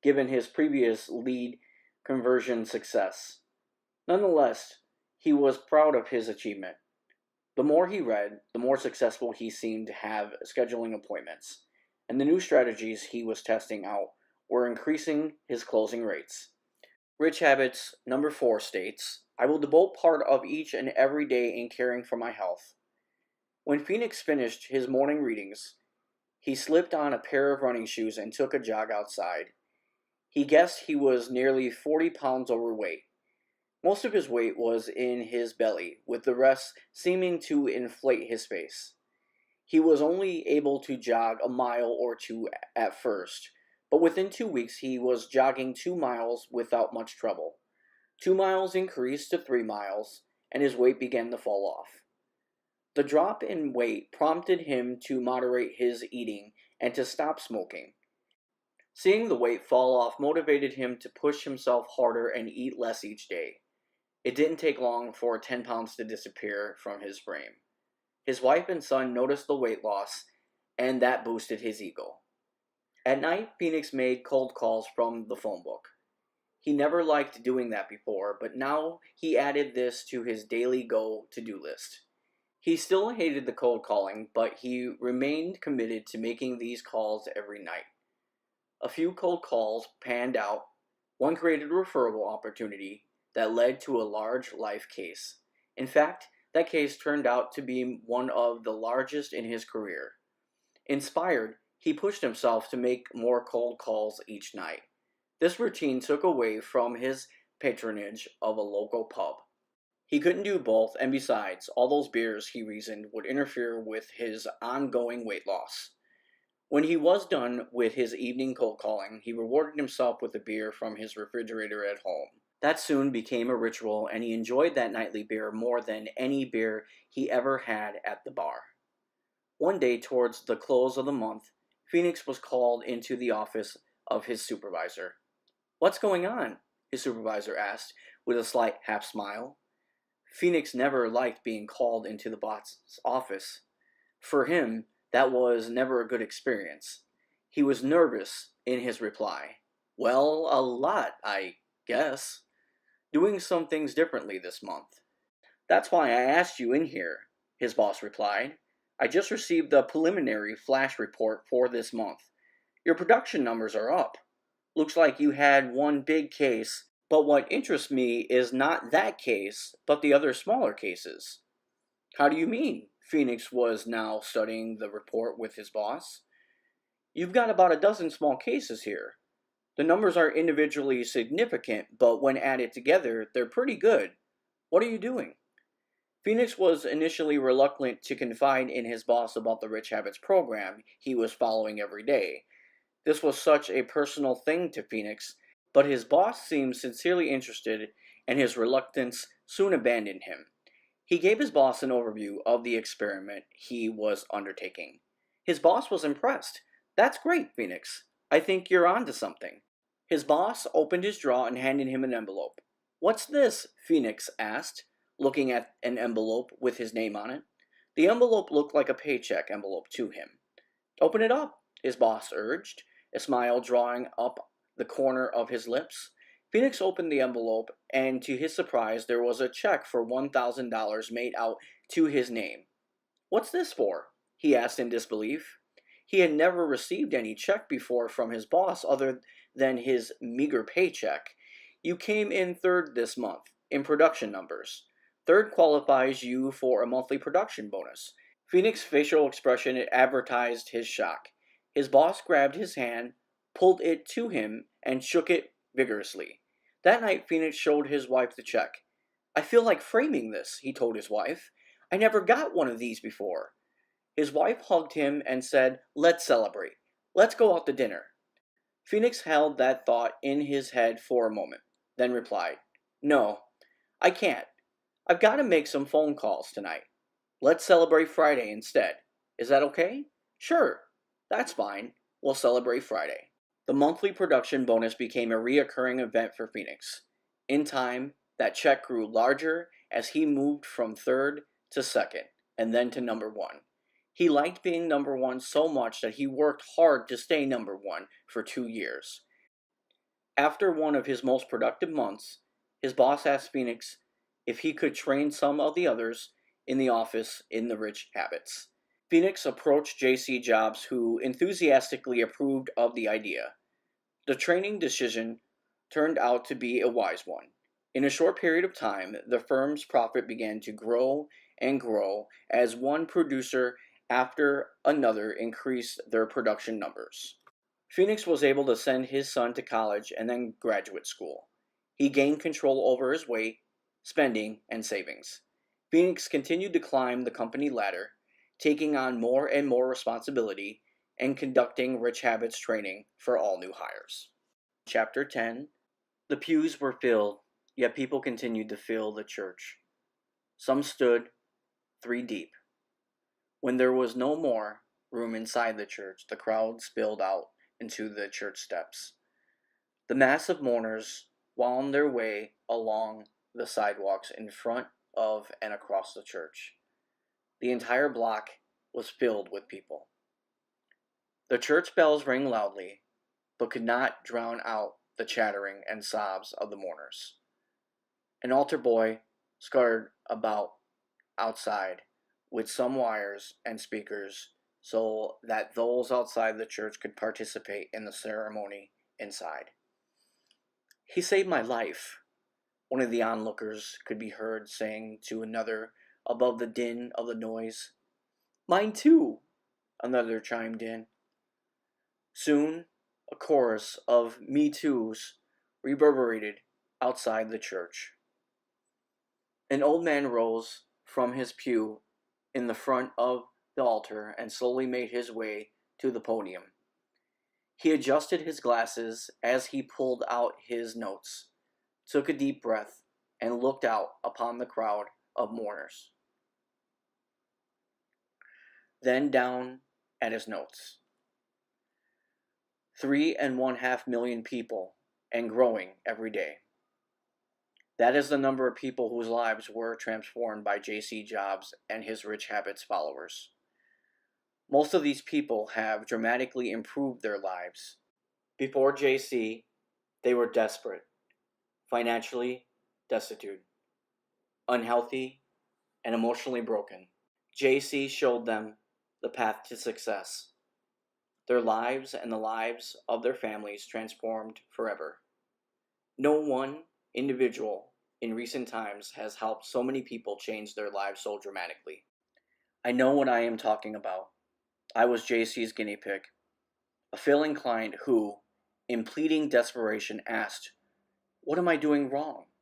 given his previous lead conversion success. Nonetheless, he was proud of his achievement. The more he read, the more successful he seemed to have scheduling appointments, and the new strategies he was testing out were increasing his closing rates. Rich Habits number 4 states, I will devote part of each and every day in caring for my health. When Phoenix finished his morning readings, he slipped on a pair of running shoes and took a jog outside. He guessed he was nearly 40 pounds overweight. Most of his weight was in his belly, with the rest seeming to inflate his face. He was only able to jog a mile or two at first, but within 2 weeks he was jogging 2 miles without much trouble. 2 miles increased to 3 miles, and his weight began to fall off. The drop in weight prompted him to moderate his eating and to stop smoking. Seeing the weight fall off motivated him to push himself harder and eat less each day. It didn't take long for 10 pounds to disappear from his frame. His wife and son noticed the weight loss, and that boosted his ego. At night, Phoenix made cold calls from the phone book. He never liked doing that before, but now he added this to his daily go-to-do list. He still hated the cold calling, but he remained committed to making these calls every night. A few cold calls panned out. One created a referral opportunity that led to a large life case. In fact, that case turned out to be one of the largest in his career. Inspired, he pushed himself to make more cold calls each night. This routine took away from his patronage of a local pub. He couldn't do both, and besides, all those beers, he reasoned, would interfere with his ongoing weight loss. When he was done with his evening cold calling, he rewarded himself with a beer from his refrigerator at home. That soon became a ritual, and he enjoyed that nightly beer more than any beer he ever had at the bar. One day, towards the close of the month, Phoenix was called into the office of his supervisor. "What's going on?" his supervisor asked, with a slight half smile. Phoenix never liked being called into the boss's office. For him, that was never a good experience. He was nervous in his reply. "Well, a lot, I guess. Doing some things differently this month." "That's why I asked you in here," his boss replied. "I just received the preliminary flash report for this month. Your production numbers are up. Looks like you had one big case, but what interests me is not that case, but the other smaller cases." "How do you mean?" Phoenix was now studying the report with his boss. "You've got about a dozen small cases here. The numbers are individually significant, but when added together, they're pretty good. What are you doing?" Phoenix was initially reluctant to confide in his boss about the Rich Habits program he was following every day. This was such a personal thing to Phoenix, but his boss seemed sincerely interested, and his reluctance soon abandoned him. He gave his boss an overview of the experiment he was undertaking. His boss was impressed. "That's great, Phoenix. I think you're on to something." His boss opened his drawer and handed him an envelope. "What's this?" Phoenix asked, looking at an envelope with his name on it. The envelope looked like a paycheck envelope to him. "Open it up," his boss urged, a smile drawing up the corner of his lips. Phoenix opened the envelope, and to his surprise, there was a check for $1,000 made out to his name. "What's this for?" he asked in disbelief. He had never received any check before from his boss other than his meager paycheck. "You came in third this month, in production numbers. Third qualifies you for a monthly production bonus." Phoenix's facial expression advertised his shock. His boss grabbed his hand, pulled it to him, and shook it vigorously. That night, Phoenix showed his wife the check. "I feel like framing this," he told his wife. "I never got one of these before." His wife hugged him and said, "Let's celebrate. Let's go out to dinner." Phoenix held that thought in his head for a moment, then replied, "No, I can't. I've got to make some phone calls tonight. Let's celebrate Friday instead. Is that okay?" "Sure, that's fine. We'll celebrate Friday." The monthly production bonus became a reoccurring event for Phoenix. In time, that check grew larger as he moved from third to second, and then to number one. He liked being number one so much that he worked hard to stay number one for 2 years. After one of his most productive months, his boss asked Phoenix if he could train some of the others in the office in the Rich Habits. Phoenix approached J.C. Jobs, who enthusiastically approved of the idea. The training decision turned out to be a wise one. In a short period of time, the firm's profit began to grow and grow as one producer after another increased their production numbers. Phoenix was able to send his son to college and then graduate school. He gained control over his weight, spending, and savings. Phoenix continued to climb the company ladder, taking on more and more responsibility and conducting Rich Habits training for all new hires. Chapter 10. The pews were filled, yet people continued to fill the church. Some stood 3 deep. When there was no more room inside the church, the crowd spilled out into the church steps. The mass of mourners wound their way along the sidewalks in front of and across the church. The entire block was filled with people. The church bells rang loudly, but could not drown out the chattering and sobs of the mourners. An altar boy scuttered about outside, with some wires and speakers so that those outside the church could participate in the ceremony inside. "He saved my life," one of the onlookers could be heard saying to another above the din of the noise. "Mine too," another chimed in. Soon a chorus of "Me Too's" reverberated outside the church. An old man rose from his pew in the front of the altar and slowly made his way to the podium. He adjusted his glasses as he pulled out his notes, took a deep breath, and looked out upon the crowd of mourners. Then down at his notes. 3.5 million people, and growing every day. That is the number of people whose lives were transformed by J.C. Jobs and his Rich Habits followers. Most of these people have dramatically improved their lives. Before J.C., they were desperate, financially destitute, unhealthy, and emotionally broken. J.C. showed them the path to success. Their lives and the lives of their families transformed forever. No one individual in recent times has helped so many people change their lives so dramatically. I know what I am talking about. I was JC's guinea pig, a failing client who, in pleading desperation, asked, "What am I doing wrong?"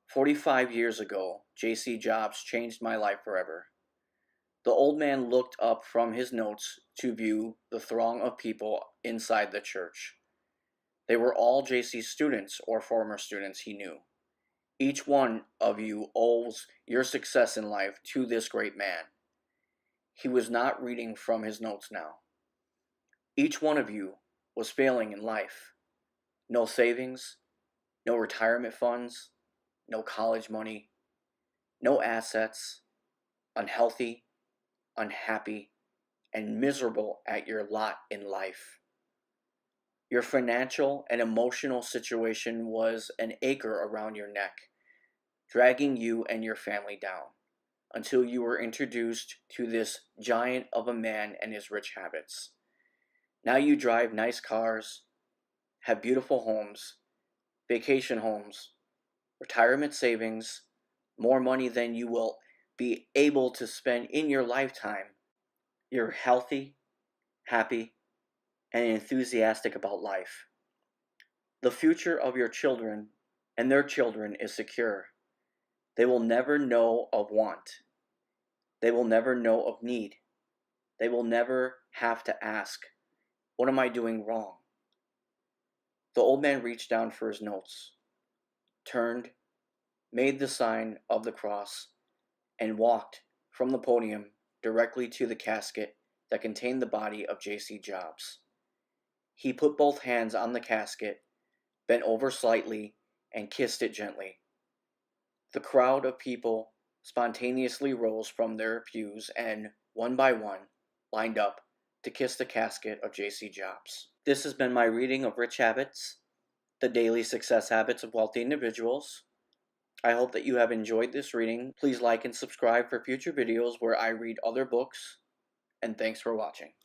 45 years ago, JC Jobs changed my life forever. The old man looked up from his notes to view the throng of people inside the church. They were all JC's students or former students he knew. Each one of you owes your success in life to this great man. He was not reading from his notes now. Each one of you was failing in life. No savings, no retirement funds, no college money, no assets, unhealthy, unhappy, and miserable at your lot in life. Your financial and emotional situation was an anchor around your neck, dragging you and your family down, until you were introduced to this giant of a man and his rich habits. Now you drive nice cars, have beautiful homes, vacation homes, retirement savings, more money than you will be able to spend in your lifetime. You're healthy, happy, and enthusiastic about life. The future of your children and their children is secure. They will never know of want. They will never know of need. They will never have to ask, "What am I doing wrong?" The old man reached down for his notes, turned, made the sign of the cross, and walked from the podium directly to the casket that contained the body of J.C. Jobs. He put both hands on the casket, bent over slightly, and kissed it gently. The crowd of people spontaneously rose from their pews and, one by one, lined up to kiss the casket of J.C. Jobs. This has been my reading of Rich Habits, the Daily Success Habits of Wealthy Individuals. I hope that you have enjoyed this reading. Please like and subscribe for future videos where I read other books, and thanks for watching.